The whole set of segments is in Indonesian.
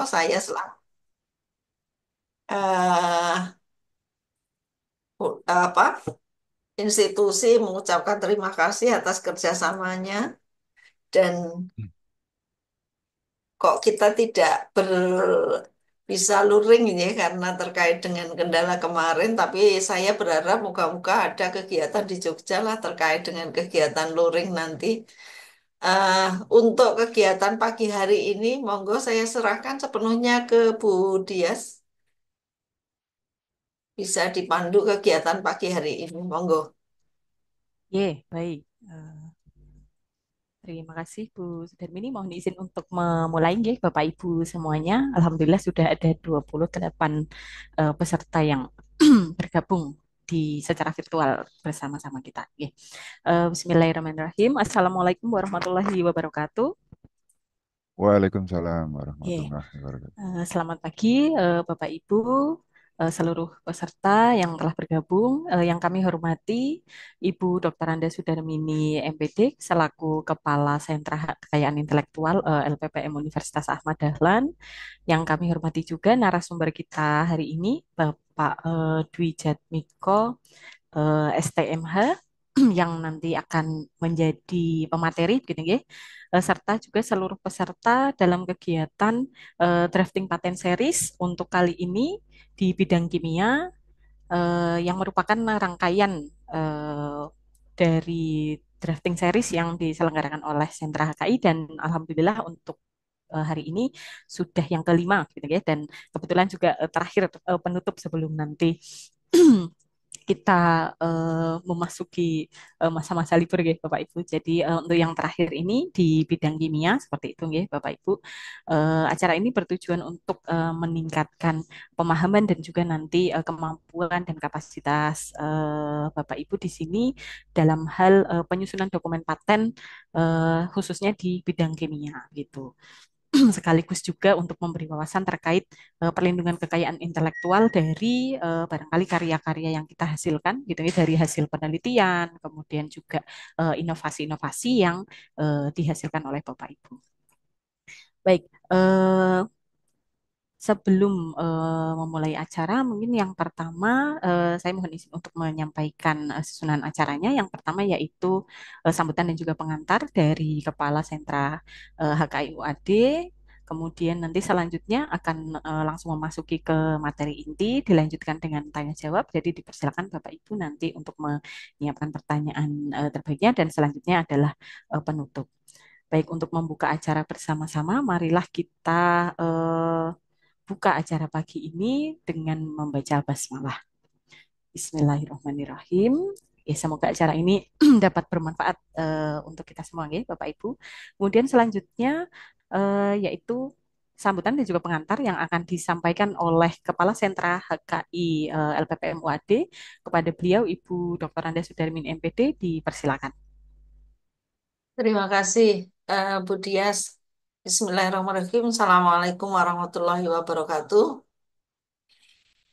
saya eh, apa institusi mengucapkan terima kasih atas kerjasamanya dan kok kita tidak bisa luring ini karena terkait dengan kendala kemarin, tapi saya berharap moga-moga ada kegiatan di Jogja lah terkait dengan kegiatan luring nanti. Eh, untuk kegiatan pagi hari ini, monggo saya serahkan sepenuhnya ke Bu Dias. Bisa dipandu kegiatan pagi hari ini, monggo. Baik. Terima kasih Bu Sudarmini. Mohon izin untuk memulai nggih Bapak Ibu semuanya. Alhamdulillah sudah ada 28 peserta yang bergabung di secara virtual bersama-sama kita. Nggih. Bismillahirrahmanirrahim. Assalamualaikum warahmatullahi wabarakatuh. Waalaikumsalam Nggih. warahmatullahi wabarakatuh. Selamat pagi Bapak Ibu, seluruh peserta yang telah bergabung. Yang kami hormati Ibu Dr. Anda Sudarmini MPD selaku Kepala Sentra Kekayaan Intelektual LPPM Universitas Ahmad Dahlan. Yang kami hormati juga narasumber kita hari ini Bapak Dwi Jatmiko STMH yang nanti akan menjadi pemateri gitu ya, serta juga seluruh peserta dalam kegiatan drafting patent series untuk kali ini di bidang kimia yang merupakan rangkaian dari drafting series yang diselenggarakan oleh Sentra HKI dan alhamdulillah untuk hari ini sudah yang kelima gitu ya dan kebetulan juga terakhir penutup sebelum nanti kita memasuki masa-masa libur ya Bapak Ibu. Jadi untuk yang terakhir ini di bidang kimia seperti itu ya Bapak Ibu. Acara ini bertujuan untuk meningkatkan pemahaman dan juga nanti kemampuan dan kapasitas Bapak Ibu di sini dalam hal penyusunan dokumen paten khususnya di bidang kimia gitu. Sekaligus juga untuk memberi wawasan terkait perlindungan kekayaan intelektual dari barangkali karya-karya yang kita hasilkan gitu ya dari hasil penelitian, kemudian juga inovasi-inovasi yang dihasilkan oleh Bapak Ibu. Baik, sebelum memulai acara, mungkin yang pertama saya mohon izin untuk menyampaikan susunan acaranya. Yang pertama yaitu sambutan dan juga pengantar dari Kepala Sentra HKI UAD. Kemudian nanti selanjutnya akan langsung memasuki ke materi inti, dilanjutkan dengan tanya jawab. Jadi dipersilakan Bapak Ibu nanti untuk menyiapkan pertanyaan terbaiknya dan selanjutnya adalah penutup. Baik, untuk membuka acara bersama-sama, marilah kita buka acara pagi ini dengan membaca basmalah. Bismillahirrahmanirrahim. Ya, semoga acara ini dapat bermanfaat untuk kita semua, ya, Bapak Ibu. Kemudian selanjutnya yaitu sambutan dan juga pengantar yang akan disampaikan oleh Kepala Sentra HKI LPPM UAD kepada beliau Ibu Dr. Anda Sudarmin MPD, dipersilakan. Terima kasih, Bu Dias. Bismillahirrahmanirrahim. Assalamualaikum warahmatullahi wabarakatuh.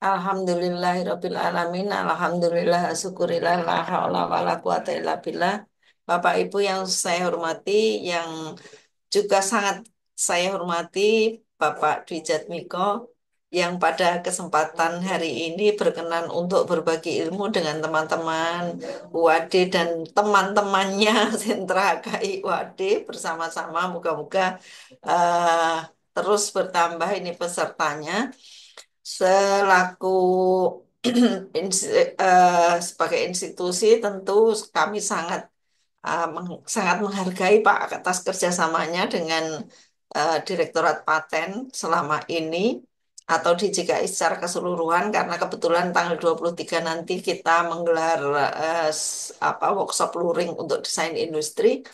Alhamdulillahirabbil alamin. Alhamdulillah, syukurillah, la haula wala quwata illa billah. Bapak Ibu yang saya hormati, yang juga sangat saya hormati Bapak Dwi Jatmiko yang pada kesempatan hari ini berkenan untuk berbagi ilmu dengan teman-teman UAD dan teman-temannya Sentra HKI UAD bersama-sama. Moga-moga eh, terus bertambah ini pesertanya. Selaku sebagai institusi tentu kami sangat menghargai Pak atas kerjasamanya dengan Direktorat Paten selama ini atau di JKI secara keseluruhan karena kebetulan tanggal 23 nanti kita menggelar workshop luring untuk desain industri.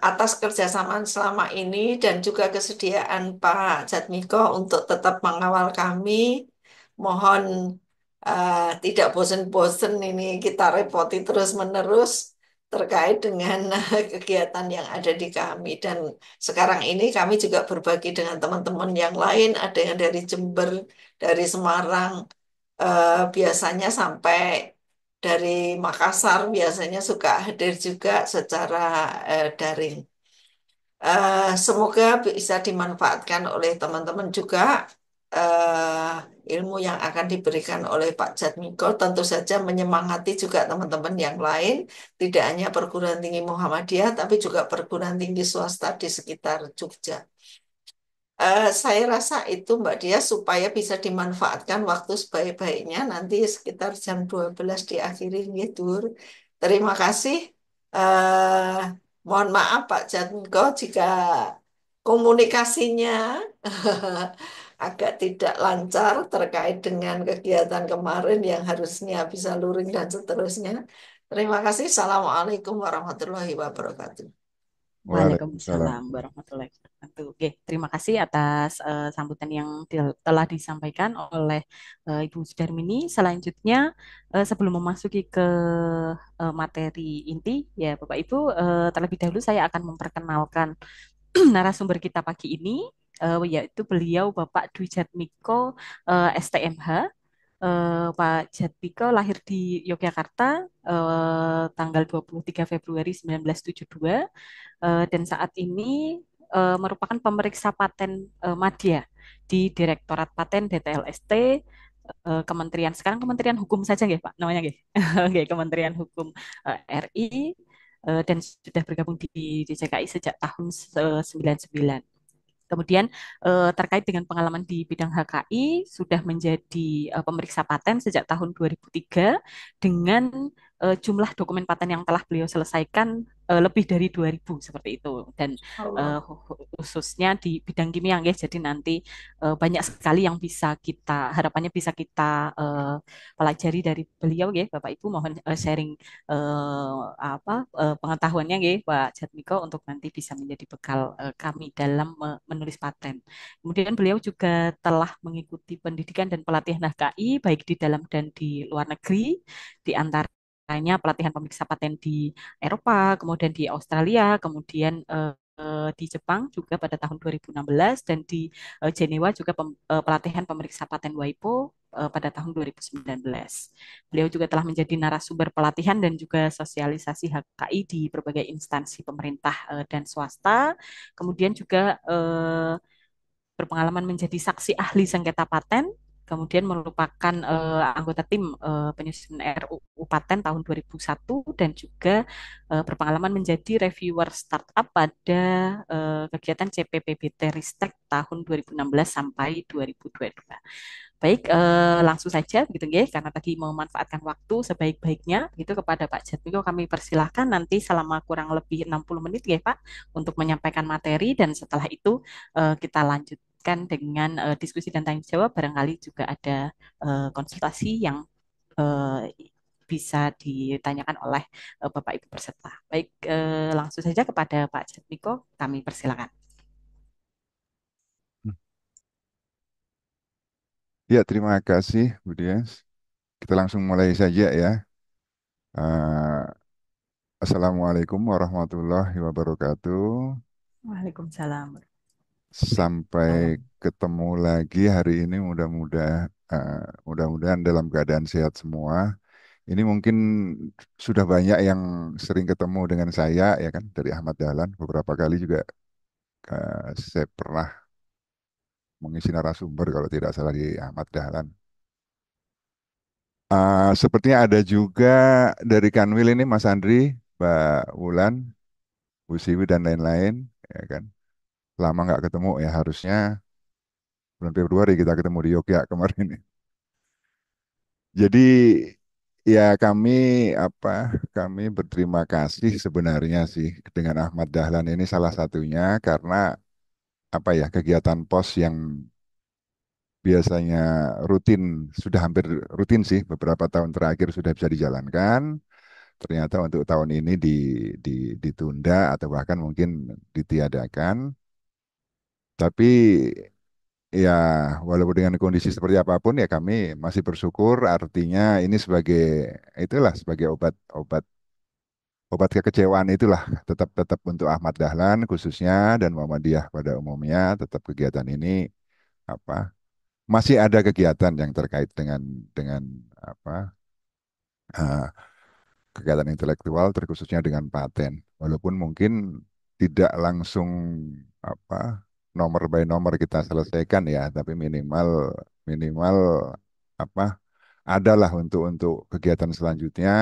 Atas kerjasama selama ini dan juga kesediaan Pak Jatmiko untuk tetap mengawal kami. Mohon tidak bosan-bosan ini kita repoti terus-menerus terkait dengan kegiatan yang ada di kami. Dan sekarang ini kami juga berbagi dengan teman-teman yang lain, ada yang dari Jember, dari Semarang, biasanya sampai dari Makassar biasanya suka hadir juga secara daring. Semoga bisa dimanfaatkan oleh teman-teman juga ilmu yang akan diberikan oleh Pak Jatmiko. Tentu saja menyemangati juga teman-teman yang lain, tidak hanya perguruan tinggi Muhammadiyah, tapi juga perguruan tinggi swasta di sekitar Jogja. Saya rasa itu Mbak Dia supaya bisa dimanfaatkan waktu sebaik-baiknya nanti sekitar jam 12 diakhiri gitu. Terima kasih. Eh, Mohon maaf Pak Jatmiko jika komunikasinya agak tidak lancar terkait dengan kegiatan kemarin yang harusnya bisa luring dan seterusnya. Terima kasih. Assalamualaikum warahmatullahi wabarakatuh. Waalaikumsalam Waalaikumsalam. warahmatullahi wabarakatuh. Oke, terima kasih atas sambutan yang telah disampaikan oleh Ibu Sudarmini. Selanjutnya, sebelum memasuki ke materi inti, ya Bapak Ibu, terlebih dahulu saya akan memperkenalkan narasumber kita pagi ini, yaitu beliau Bapak Dwi Jatmiko, STMH. Pak Jatmiko lahir di Yogyakarta tanggal 23 Februari 1972, dan saat ini merupakan pemeriksa paten madya di Direktorat Paten DTLST, Kementerian, sekarang Kementerian Hukum saja nggih Pak namanya nggih. Oke, Kementerian Hukum RI, dan sudah bergabung di DJKI sejak tahun 99. Kemudian terkait dengan pengalaman di bidang HKI sudah menjadi pemeriksa paten sejak tahun 2003 dengan jumlah dokumen paten yang telah beliau selesaikan lebih dari 2000 seperti itu, dan Allah. khususnya di bidang kimia ya. Jadi nanti banyak sekali yang bisa kita, harapannya bisa kita pelajari dari beliau ya Bapak Ibu. Mohon sharing pengetahuannya ya Pak Jatmiko untuk nanti bisa menjadi bekal kami dalam menulis paten. Kemudian beliau juga telah mengikuti pendidikan dan pelatihan HKI baik di dalam dan di luar negeri, di antaranya pelatihan pemeriksa paten di Eropa, kemudian di Australia, kemudian di Jepang juga pada tahun 2016, dan di Jenewa juga pelatihan pemeriksa paten WIPO pada tahun 2019. Beliau juga telah menjadi narasumber pelatihan dan juga sosialisasi HKI di berbagai instansi pemerintah dan swasta. Kemudian juga berpengalaman menjadi saksi ahli sengketa paten, kemudian merupakan anggota tim penyusun RUU Paten tahun 2001, dan juga berpengalaman menjadi reviewer startup pada kegiatan CPPBT Ristek tahun 2016 sampai 2022. Baik, langsung saja begitu ya, karena tadi memanfaatkan waktu sebaik-baiknya gitu kepada Pak Jatmiko, kami persilahkan nanti selama kurang lebih 60 menit ya Pak untuk menyampaikan materi, dan setelah itu kita lanjutkan dengan diskusi dan tanya jawab, barangkali juga ada konsultasi yang eh, bisa ditanyakan oleh Bapak Ibu peserta. Baik, langsung saja kepada Pak Jatmiko, kami persilakan. Ya, terima kasih, Bu Dias. Kita langsung mulai saja ya. Eh, Assalamualaikum warahmatullahi wabarakatuh. Waalaikumsalam. Sampai ketemu lagi hari ini, mudah-mudahan dalam keadaan sehat semua. Ini mungkin sudah banyak yang sering ketemu dengan saya ya kan dari Ahmad Dahlan. Beberapa kali juga saya pernah mengisi narasumber kalau tidak salah di Ahmad Dahlan. Sepertinya ada juga dari Kanwil ini Mas Andri, Mbak Wulan, Bu Siwi dan lain-lain, ya kan. Lama nggak ketemu ya, harusnya bulan Februari kita ketemu di Yogyakarta kemarin. Jadi ya apa kami berterima kasih sebenarnya sih dengan Ahmad Dahlan ini salah satunya karena apa ya kegiatan pos yang biasanya rutin sudah hampir rutin sih beberapa tahun terakhir sudah bisa dijalankan. Ternyata untuk tahun ini ditunda atau bahkan mungkin ditiadakan. Tapi ya walaupun dengan kondisi seperti apapun ya kami masih bersyukur artinya ini sebagai itulah sebagai obat obat kekecewaan itulah tetap tetap untuk Ahmad Dahlan khususnya dan Muhammadiyah pada umumnya tetap kegiatan ini apa masih ada kegiatan yang terkait dengan apa eh, kegiatan intelektual terkhususnya dengan paten walaupun mungkin tidak langsung apa nomor by nomor kita selesaikan ya, tapi minimal minimal apa adalah untuk kegiatan selanjutnya,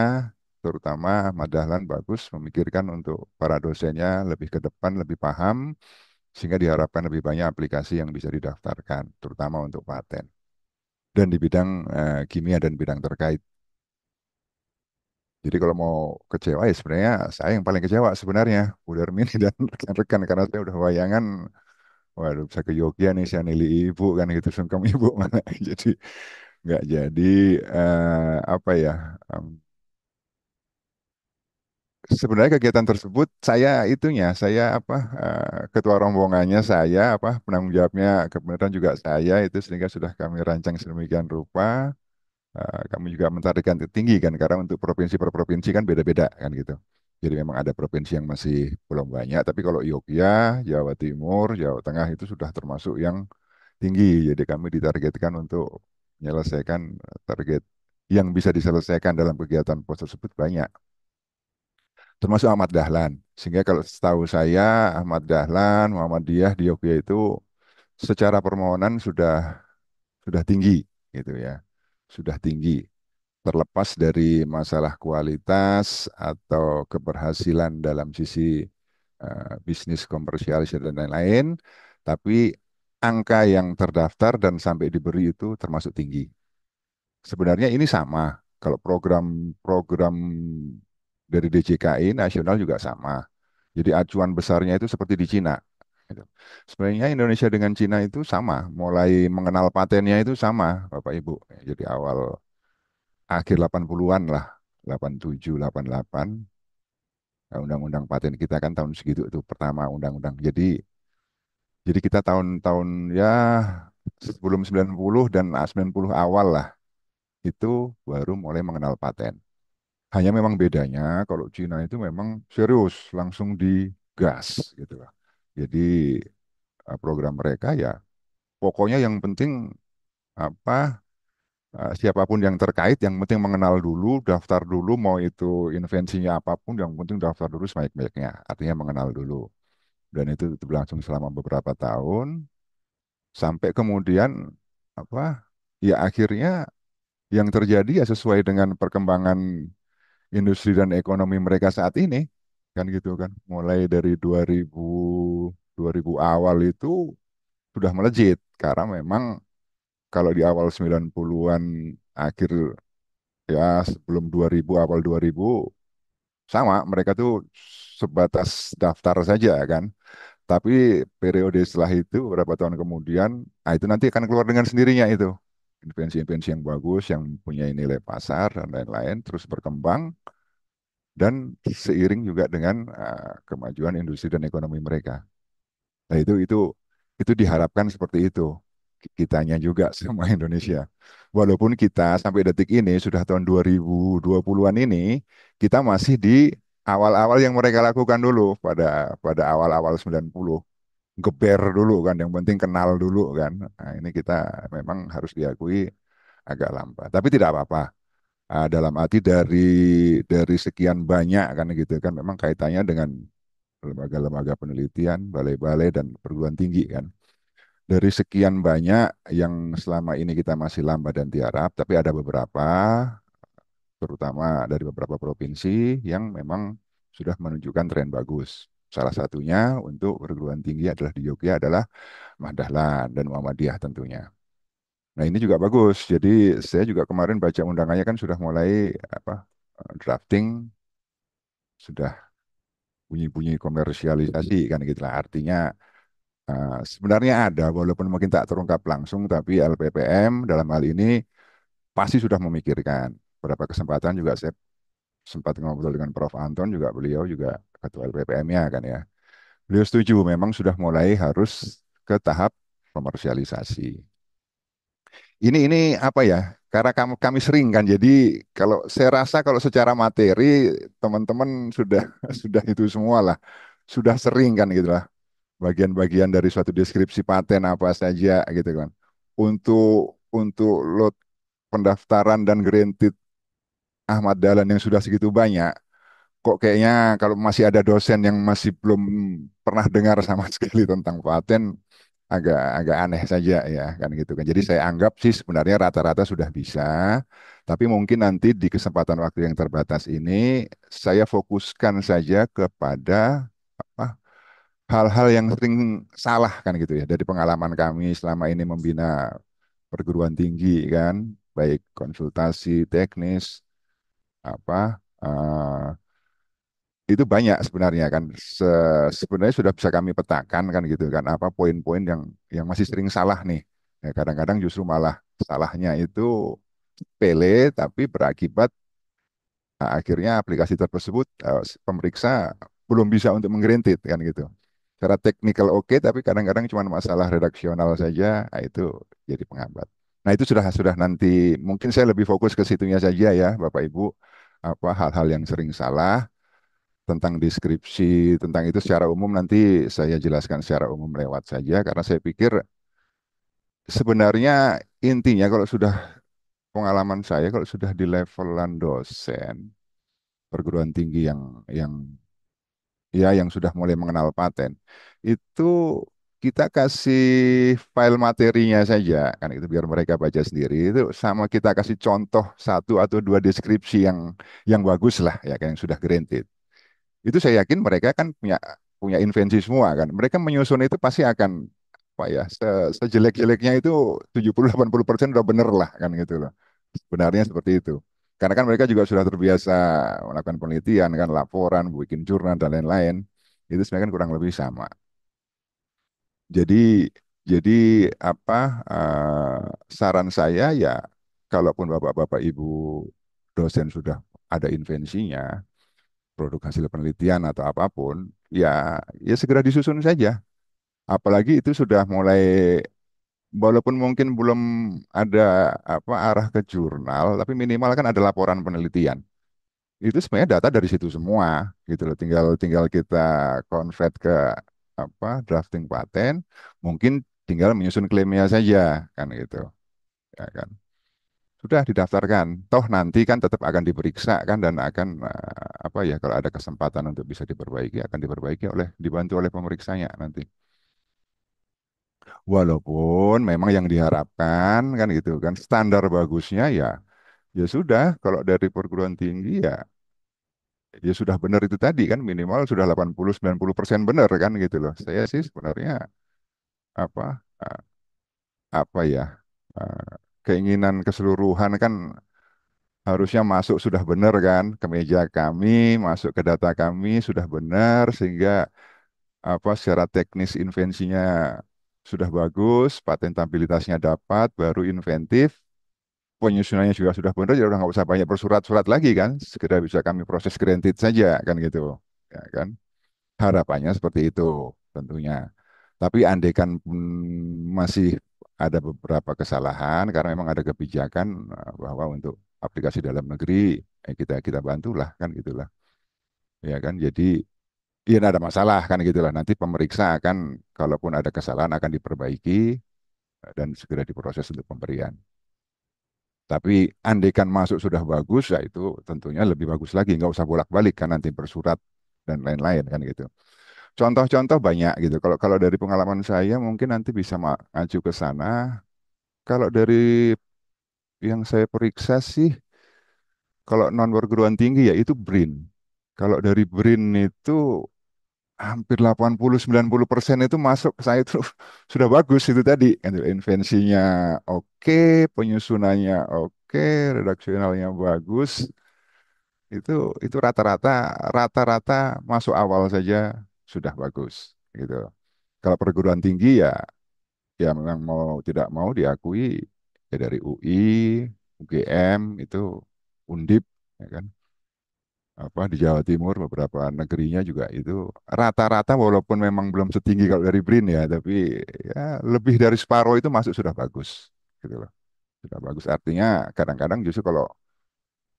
terutama Ahmad Dahlan bagus memikirkan untuk para dosennya lebih ke depan, lebih paham, sehingga diharapkan lebih banyak aplikasi yang bisa didaftarkan, terutama untuk paten dan di bidang kimia dan bidang terkait. Jadi kalau mau kecewa ya sebenarnya saya yang paling kecewa sebenarnya, Bu Darmini dan rekan-rekan karena saya udah bayangan, waduh bisa ke Yogyakarta nih saya nilai ibu kan gitu, sungkem ibu mana. Jadi nggak jadi apa ya? em, Sebenarnya kegiatan tersebut saya itunya, saya apa ketua rombongannya saya, apa penanggung jawabnya kebenaran juga saya itu sehingga sudah kami rancang sedemikian rupa. Kami juga mentargetkan tinggi kan karena untuk provinsi per provinsi kan beda-beda kan gitu. Jadi memang ada provinsi yang masih belum banyak, tapi kalau Yogyakarta, Jawa Timur, Jawa Tengah itu sudah termasuk yang tinggi. Jadi kami ditargetkan untuk menyelesaikan target yang bisa diselesaikan dalam kegiatan pos tersebut banyak, termasuk Ahmad Dahlan. Sehingga kalau setahu saya Ahmad Dahlan, Muhammadiyah di Yogyakarta itu secara permohonan sudah tinggi gitu ya. Sudah tinggi. Terlepas dari masalah kualitas atau keberhasilan dalam sisi bisnis komersialisasi dan lain-lain, tapi angka yang terdaftar dan sampai diberi itu termasuk tinggi. Sebenarnya ini sama. Kalau program-program dari DJKI nasional juga sama. Jadi acuan besarnya itu seperti di Cina. Gitu. Sebenarnya Indonesia dengan Cina itu sama, mulai mengenal patennya itu sama, Bapak Ibu. Jadi awal akhir 80-an lah, 87, 88, undang-undang paten kita kan tahun segitu itu pertama undang-undang. Jadi kita tahun-tahun ya sebelum 90 dan 90 awal lah itu baru mulai mengenal paten. Hanya memang bedanya kalau Cina itu memang serius, langsung digas gitu lah. Jadi program mereka ya pokoknya yang penting apa siapapun yang terkait, yang penting mengenal dulu, daftar dulu, mau itu invensinya apapun, yang penting daftar dulu sebaik-baiknya. Artinya mengenal dulu. Dan itu berlangsung selama beberapa tahun, sampai kemudian apa? Ya akhirnya yang terjadi ya sesuai dengan perkembangan industri dan ekonomi mereka saat ini, kan gitu kan. Mulai dari 2000 awal itu sudah melejit karena memang kalau di awal 90-an akhir ya sebelum 2000 awal 2000 sama mereka tuh sebatas daftar saja kan, tapi periode setelah itu beberapa tahun kemudian itu nanti akan keluar dengan sendirinya itu invensi-invensi yang bagus yang punya nilai pasar dan lain-lain terus berkembang dan seiring juga dengan kemajuan industri dan ekonomi mereka. Nah, itu diharapkan seperti itu. Kitanya juga sama Indonesia. Walaupun kita sampai detik ini sudah tahun 2020-an ini, kita masih di awal-awal yang mereka lakukan dulu pada awal-awal 90. Geber dulu kan, yang penting kenal dulu kan. Nah, ini kita memang harus diakui agak lambat. Tapi tidak apa-apa. Dalam arti dari sekian banyak kan gitu kan memang kaitannya dengan lembaga-lembaga penelitian, balai-balai dan perguruan tinggi kan. Dari sekian banyak yang selama ini kita masih lambat dan tiarap, tapi ada beberapa, terutama dari beberapa provinsi yang memang sudah menunjukkan tren bagus. Salah satunya untuk perguruan tinggi adalah di Yogyakarta adalah Dahlan dan Muhammadiyah tentunya. Nah ini juga bagus. Jadi saya juga kemarin baca undangannya kan sudah mulai apa drafting, sudah bunyi-bunyi komersialisasi kan gitu lah. Artinya sebenarnya ada, walaupun mungkin tak terungkap langsung, tapi LPPM dalam hal ini pasti sudah memikirkan. Beberapa kesempatan juga saya sempat ngobrol dengan Prof. Anton, juga beliau juga ketua LPPM-nya kan ya. Beliau setuju, memang sudah mulai harus ke tahap komersialisasi. Ini apa ya? Karena kami sering kan, jadi kalau saya rasa kalau secara materi teman-teman sudah sudah itu semua lah, sudah sering kan gitu lah bagian-bagian dari suatu deskripsi paten apa saja gitu kan. Untuk lot pendaftaran dan granted Ahmad Dahlan yang sudah segitu banyak, kok kayaknya kalau masih ada dosen yang masih belum pernah dengar sama sekali tentang paten, agak agak aneh saja ya kan gitu kan. Jadi saya anggap sih sebenarnya rata-rata sudah bisa, tapi mungkin nanti di kesempatan waktu yang terbatas ini saya fokuskan saja kepada apa, hal-hal yang sering salah kan gitu ya dari pengalaman kami selama ini membina perguruan tinggi kan, baik konsultasi teknis apa itu banyak sebenarnya kan. Sebenarnya sudah bisa kami petakan kan gitu kan apa poin-poin yang masih sering salah nih. Ya, kadang-kadang justru malah salahnya itu sepele tapi berakibat akhirnya aplikasi tersebut pemeriksa belum bisa untuk menggranted kan gitu. Secara teknikal oke tapi kadang-kadang cuma masalah redaksional saja, itu jadi penghambat. Nah, itu sudah nanti mungkin saya lebih fokus ke situnya saja ya Bapak Ibu, apa hal-hal yang sering salah tentang deskripsi, tentang itu secara umum nanti saya jelaskan secara umum lewat saja karena saya pikir sebenarnya intinya kalau sudah pengalaman saya kalau sudah di levelan dosen perguruan tinggi yang ya yang sudah mulai mengenal paten itu kita kasih file materinya saja kan itu biar mereka baca sendiri itu sama kita kasih contoh satu atau dua deskripsi yang bagus lah ya kan yang sudah granted itu saya yakin mereka kan punya punya invensi semua kan. Mereka menyusun itu pasti akan apa ya sejelek-jeleknya itu 70-80% udah bener lah kan gitu loh. Sebenarnya seperti itu. Karena kan mereka juga sudah terbiasa melakukan penelitian kan, laporan, bikin jurnal dan lain-lain. Itu sebenarnya kan kurang lebih sama. Jadi jadi apa saran saya ya kalaupun Bapak-bapak Ibu dosen sudah ada invensinya, produk hasil penelitian atau apapun, ya segera disusun saja. Apalagi itu sudah mulai, walaupun mungkin belum ada apa arah ke jurnal, tapi minimal kan ada laporan penelitian. Itu sebenarnya data dari situ semua, gitu loh. Tinggal tinggal kita convert ke apa drafting paten, mungkin tinggal menyusun klaimnya saja, kan gitu, ya kan. Sudah didaftarkan, toh nanti kan tetap akan diperiksa kan dan akan apa ya kalau ada kesempatan untuk bisa diperbaiki akan diperbaiki oleh dibantu oleh pemeriksanya nanti. Walaupun memang yang diharapkan kan gitu kan standar bagusnya ya sudah kalau dari perguruan tinggi ya sudah benar itu tadi kan minimal sudah 80-90% benar kan gitu loh. Saya sih sebenarnya apa eh, apa ya eh, keinginan keseluruhan kan harusnya masuk sudah benar kan ke meja kami, masuk ke data kami sudah benar sehingga apa secara teknis invensinya sudah bagus, patentabilitasnya dapat, baru inventif, penyusunannya juga sudah benar, ya udah nggak usah banyak bersurat-surat lagi kan, segera bisa kami proses granted saja kan gitu, ya kan? Harapannya seperti itu tentunya. Tapi andaikan pun masih ada beberapa kesalahan karena memang ada kebijakan bahwa untuk aplikasi dalam negeri kita kita bantulah kan gitulah, ya kan? Jadi ya tidak ada masalah kan gitulah. Nanti pemeriksa akan kalaupun ada kesalahan akan diperbaiki dan segera diproses untuk pemberian. Tapi andaikan masuk sudah bagus, ya itu tentunya lebih bagus lagi. Nggak usah bolak-balik kan nanti bersurat dan lain-lain kan gitu. Contoh-contoh banyak gitu. Kalau kalau dari pengalaman saya mungkin nanti bisa maju ke sana. Kalau dari yang saya periksa sih, kalau non perguruan tinggi ya itu BRIN. Kalau dari BRIN itu hampir 80-90% itu masuk ke saya itu sudah bagus itu tadi. Gitu. Invensinya oke, penyusunannya oke, redaksionalnya bagus. Itu itu rata-rata masuk awal saja sudah bagus gitu. Kalau perguruan tinggi ya memang mau tidak mau diakui ya dari UI, UGM itu Undip ya kan. Apa di Jawa Timur beberapa negerinya juga itu rata-rata walaupun memang belum setinggi kalau dari BRIN ya, tapi ya lebih dari separuh itu masuk sudah bagus gitu loh. Sudah bagus artinya kadang-kadang justru kalau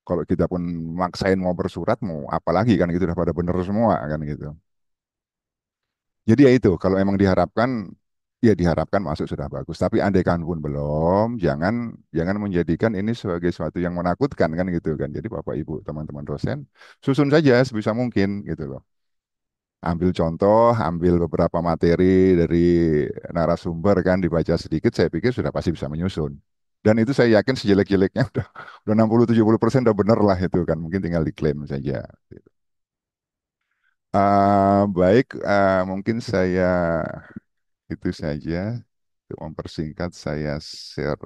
kalau kita pun maksain mau bersurat mau apa lagi kan gitu udah pada bener semua kan gitu. Jadi ya itu kalau emang diharapkan ya diharapkan masuk sudah bagus. Tapi andaikan pun belum, jangan jangan menjadikan ini sebagai sesuatu yang menakutkan kan gitu kan. Jadi Bapak Ibu teman-teman dosen susun saja sebisa mungkin gitu loh. Ambil contoh, ambil beberapa materi dari narasumber kan dibaca sedikit, saya pikir sudah pasti bisa menyusun. Dan itu saya yakin sejelek-jeleknya udah 60-70% udah bener lah itu kan. Mungkin tinggal diklaim saja. Baik, mungkin saya itu saja untuk mempersingkat saya share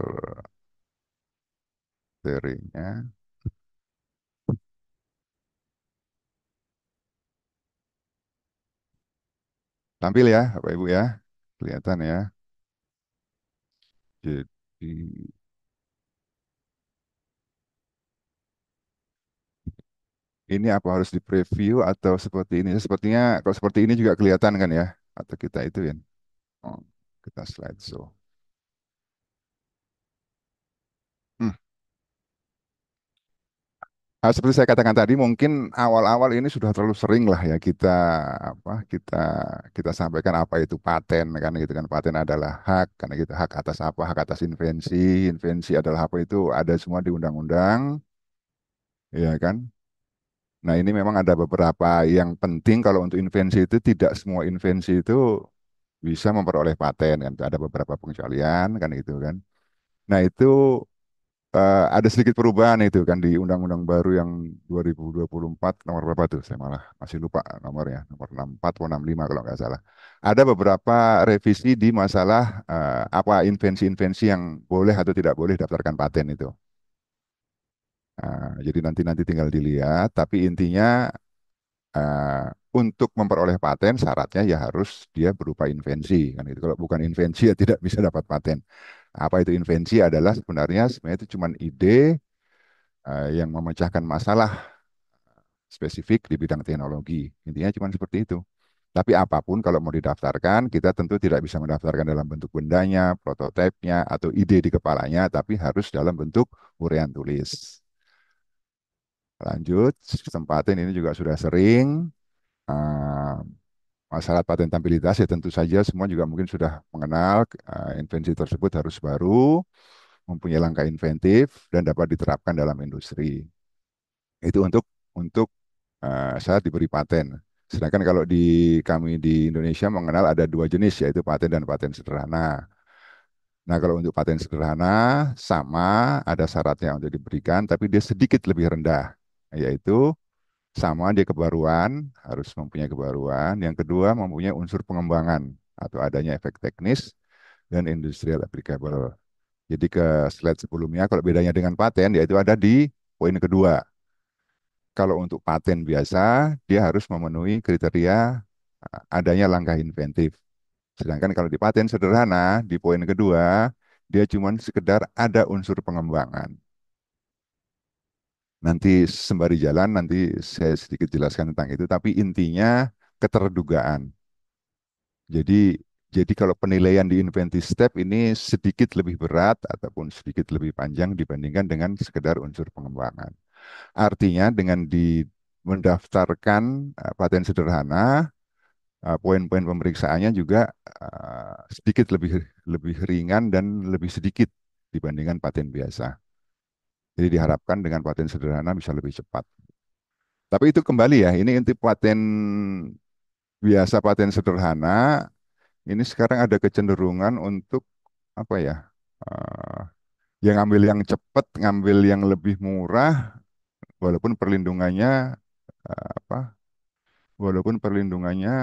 materinya. Tampil ya, Bapak Ibu ya. Kelihatan ya. Jadi ini apa harus di preview atau seperti ini? Sepertinya kalau seperti ini juga kelihatan kan ya? Atau kita itu ya? Oh, kita slideshow. Hmm. Seperti saya katakan tadi, mungkin awal-awal ini sudah terlalu sering lah ya kita apa kita sampaikan apa itu paten kan gitu kan, paten adalah hak karena gitu, hak atas apa, hak atas invensi, invensi adalah apa itu ada semua di undang-undang, ya kan. Nah ini memang ada beberapa yang penting kalau untuk invensi itu tidak semua invensi itu bisa memperoleh paten kan, ada beberapa pengecualian kan gitu kan. Nah itu ada sedikit perubahan itu kan di undang-undang baru yang 2024 nomor berapa tuh? Saya malah masih lupa nomornya, nomor 64 atau 65 kalau nggak salah. Ada beberapa revisi di masalah apa invensi-invensi yang boleh atau tidak boleh daftarkan paten itu. Jadi nanti tinggal dilihat, tapi intinya eh, untuk memperoleh paten syaratnya ya harus dia berupa invensi kan itu. Kalau bukan invensi ya tidak bisa dapat paten. Apa itu invensi adalah sebenarnya itu cuma ide yang memecahkan masalah spesifik di bidang teknologi. Intinya cuma seperti itu. Tapi apapun kalau mau didaftarkan, kita tentu tidak bisa mendaftarkan dalam bentuk bendanya, prototipenya, atau ide di kepalanya, tapi harus dalam bentuk uraian tulis. Lanjut, sistem paten ini juga sudah sering. eh, Masalah patentabilitas ya tentu saja semua juga mungkin sudah mengenal invensi tersebut harus baru, mempunyai langkah inventif, dan dapat diterapkan dalam industri. Itu untuk saat diberi paten. Sedangkan kalau di kami di Indonesia mengenal ada dua jenis yaitu paten dan paten sederhana. Nah, kalau untuk paten sederhana sama ada syaratnya untuk diberikan tapi dia sedikit lebih rendah yaitu sama dia kebaruan, harus mempunyai kebaruan. Yang kedua mempunyai unsur pengembangan atau adanya efek teknis dan industrial applicable. Jadi ke slide sebelumnya kalau bedanya dengan paten yaitu ada di poin kedua. Kalau untuk paten biasa, dia harus memenuhi kriteria adanya langkah inventif. Sedangkan kalau di paten sederhana, di poin kedua, dia cuma sekedar ada unsur pengembangan. Nanti sembari jalan, nanti saya sedikit jelaskan tentang itu, tapi intinya keterdugaan. Jadi, jadi kalau penilaian di inventive step ini sedikit lebih berat ataupun sedikit lebih panjang dibandingkan dengan sekedar unsur pengembangan. Artinya dengan di mendaftarkan paten sederhana, poin-poin pemeriksaannya juga sedikit lebih lebih ringan dan lebih sedikit dibandingkan paten biasa. Jadi diharapkan dengan paten sederhana bisa lebih cepat. Tapi itu kembali ya, ini untuk paten biasa, paten sederhana, ini sekarang ada kecenderungan untuk apa ya? eh, yang ngambil yang cepat, ngambil yang lebih murah, walaupun perlindungannya apa? Walaupun perlindungannya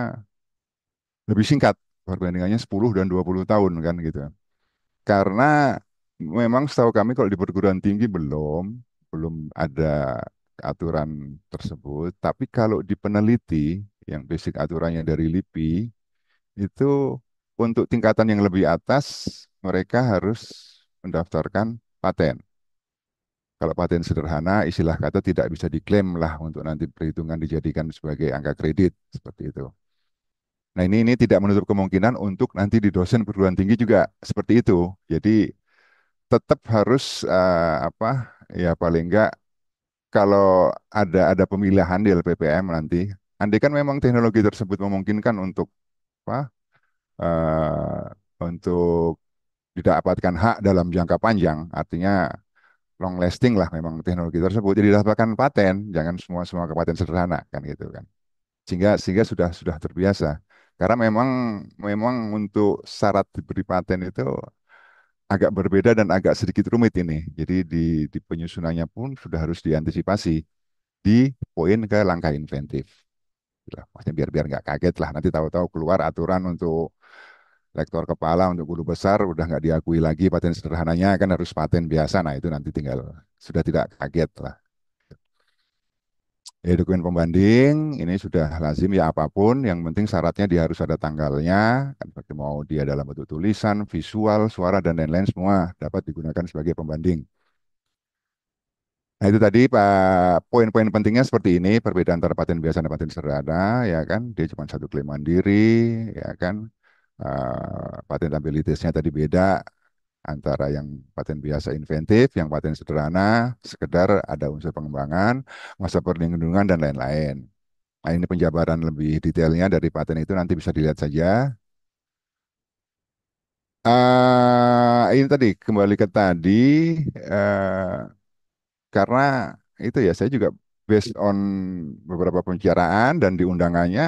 lebih singkat perbandingannya 10 dan 20 tahun kan gitu. Karena memang setahu kami kalau di perguruan tinggi belum ada aturan tersebut, tapi kalau di peneliti yang basic aturannya dari LIPI itu untuk tingkatan yang lebih atas mereka harus mendaftarkan paten. Kalau paten sederhana, istilah kata tidak bisa diklaim lah untuk nanti perhitungan dijadikan sebagai angka kredit seperti itu. Nah, ini tidak menutup kemungkinan untuk nanti di dosen perguruan tinggi juga seperti itu. Jadi tetap harus apa ya paling enggak kalau ada pemilihan di LPPM nanti, andai kan memang teknologi tersebut memungkinkan untuk apa untuk didapatkan hak dalam jangka panjang, artinya long lasting lah memang teknologi tersebut. Jadi didapatkan paten, jangan semua ke paten sederhana kan gitu kan. Sehingga sudah terbiasa. Karena memang memang untuk syarat diberi paten itu agak berbeda dan agak sedikit rumit ini. Jadi di penyusunannya pun sudah harus diantisipasi di poin ke langkah inventif. Lah, maksudnya biar nggak kaget lah nanti tahu-tahu keluar aturan untuk lektor kepala untuk guru besar udah nggak diakui lagi paten sederhananya kan harus paten biasa. Nah itu nanti tinggal sudah tidak kaget lah. Ya, dokumen pembanding ini sudah lazim ya apapun, yang penting syaratnya dia harus ada tanggalnya, kan seperti mau dia dalam bentuk tulisan, visual, suara dan lain-lain semua dapat digunakan sebagai pembanding. Nah itu tadi Pak, poin-poin pentingnya seperti ini, perbedaan antara paten biasa dan paten sederhana, ya kan, dia cuma satu klaim mandiri, ya kan. Patentabilitasnya tadi beda antara yang paten biasa inventif, yang paten sederhana, sekedar ada unsur pengembangan, masa perlindungan dan lain-lain. Nah, ini penjabaran lebih detailnya dari paten itu nanti bisa dilihat saja. Ini tadi kembali ke tadi, eh, karena itu ya saya juga based on beberapa pembicaraan dan di undangannya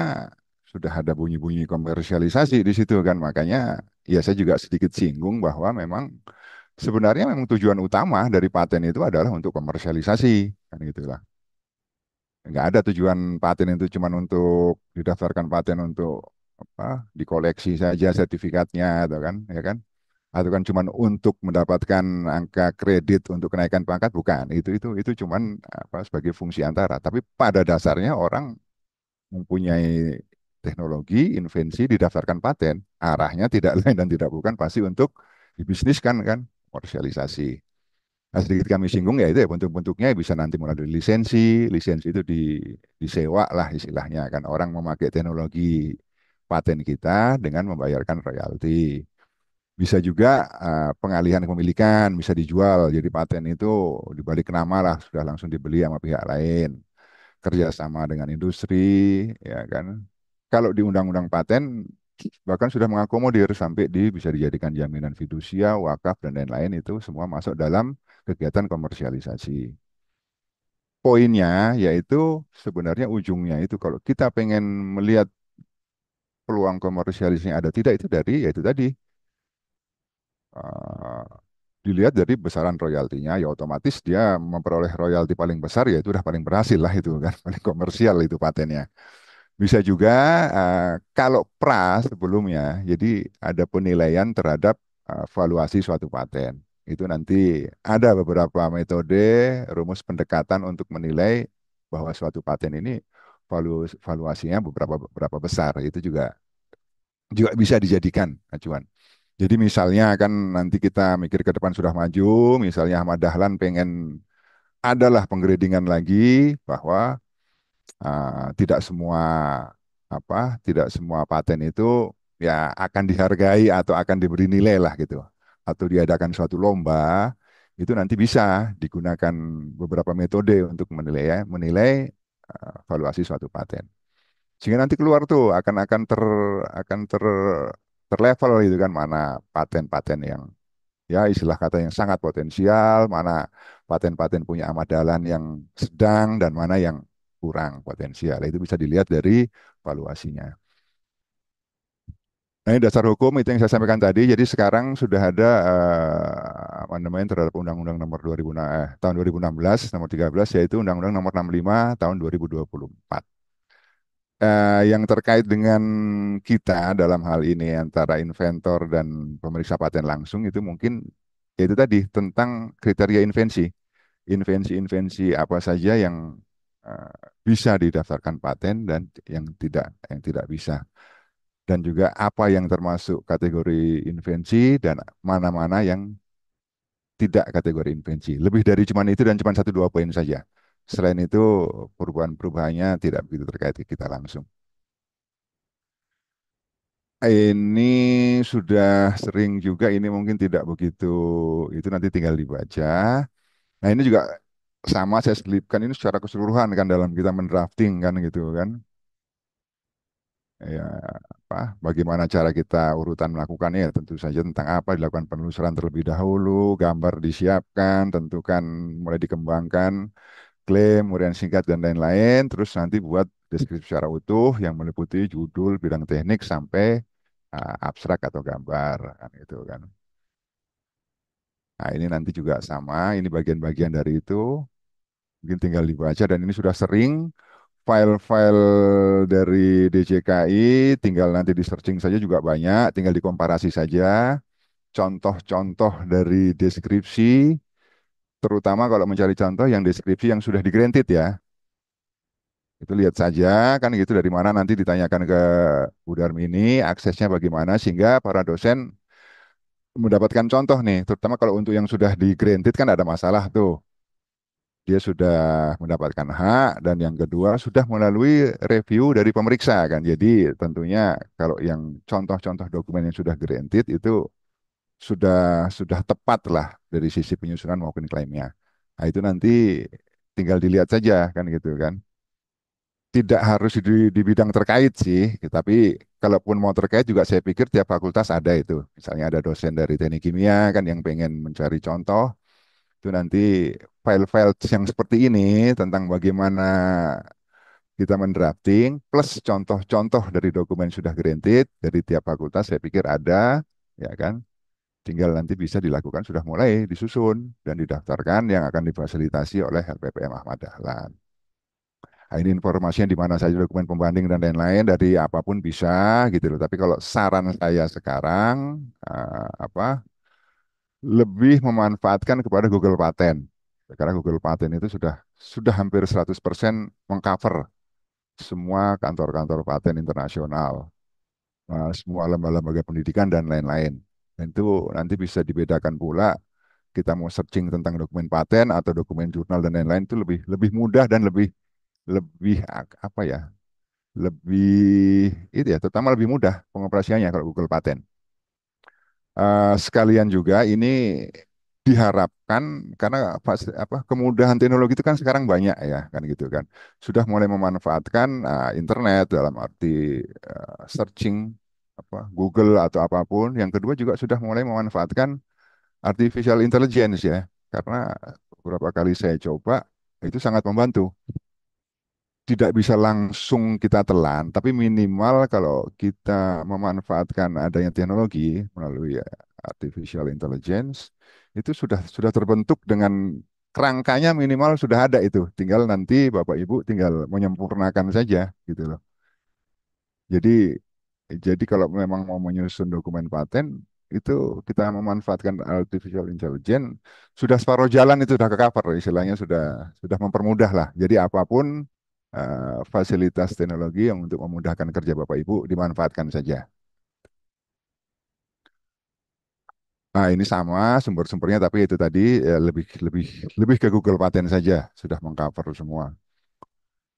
sudah ada bunyi-bunyi komersialisasi di situ kan, makanya ya saya juga sedikit singgung bahwa memang sebenarnya memang tujuan utama dari paten itu adalah untuk komersialisasi kan gitulah. Nggak ada tujuan paten itu cuma untuk didaftarkan paten untuk apa dikoleksi saja sertifikatnya atau kan ya kan atau kan cuma untuk mendapatkan angka kredit untuk kenaikan pangkat bukan itu cuman apa sebagai fungsi antara tapi pada dasarnya orang mempunyai teknologi invensi didaftarkan paten arahnya tidak lain dan tidak bukan pasti untuk dibisniskan kan komersialisasi. Nah, sedikit kami singgung ya itu ya bentuk-bentuknya bisa nanti mulai dari lisensi, lisensi itu disewa lah istilahnya kan orang memakai teknologi paten kita dengan membayarkan royalti. Bisa juga pengalihan kepemilikan, bisa dijual. Jadi paten itu dibalik nama lah sudah langsung dibeli sama pihak lain. Kerjasama dengan industri, ya kan. Kalau di Undang-Undang Paten bahkan sudah mengakomodir sampai bisa dijadikan jaminan fidusia, wakaf dan lain-lain itu semua masuk dalam kegiatan komersialisasi. Poinnya yaitu sebenarnya ujungnya itu kalau kita pengen melihat peluang komersialisasinya ada tidak itu dari yaitu tadi eh, dilihat dari besaran royaltinya ya otomatis dia memperoleh royalti paling besar ya itu udah paling berhasil lah itu kan paling komersial itu patennya. Bisa juga kalau pra sebelumnya jadi ada penilaian terhadap valuasi suatu paten. Itu nanti ada beberapa metode rumus pendekatan untuk menilai bahwa suatu paten ini valuasinya beberapa besar. Itu juga juga bisa dijadikan acuan. Jadi misalnya kan nanti kita mikir ke depan sudah maju, misalnya Ahmad Dahlan pengen adalah penggradingan lagi bahwa tidak semua tidak semua paten itu ya akan dihargai atau akan diberi nilai lah gitu. Atau diadakan suatu lomba, itu nanti bisa digunakan beberapa metode untuk menilai valuasi suatu paten. Sehingga nanti keluar tuh akan terlevel gitu kan mana paten-paten yang ya istilah kata yang sangat potensial, mana paten-paten punya amadalan yang sedang dan mana yang kurang potensial. Itu bisa dilihat dari valuasinya. Nah, ini dasar hukum itu yang saya sampaikan tadi. Jadi sekarang sudah ada amandemen terhadap Undang-Undang Nomor 2000 tahun 2016 Nomor 13 yaitu Undang-Undang Nomor 65 tahun 2024. Yang terkait dengan kita dalam hal ini antara inventor dan pemeriksa paten langsung itu mungkin yaitu tadi tentang kriteria invensi. Invensi-invensi apa saja yang eh, bisa didaftarkan paten dan yang tidak bisa. Dan juga apa yang termasuk kategori invensi dan mana-mana yang tidak kategori invensi. Lebih dari cuman itu dan cuma satu dua poin saja. Selain itu perubahan-perubahannya tidak begitu terkait kita langsung. Ini sudah sering juga, ini mungkin tidak begitu, itu nanti tinggal dibaca. Nah ini juga sama saya selipkan ini secara keseluruhan kan dalam kita mendrafting kan gitu kan. Ya, bagaimana cara kita urutan melakukannya, tentu saja tentang apa dilakukan penelusuran terlebih dahulu, gambar disiapkan, tentukan mulai dikembangkan, klaim, urian singkat dan lain-lain, terus nanti buat deskripsi secara utuh yang meliputi judul, bidang teknik sampai abstrak atau gambar kan itu kan. Nah, ini nanti juga sama, ini bagian-bagian dari itu, mungkin tinggal dibaca dan ini sudah sering file-file dari DJKI, tinggal nanti di searching saja juga banyak, tinggal dikomparasi saja contoh-contoh dari deskripsi, terutama kalau mencari contoh yang deskripsi yang sudah di granted ya. Itu lihat saja kan gitu dari mana nanti ditanyakan ke Bu Darmini aksesnya bagaimana sehingga para dosen mendapatkan contoh nih, terutama kalau untuk yang sudah di granted kan ada masalah tuh. Dia sudah mendapatkan hak dan yang kedua sudah melalui review dari pemeriksa kan. Jadi tentunya kalau yang contoh-contoh dokumen yang sudah granted itu sudah tepat lah dari sisi penyusunan maupun klaimnya. Nah, itu nanti tinggal dilihat saja kan gitu kan. Tidak harus di bidang terkait sih, tapi kalaupun mau terkait juga saya pikir tiap fakultas ada itu. Misalnya ada dosen dari teknik kimia kan yang pengen mencari contoh, itu nanti file-file yang seperti ini tentang bagaimana kita mendrafting plus contoh-contoh dari dokumen sudah granted dari tiap fakultas saya pikir ada, ya kan? Tinggal nanti bisa dilakukan sudah mulai disusun dan didaftarkan yang akan difasilitasi oleh LPPM Ahmad Dahlan. Nah, ini informasinya di mana saja dokumen pembanding dan lain-lain dari apapun bisa gitu loh. Tapi kalau saran saya sekarang lebih memanfaatkan kepada Google Paten. Karena Google Paten itu sudah hampir 100% mengcover semua kantor-kantor paten internasional, semua lembaga-lembaga pendidikan dan lain-lain. Dan itu nanti bisa dibedakan pula kita mau searching tentang dokumen paten atau dokumen jurnal dan lain-lain itu lebih lebih mudah dan lebih lebih apa ya? Lebih itu ya, terutama lebih mudah pengoperasiannya kalau Google Paten. Sekalian juga ini diharapkan karena kemudahan teknologi itu kan sekarang banyak ya kan gitu kan sudah mulai memanfaatkan internet dalam arti searching Google atau apapun yang kedua juga sudah mulai memanfaatkan artificial intelligence ya karena beberapa kali saya coba itu sangat membantu tidak bisa langsung kita telan, tapi minimal kalau kita memanfaatkan adanya teknologi melalui artificial intelligence, itu sudah terbentuk dengan kerangkanya minimal sudah ada itu. Tinggal nanti Bapak Ibu tinggal menyempurnakan saja gitu loh. Jadi jadi kalau memang mau menyusun dokumen paten itu kita memanfaatkan artificial intelligence sudah separuh jalan itu sudah ke cover istilahnya sudah mempermudah lah. Jadi apapun fasilitas teknologi yang untuk memudahkan kerja Bapak Ibu dimanfaatkan saja. Nah, ini sama sumber-sumbernya tapi itu tadi lebih lebih lebih ke Google Paten saja sudah mengcover semua.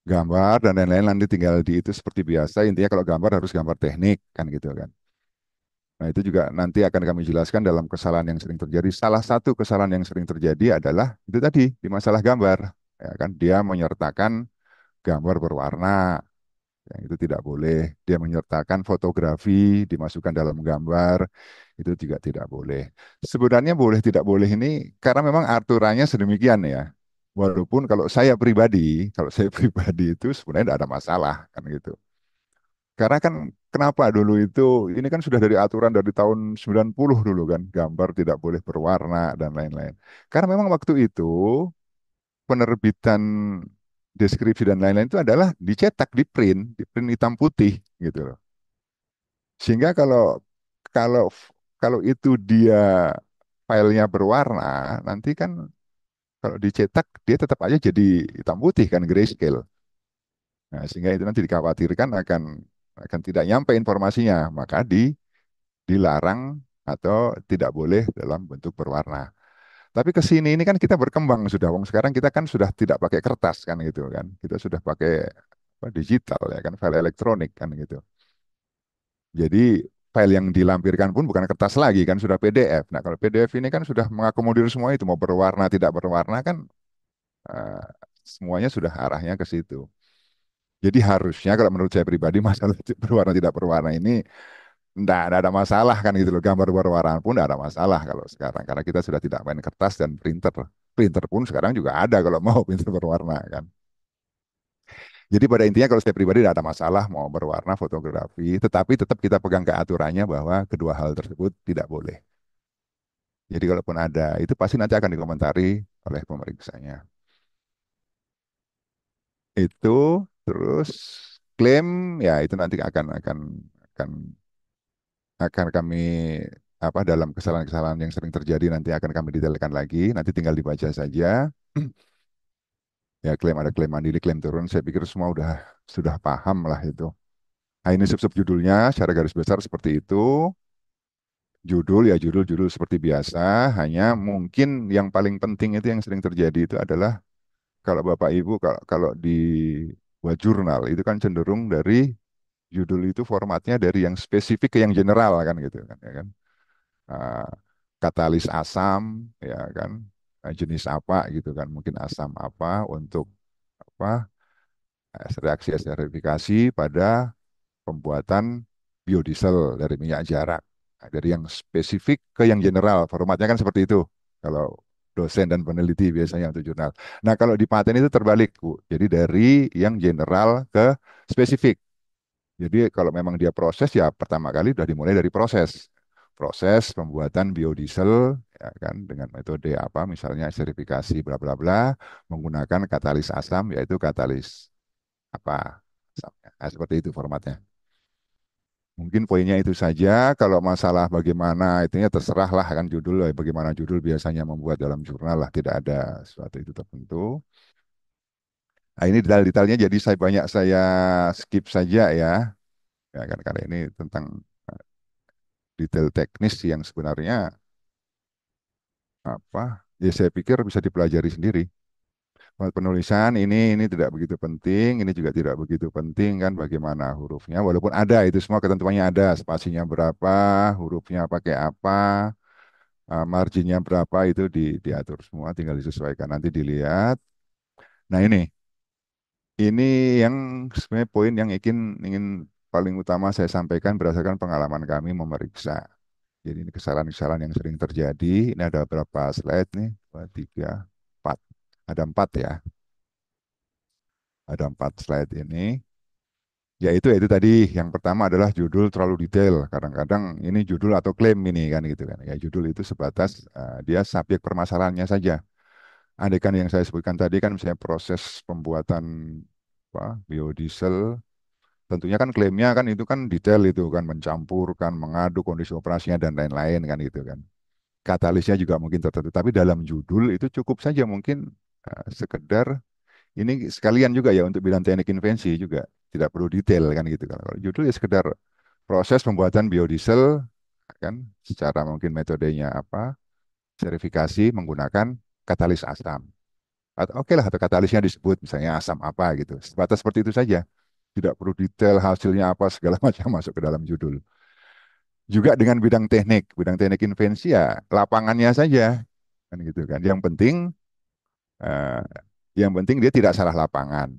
Gambar dan lain-lain nanti tinggal di itu seperti biasa. Intinya kalau gambar harus gambar teknik kan gitu kan. Nah, itu juga nanti akan kami jelaskan dalam kesalahan yang sering terjadi. Salah satu kesalahan yang sering terjadi adalah itu tadi di masalah gambar. Ya kan, dia menyertakan gambar berwarna, yang itu tidak boleh. Dia menyertakan fotografi dimasukkan dalam gambar, itu juga tidak boleh. Sebenarnya boleh tidak boleh ini karena memang aturannya sedemikian ya. Walaupun kalau saya pribadi itu sebenarnya tidak ada masalah kan gitu. Karena kan kenapa dulu itu ini kan sudah dari aturan dari tahun 90 dulu kan gambar tidak boleh berwarna dan lain-lain. Karena memang waktu itu penerbitan deskripsi dan lain-lain itu adalah dicetak, di print hitam putih gitu loh. Sehingga kalau kalau itu dia filenya berwarna, nanti kan kalau dicetak dia tetap aja jadi hitam putih kan grayscale. Nah, sehingga itu nanti dikhawatirkan akan tidak nyampe informasinya, maka dilarang atau tidak boleh dalam bentuk berwarna. Tapi ke sini ini kan kita berkembang sudah. Wong sekarang kita kan sudah tidak pakai kertas kan gitu kan. Kita sudah pakai digital ya kan, file elektronik kan gitu. Jadi file yang dilampirkan pun bukan kertas lagi kan sudah PDF. Nah, kalau PDF ini kan sudah mengakomodir semua itu mau berwarna tidak berwarna kan eh, semuanya sudah arahnya ke situ. Jadi harusnya kalau menurut saya pribadi masalah berwarna tidak berwarna ini enggak ada masalah kan gitu loh. Gambar berwarna pun enggak ada masalah kalau sekarang karena kita sudah tidak main kertas dan printer. Printer pun sekarang juga ada kalau mau printer berwarna kan. Jadi pada intinya kalau saya pribadi tidak ada masalah mau berwarna fotografi, tetapi tetap kita pegang keaturannya bahwa kedua hal tersebut tidak boleh. Jadi kalaupun ada, itu pasti nanti akan dikomentari oleh pemeriksanya. Itu terus klaim ya itu nanti akan akan kami apa dalam kesalahan-kesalahan yang sering terjadi nanti akan kami detailkan lagi. Nanti tinggal dibaca saja. Ya klaim ada klaim mandiri, klaim turun. Saya pikir semua sudah paham lah itu. Nah ini sub-sub judulnya secara garis besar seperti itu. Judul ya judul-judul seperti biasa. Hanya mungkin yang paling penting itu yang sering terjadi itu adalah kalau Bapak Ibu kalau di buat jurnal itu kan cenderung dari judul itu formatnya dari yang spesifik ke yang general kan gitu kan ya kan. Ah, katalis asam ya kan. Jenis apa gitu kan mungkin asam apa untuk apa reaksi esterifikasi pada pembuatan biodiesel dari minyak jarak. Nah, dari yang spesifik ke yang general, formatnya kan seperti itu. Kalau dosen dan peneliti biasanya untuk jurnal. Nah, kalau di paten itu terbalik, Bu. Jadi dari yang general ke spesifik. Jadi kalau memang dia proses, ya pertama kali sudah dimulai dari proses. Proses pembuatan biodiesel, ya kan, dengan metode apa, misalnya esterifikasi bla bla bla, menggunakan katalis asam, yaitu katalis apa, asamnya. Nah, seperti itu formatnya. Mungkin poinnya itu saja. Kalau masalah bagaimana itunya terserah lah kan judul, bagaimana judul biasanya membuat dalam jurnal lah tidak ada sesuatu itu tertentu. Nah ini detail-detailnya jadi saya skip saja ya. Ya kan karena ini tentang detail teknis yang sebenarnya apa? Ya saya pikir bisa dipelajari sendiri. Penulisan ini tidak begitu penting, ini juga tidak begitu penting kan bagaimana hurufnya. Walaupun ada itu semua ketentuannya ada, spasinya berapa, hurufnya pakai apa, marginnya berapa itu diatur semua, tinggal disesuaikan nanti dilihat. Nah ini yang sebenarnya poin yang ingin ingin paling utama saya sampaikan berdasarkan pengalaman kami memeriksa. Jadi ini kesalahan-kesalahan yang sering terjadi. Ini ada berapa slide nih? Dua, tiga, empat. Ada empat ya. Ada empat slide ini. Yaitu tadi yang pertama adalah judul terlalu detail. Kadang-kadang ini judul atau klaim ini kan gitu kan. Ya judul itu sebatas dia subjek permasalahannya saja. Andaikan yang saya sebutkan tadi kan misalnya proses pembuatan apa, biodiesel, tentunya kan klaimnya kan itu kan detail itu kan mencampurkan, mengaduk kondisi operasinya dan lain-lain kan gitu kan. Katalisnya juga mungkin tertentu, tapi dalam judul itu cukup saja mungkin sekedar ini sekalian juga ya untuk bidang teknik invensi juga tidak perlu detail kan gitu kan. Kalau judul ya sekedar proses pembuatan biodiesel kan secara mungkin metodenya apa, verifikasi menggunakan katalis asam. Atau oke lah, atau katalisnya disebut misalnya asam apa gitu. Sebatas seperti itu saja. Tidak perlu detail hasilnya apa segala macam masuk ke dalam judul. Juga dengan bidang teknik invensi ya lapangannya saja kan gitu kan. Eh, yang penting dia tidak salah lapangan.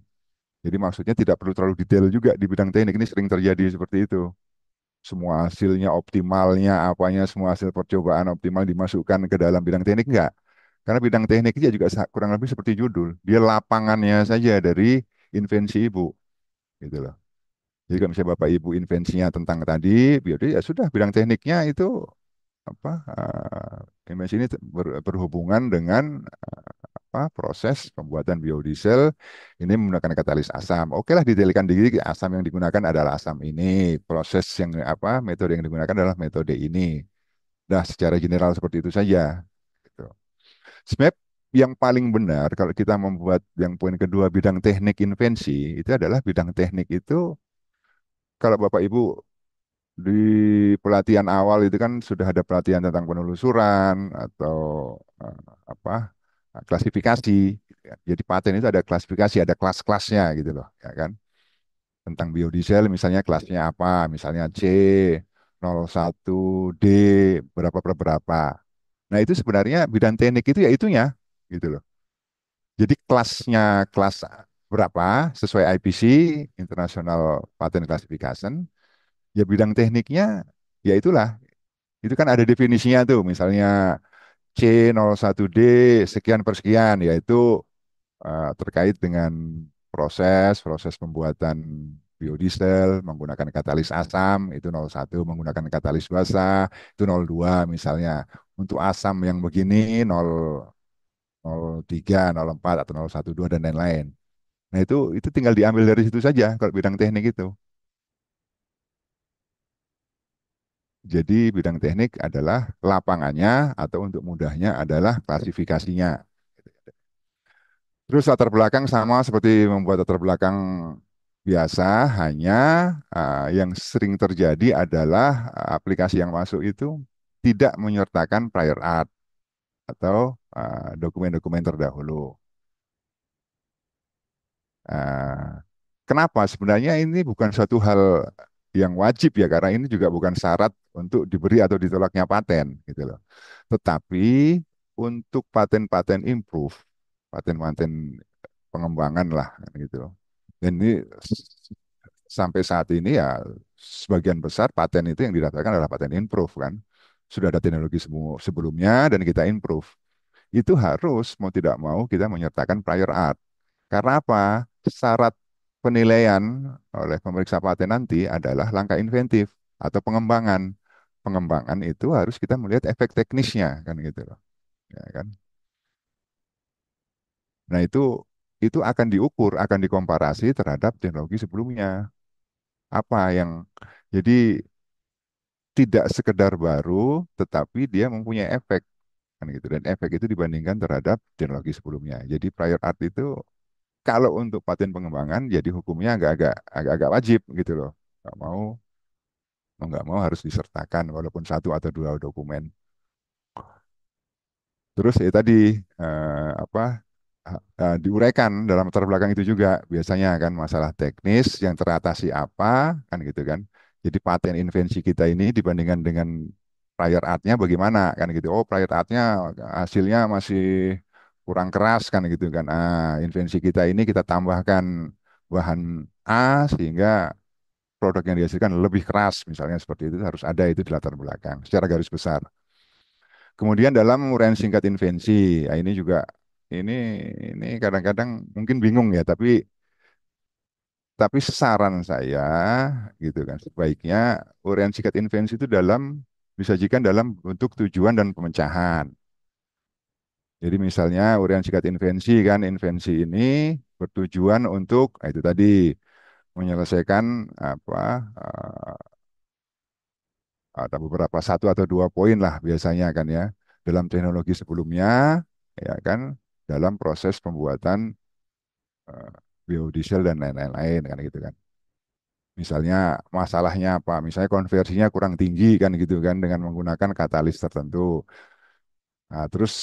Jadi maksudnya tidak perlu terlalu detail juga di bidang teknik ini sering terjadi seperti itu. Semua hasilnya optimalnya apanya semua hasil percobaan optimal dimasukkan ke dalam bidang teknik enggak. Karena bidang teknik dia juga kurang lebih seperti judul. Dia lapangannya saja dari invensi ibu, gitu loh. Jadi kalau misalnya Bapak Ibu invensinya tentang tadi, biar ya sudah bidang tekniknya itu apa invensi ini berhubungan dengan apa proses pembuatan biodiesel ini menggunakan katalis asam. Oke lah didetailkan dikit asam yang digunakan adalah asam ini, proses yang apa metode yang digunakan adalah metode ini. Nah, secara general seperti itu saja. Gitu. Sebenarnya yang paling benar kalau kita membuat yang poin kedua bidang teknik invensi itu adalah bidang teknik itu kalau Bapak Ibu di pelatihan awal itu kan sudah ada pelatihan tentang penelusuran atau eh, apa klasifikasi. Gitu ya. Jadi paten itu ada klasifikasi, ada kelas-kelasnya gitu loh, ya kan? Tentang biodiesel misalnya kelasnya apa, misalnya C01 D berapa per berapa. Nah, itu sebenarnya bidang teknik itu ya itunya gitu loh. Jadi kelasnya kelas berapa sesuai IPC, International Patent Classification. Ya bidang tekniknya, ya itulah. Itu kan ada definisinya tuh, misalnya C01D sekian per sekian, yaitu terkait dengan proses pembuatan biodiesel menggunakan katalis asam, itu 01, menggunakan katalis basa, itu 02 misalnya. Untuk asam yang begini 0,03, 0,4 atau 0,12 dan lain-lain. Nah, itu tinggal diambil dari situ saja kalau bidang teknik itu. Jadi bidang teknik adalah lapangannya atau untuk mudahnya adalah klasifikasinya. Terus latar belakang sama seperti membuat latar belakang biasa, hanya yang sering terjadi adalah aplikasi yang masuk itu tidak menyertakan prior art atau dokumen-dokumen terdahulu. Ah, Kenapa? Sebenarnya ini bukan suatu hal yang wajib ya, karena ini juga bukan syarat untuk diberi atau ditolaknya paten, gitu loh. Tetapi untuk paten-paten improve, paten-paten pengembangan lah, kan gitu. Dan ini sampai saat ini ya sebagian besar paten itu yang didaftarkan adalah paten improve kan. Sudah ada teknologi sebelumnya dan kita improve. Itu harus mau tidak mau kita menyertakan prior art. Karena apa? Syarat penilaian oleh pemeriksa paten nanti adalah langkah inventif atau pengembangan. Pengembangan itu harus kita melihat efek teknisnya kan gitu loh. Ya kan? Nah, itu akan diukur, akan dikomparasi terhadap teknologi sebelumnya. Apa yang jadi tidak sekedar baru, tetapi dia mempunyai efek kan gitu. Dan efek itu dibandingkan terhadap teknologi sebelumnya. Jadi prior art itu kalau untuk paten pengembangan, jadi hukumnya agak-agak wajib gitu loh. Nggak mau nggak mau harus disertakan walaupun satu atau dua dokumen. Terus ya tadi apa diuraikan dalam latar belakang itu juga biasanya kan masalah teknis yang teratasi apa kan gitu kan. Jadi paten invensi kita ini dibandingkan dengan prior art-nya bagaimana kan gitu. Oh, prior art-nya hasilnya masih kurang keras kan gitu kan. Invensi kita ini kita tambahkan bahan A sehingga produk yang dihasilkan lebih keras misalnya seperti itu harus ada itu di latar belakang secara garis besar. Kemudian dalam uraian singkat invensi, ya ini juga ini ini kadang-kadang mungkin bingung ya, tapi saran saya gitu kan sebaiknya uraian singkat invensi itu disajikan dalam bentuk tujuan dan pemecahan. Jadi misalnya uraian singkat invensi kan invensi ini bertujuan untuk itu tadi menyelesaikan apa ada beberapa satu atau dua poin lah biasanya kan ya dalam teknologi sebelumnya ya kan dalam proses pembuatan eh, biodiesel dan lain-lain kan gitu kan. Misalnya masalahnya apa? Misalnya konversinya kurang tinggi kan gitu kan dengan menggunakan katalis tertentu. Nah, terus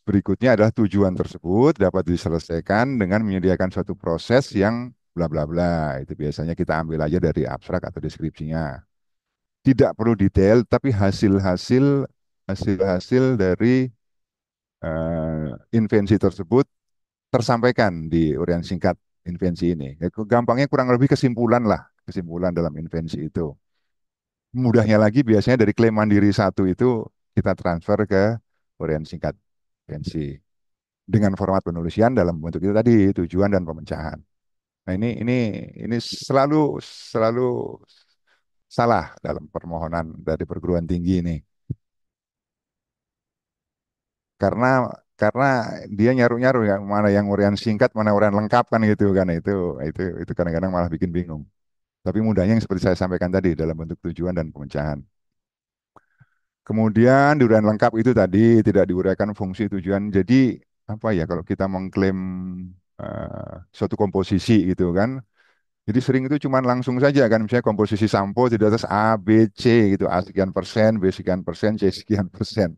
berikutnya adalah tujuan tersebut dapat diselesaikan dengan menyediakan suatu proses yang bla bla bla. Itu biasanya kita ambil aja dari abstrak atau deskripsinya. Tidak perlu detail, tapi hasil-hasil dari invensi tersebut tersampaikan di uraian singkat invensi ini. Ya, gampangnya kurang lebih kesimpulan lah, kesimpulan dalam invensi itu. Mudahnya lagi biasanya dari klaim mandiri satu itu kita transfer ke uraian singkat invensi dengan format penulisan dalam bentuk itu tadi tujuan dan pemecahan. Nah ini selalu selalu salah dalam permohonan dari perguruan tinggi ini. karena karena dia nyaru-nyaru ya mana yang urian singkat mana urian lengkap kan gitu kan itu kadang-kadang malah bikin bingung. Tapi mudahnya yang seperti saya sampaikan tadi dalam bentuk tujuan dan pemecahan. Kemudian di urian lengkap itu tadi tidak diuraikan fungsi tujuan. Jadi apa ya kalau kita mengklaim suatu komposisi gitu kan. Jadi sering itu cuma langsung saja kan misalnya komposisi sampo tidak atas A, B, C gitu. A sekian persen, B sekian persen, C sekian persen.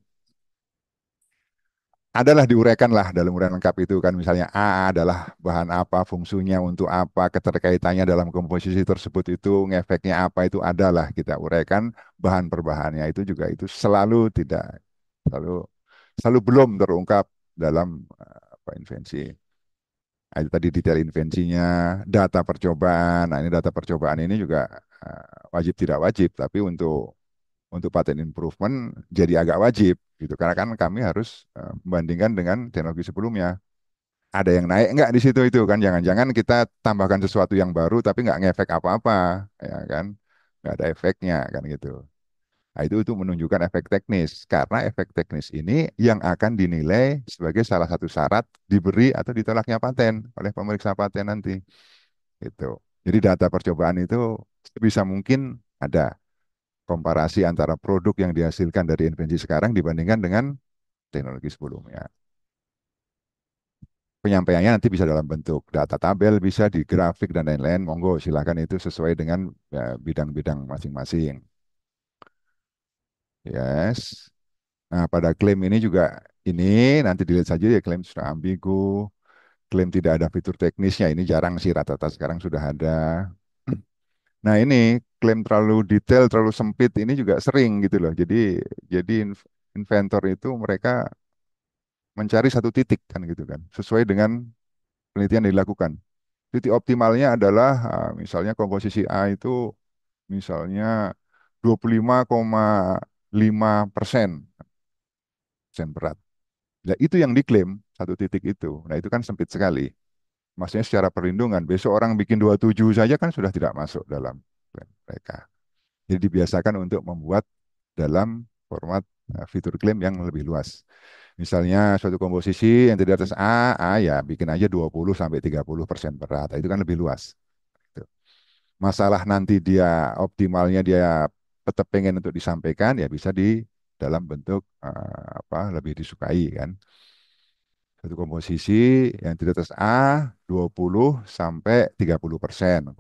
Adalah diuraikan lah dalam uraian lengkap itu kan misalnya A adalah bahan apa, fungsinya untuk apa, keterkaitannya dalam komposisi tersebut itu, ngefeknya apa itu adalah kita uraikan bahan per bahannya itu juga itu selalu tidak selalu selalu belum terungkap dalam apa invensi. Nah, itu tadi detail invensinya, data percobaan. Nah, ini data percobaan ini juga wajib tidak wajib, tapi untuk patent improvement jadi agak wajib gitu. Karena kan kami harus membandingkan dengan teknologi sebelumnya. Ada yang naik nggak di situ itu kan? Jangan-jangan kita tambahkan sesuatu yang baru tapi nggak ngefek apa-apa, ya kan? Nggak ada efeknya kan gitu. Nah, itu menunjukkan efek teknis. Karena efek teknis ini yang akan dinilai sebagai salah satu syarat diberi atau ditolaknya paten oleh pemeriksa paten nanti. Gitu. Jadi data percobaan itu sebisa mungkin ada komparasi antara produk yang dihasilkan dari invensi sekarang dibandingkan dengan teknologi sebelumnya. Penyampaiannya nanti bisa dalam bentuk data tabel, bisa di grafik dan lain-lain. Monggo silakan itu sesuai dengan ya, bidang-bidang masing-masing. Yes. Nah, pada klaim ini juga ini nanti dilihat saja ya klaim sudah ambigu, klaim tidak ada fitur teknisnya ini jarang sih rata-rata sekarang sudah ada. Nah, ini klaim terlalu detail, terlalu sempit ini juga sering gitu loh. Jadi inventor itu mereka mencari satu titik kan gitu kan, sesuai dengan penelitian yang dilakukan. Titik optimalnya adalah misalnya komposisi A itu misalnya 25,5% persen berat. Nah, itu yang diklaim satu titik itu. Nah, itu kan sempit sekali. Maksudnya secara perlindungan, besok orang bikin 27 saja kan sudah tidak masuk dalam klaim mereka. Jadi dibiasakan untuk membuat dalam format fitur klaim yang lebih luas. Misalnya suatu komposisi yang terdiri atas A ya bikin aja 20 sampai 30% berat. Nah, itu kan lebih luas. Gitu. Masalah nanti dia optimalnya dia tetap pengen untuk disampaikan ya bisa di dalam bentuk apa lebih disukai kan. Satu komposisi yang terdiri atas A 20 sampai 30%,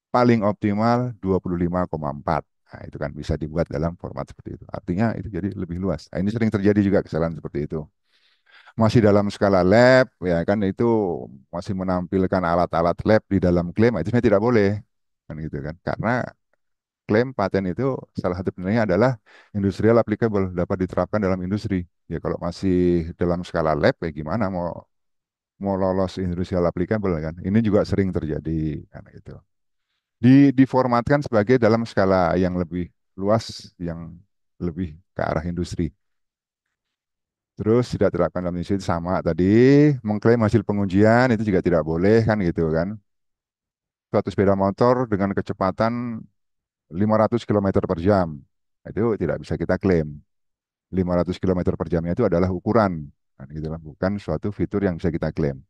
paling optimal 25,4. Nah, itu kan bisa dibuat dalam format seperti itu. Artinya itu jadi lebih luas. Nah, ini sering terjadi juga kesalahan seperti itu. Masih dalam skala lab, ya kan itu masih menampilkan alat-alat lab di dalam klaim, nah, itu sebenarnya tidak boleh. Kan gitu kan. Karena klaim paten itu salah satu penilaiannya adalah industrial applicable, dapat diterapkan dalam industri. Ya kalau masih dalam skala lab, ya gimana mau mau lolos industrial applicable kan? Ini juga sering terjadi kan gitu. Diformatkan sebagai dalam skala yang lebih luas, yang lebih ke arah industri. Terus tidak terapkan dalam industri sama tadi, mengklaim hasil pengujian itu juga tidak boleh kan gitu kan. Suatu sepeda motor dengan kecepatan 500 km per jam, itu tidak bisa kita klaim. 500 km per jamnya itu adalah ukuran, kan gitu kan. Bukan suatu fitur yang bisa kita klaim.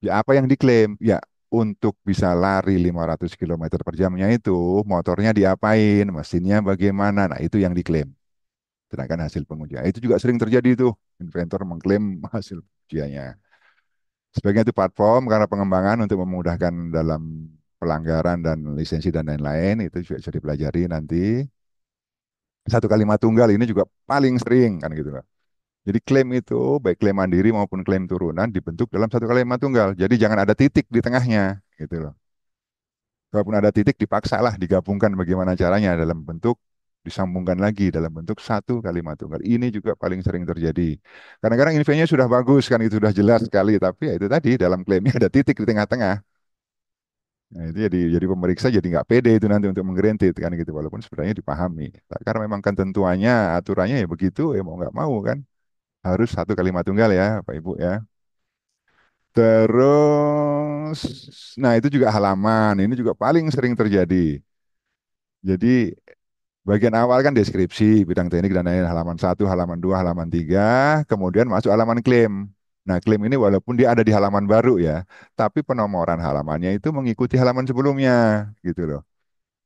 Ya apa yang diklaim? Ya untuk bisa lari 500 km per jamnya itu motornya diapain, mesinnya bagaimana. Nah, itu yang diklaim. Sedangkan hasil pengujian. Itu juga sering terjadi itu. Inventor mengklaim hasil pengujiannya. Sebagian itu platform karena pengembangan untuk memudahkan dalam pelanggaran dan lisensi dan lain-lain. Itu juga bisa dipelajari nanti. Satu kalimat tunggal ini juga paling sering kan gitu kan. Jadi klaim itu baik klaim mandiri maupun klaim turunan dibentuk dalam satu kalimat tunggal. Jadi jangan ada titik di tengahnya gitu loh. Kalaupun ada titik dipaksalah digabungkan bagaimana caranya dalam bentuk disambungkan lagi dalam bentuk satu kalimat tunggal. Ini juga paling sering terjadi. Kadang-kadang infonya sudah bagus kan itu sudah jelas sekali tapi ya itu tadi dalam klaimnya ada titik di tengah-tengah. Nah, itu jadi pemeriksa jadi nggak pede itu nanti untuk menggerentit kan gitu walaupun sebenarnya dipahami. Karena memang ketentuannya aturannya ya begitu ya mau nggak mau kan harus satu kalimat tunggal ya Pak Ibu ya. Terus, nah itu juga halaman, ini juga paling sering terjadi. Jadi bagian awal kan deskripsi, bidang teknik dan lain halaman satu, halaman 2, halaman 3, kemudian masuk halaman klaim. Nah, klaim ini walaupun dia ada di halaman baru ya, tapi penomoran halamannya itu mengikuti halaman sebelumnya, gitu loh.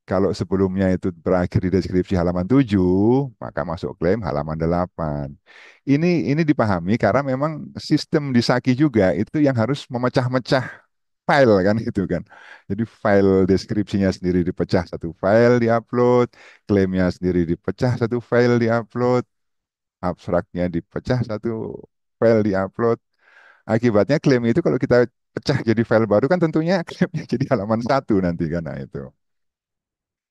Kalau sebelumnya itu berakhir di deskripsi halaman 7, maka masuk klaim halaman 8. Ini dipahami karena memang sistem di Saki juga itu yang harus memecah-mecah file kan gitu kan. Jadi file deskripsinya sendiri dipecah satu file diupload, klaimnya sendiri dipecah satu file diupload, abstraknya dipecah satu file diupload. Akibatnya klaim itu kalau kita pecah jadi file baru kan tentunya klaimnya jadi halaman satu nanti kan. Nah itu.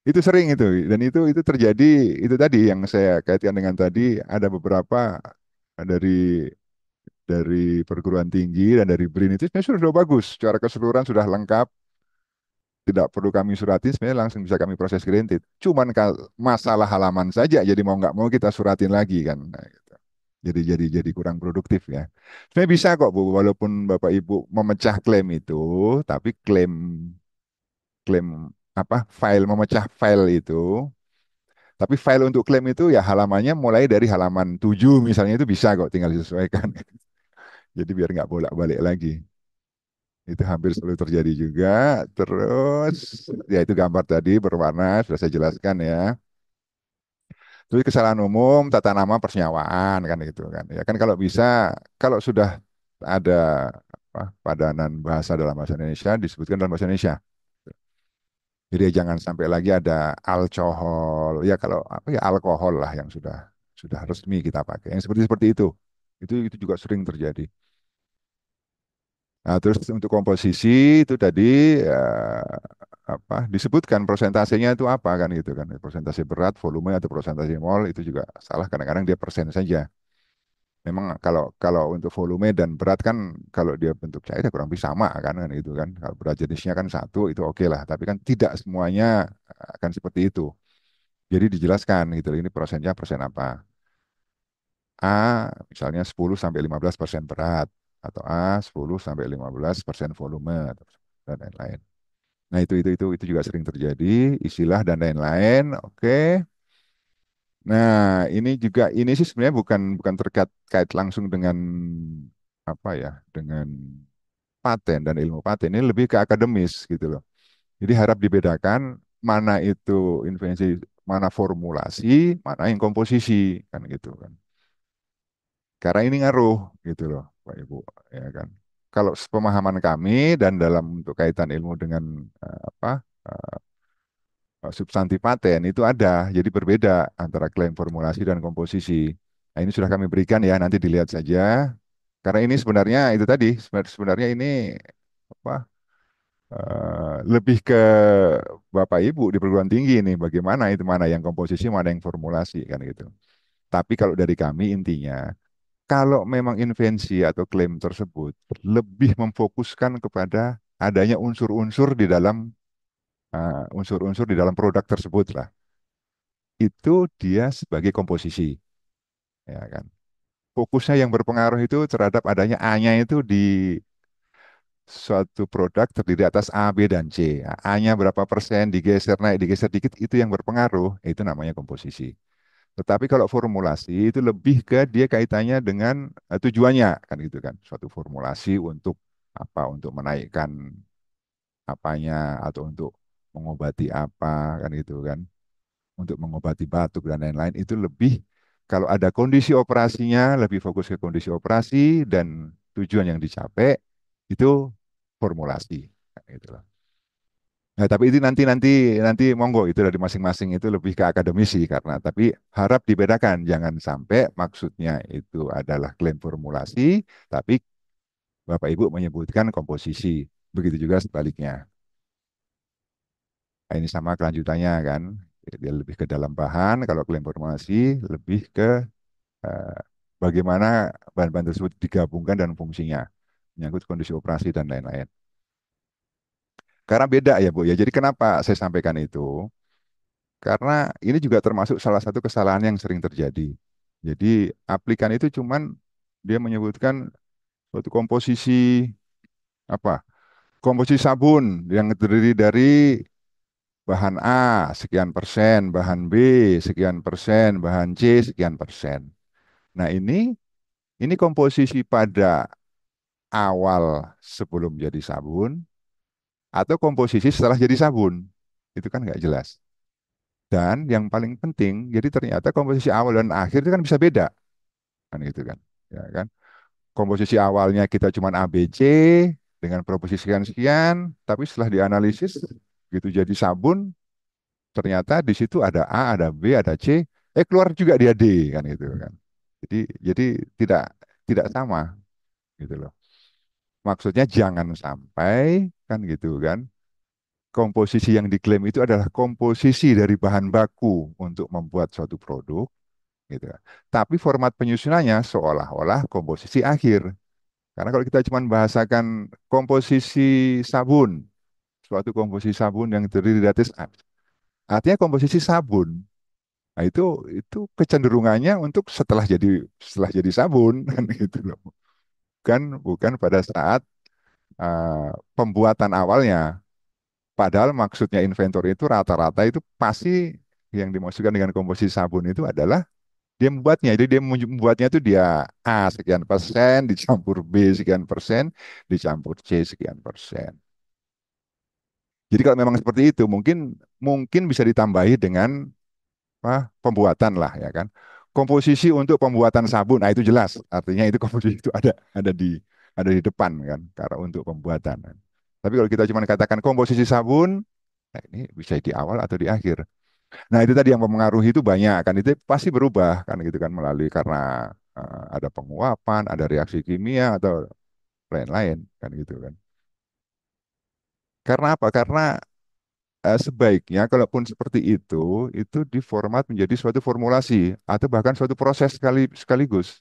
Itu sering itu dan itu terjadi itu tadi yang saya kaitkan dengan tadi ada beberapa dari dari perguruan tinggi dan dari BRIN itu sebenarnya sudah bagus. Secara keseluruhan sudah lengkap, tidak perlu kami suratin, sebenarnya langsung bisa kami proses granted. Cuman masalah halaman saja, jadi mau nggak mau kita suratin lagi kan. Nah, gitu. Jadi kurang produktif ya. Sebenarnya bisa kok Bu, walaupun Bapak Ibu memecah klaim itu, tapi klaim klaim apa file memecah file itu, tapi file untuk klaim itu ya halamannya mulai dari halaman 7 misalnya itu bisa kok tinggal disesuaikan. Jadi biar nggak bolak-balik lagi. Itu hampir selalu terjadi juga. Terus ya itu gambar tadi berwarna sudah saya jelaskan ya. Terus kesalahan umum tata nama persenyawaan kan gitu kan. Ya kan kalau bisa kalau sudah ada padanan bahasa dalam bahasa Indonesia disebutkan dalam bahasa Indonesia. Jadi jangan sampai lagi ada alkohol. Ya kalau apa ya alkohol lah yang sudah resmi kita pakai. Yang seperti seperti itu. Itu juga sering terjadi. Nah, terus untuk komposisi itu tadi disebutkan prosentasenya itu apa kan gitu kan. Persentase berat, volume atau persentase mol itu juga salah kadang-kadang dia persen saja. Memang kalau kalau untuk volume dan berat kan kalau dia bentuk cair ya kurang lebih sama kan gitu kan. Kalau berat jenisnya kan satu itu oke lah, tapi kan tidak semuanya akan seperti itu. Jadi dijelaskan gitu ini persennya persen apa. A misalnya 10 sampai 15% berat atau A 10 sampai 15% volume dan lain-lain. Nah, itu juga sering terjadi, istilah dan lain-lain. Oke. Nah, ini sih sebenarnya bukan bukan terkait kait langsung dengan apa ya, dengan paten dan ilmu paten. Ini lebih ke akademis gitu loh. Jadi harap dibedakan mana itu invensi, mana formulasi, mana yang komposisi kan gitu kan. Karena ini ngaruh gitu loh, Pak Ibu, ya kan. Kalau pemahaman kami dan dalam untuk kaitan ilmu dengan apa substansi paten itu ada, jadi berbeda antara klaim formulasi dan komposisi. Nah, ini sudah kami berikan ya, nanti dilihat saja. Karena ini sebenarnya itu tadi, sebenarnya ini apa lebih ke Bapak Ibu di perguruan tinggi ini, bagaimana itu mana yang komposisi, mana yang formulasi kan gitu. Tapi kalau dari kami intinya, kalau memang invensi atau klaim tersebut lebih memfokuskan kepada adanya unsur-unsur di dalam unsur-unsur di dalam produk tersebut lah. Itu dia sebagai komposisi, ya kan. Fokusnya yang berpengaruh itu terhadap adanya A-nya itu di suatu produk terdiri atas A, B, dan C. A-nya berapa persen digeser naik, digeser dikit, itu yang berpengaruh, itu namanya komposisi. Tetapi kalau formulasi itu lebih ke dia kaitannya dengan tujuannya, kan gitu kan. Suatu formulasi untuk apa? Untuk menaikkan apanya atau untuk mengobati apa, kan gitu kan. Untuk mengobati batuk dan lain-lain itu lebih kalau ada kondisi operasinya lebih fokus ke kondisi operasi dan tujuan yang dicapai itu formulasi gitu loh. Nah, tapi itu nanti monggo itu dari masing-masing itu lebih ke akademisi karena tapi harap dibedakan jangan sampai maksudnya itu adalah klaim formulasi tapi Bapak Ibu menyebutkan komposisi. Begitu juga sebaliknya. Nah, ini sama kelanjutannya kan. Dia lebih ke dalam bahan, kalau klaim formulasi lebih ke eh, bagaimana bahan-bahan tersebut digabungkan dan fungsinya, menyangkut kondisi operasi dan lain-lain. Karena beda ya Bu ya. Jadi kenapa saya sampaikan itu? Karena ini juga termasuk salah satu kesalahan yang sering terjadi. Jadi aplikan itu cuman dia menyebutkan suatu komposisi apa? Komposisi sabun yang terdiri dari bahan A sekian persen, bahan B sekian persen, bahan C sekian persen. Nah ini komposisi pada awal sebelum jadi sabun atau komposisi setelah jadi sabun. Itu kan nggak jelas. Dan yang paling penting, jadi ternyata komposisi awal dan akhir itu kan bisa beda, kan gitu kan. Ya kan? Komposisi awalnya kita cuma A, B, C dengan proporsi sekian-sekian, tapi setelah dianalisis gitu jadi sabun, ternyata di situ ada A, ada B, ada C, keluar juga dia D kan gitu kan. Jadi tidak tidak sama gitu loh. Maksudnya jangan sampai kan gitu kan. Komposisi yang diklaim itu adalah komposisi dari bahan baku untuk membuat suatu produk, gitu. Tapi format penyusunannya seolah-olah komposisi akhir. Karena kalau kita cuma bahasakan komposisi sabun, suatu komposisi sabun yang terdiri dari artinya komposisi sabun. Nah, itu kecenderungannya untuk setelah jadi sabun kan gitu loh. Bukan pada saat pembuatan awalnya. Padahal maksudnya inventor itu rata-rata itu pasti yang dimaksudkan dengan komposisi sabun itu adalah dia membuatnya. Jadi dia membuatnya itu dia A sekian persen dicampur B sekian persen dicampur C sekian persen. Jadi kalau memang seperti itu mungkin mungkin bisa ditambahi dengan apa, pembuatan lah ya kan. Komposisi untuk pembuatan sabun, nah itu jelas. Artinya itu komposisi itu ada di depan kan, karena untuk pembuatan. Tapi kalau kita cuma katakan komposisi sabun, nah ini bisa di awal atau di akhir. Nah itu tadi yang mempengaruhi itu banyak kan, itu pasti berubah kan gitu kan melalui karena ada penguapan, ada reaksi kimia atau lain-lain kan gitu kan. Karena apa? Karena sebaiknya kalaupun seperti itu diformat menjadi suatu formulasi atau bahkan suatu proses sekaligus.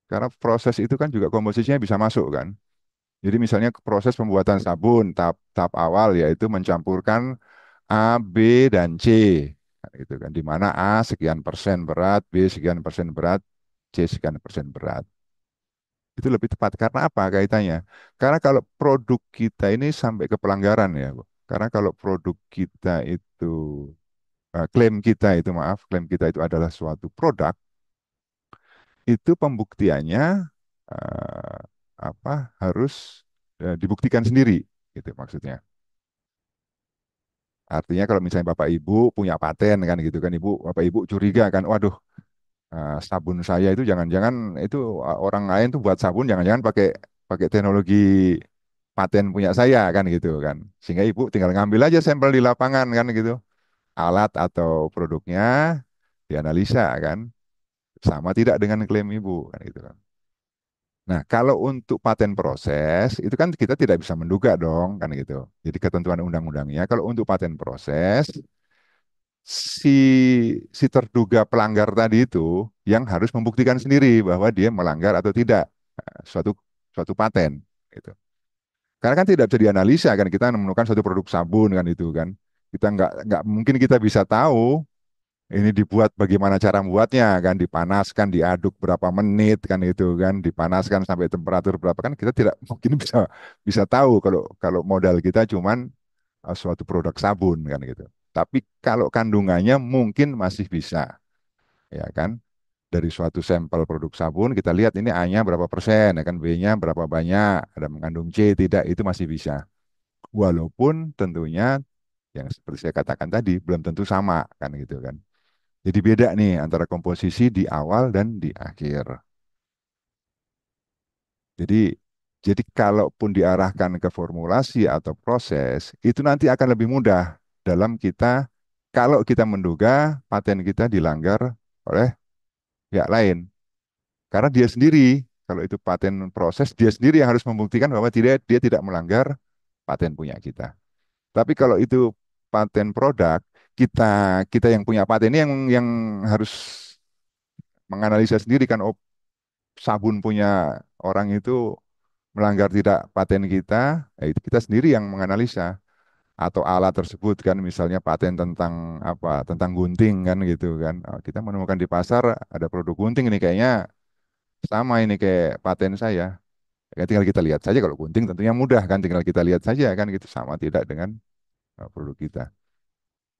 Karena proses itu kan juga komposisinya bisa masuk kan. Jadi misalnya proses pembuatan sabun, tahap awal yaitu mencampurkan A, B, dan C. Nah, gitu kan. Di mana A sekian persen berat, B sekian persen berat, C sekian persen berat. Itu lebih tepat. Karena apa kaitannya? Karena kalau produk kita ini sampai ke pelanggaran ya, Bu. Karena kalau produk kita itu klaim kita itu adalah suatu produk, itu pembuktiannya eh, apa harus dibuktikan sendiri, gitu maksudnya. Artinya kalau misalnya Bapak Ibu punya paten kan gitu kan, Bapak Ibu curiga kan, waduh, sabun saya itu jangan-jangan itu orang lain tuh buat sabun jangan-jangan pakai pakai teknologi paten punya saya kan gitu kan. Sehingga Ibu tinggal ngambil aja sampel di lapangan kan gitu. Alat atau produknya dianalisa kan sama tidak dengan klaim Ibu kan gitu kan. Nah, kalau untuk paten proses itu kan kita tidak bisa menduga dong kan gitu. Jadi ketentuan undang-undangnya kalau untuk paten proses si si terduga pelanggar tadi itu yang harus membuktikan sendiri bahwa dia melanggar atau tidak suatu suatu paten gitu. Karena kan tidak bisa dianalisa kan kita menemukan suatu produk sabun kan itu kan. Kita nggak mungkin kita bisa tahu ini dibuat bagaimana cara membuatnya kan dipanaskan diaduk berapa menit kan itu kan dipanaskan sampai temperatur berapa kan kita tidak mungkin bisa bisa tahu kalau kalau modal kita cuman suatu produk sabun kan gitu. Tapi kalau kandungannya mungkin masih bisa ya kan. Dari suatu sampel produk sabun kita lihat ini A-nya berapa persen ya kan B-nya berapa banyak ada mengandung C tidak itu masih bisa. Walaupun tentunya yang seperti saya katakan tadi belum tentu sama kan gitu kan. Jadi beda nih antara komposisi di awal dan di akhir. Jadi jadi kalaupun diarahkan ke formulasi atau proses, itu nanti akan lebih mudah dalam kita kalau kita menduga paten kita dilanggar oleh pihak lain. Karena dia sendiri, kalau itu paten proses, dia sendiri yang harus membuktikan bahwa dia tidak melanggar paten punya kita. Tapi kalau itu paten produk, kita kita yang punya paten ini yang harus menganalisa sendiri kan, oh sabun punya orang itu melanggar tidak paten kita, itu kita sendiri yang menganalisa atau alat tersebut kan misalnya paten tentang apa tentang gunting kan gitu kan. Oh, kita menemukan di pasar ada produk gunting ini kayaknya sama ini kayak paten saya. Ya, tinggal kita lihat saja kalau gunting tentunya mudah kan tinggal kita lihat saja kan gitu sama tidak dengan produk kita.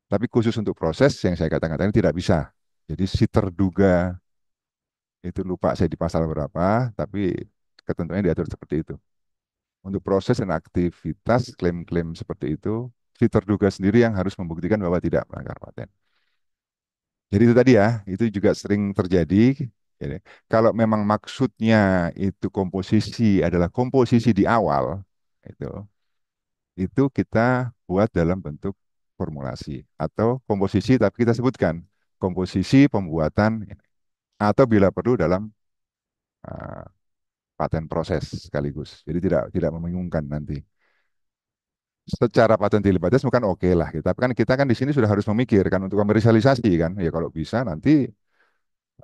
Tapi khusus untuk proses yang saya katakan tadi tidak bisa. Jadi si terduga itu lupa saya di pasal berapa, tapi ketentuannya diatur seperti itu. Untuk proses dan aktivitas klaim-klaim seperti itu, si terduga sendiri yang harus membuktikan bahwa tidak melanggar paten. Jadi itu tadi ya, itu juga sering terjadi. Jadi, kalau memang maksudnya itu komposisi adalah komposisi di awal, itu itu kita buat dalam bentuk formulasi atau komposisi, tapi kita sebutkan komposisi pembuatan atau bila perlu dalam uh, paten proses sekaligus. Jadi tidak membingungkan nanti. Secara patentil batas bukan oke lah kita. Tapi kan kita kan di sini sudah harus memikirkan untuk komersialisasi kan. Ya kalau bisa nanti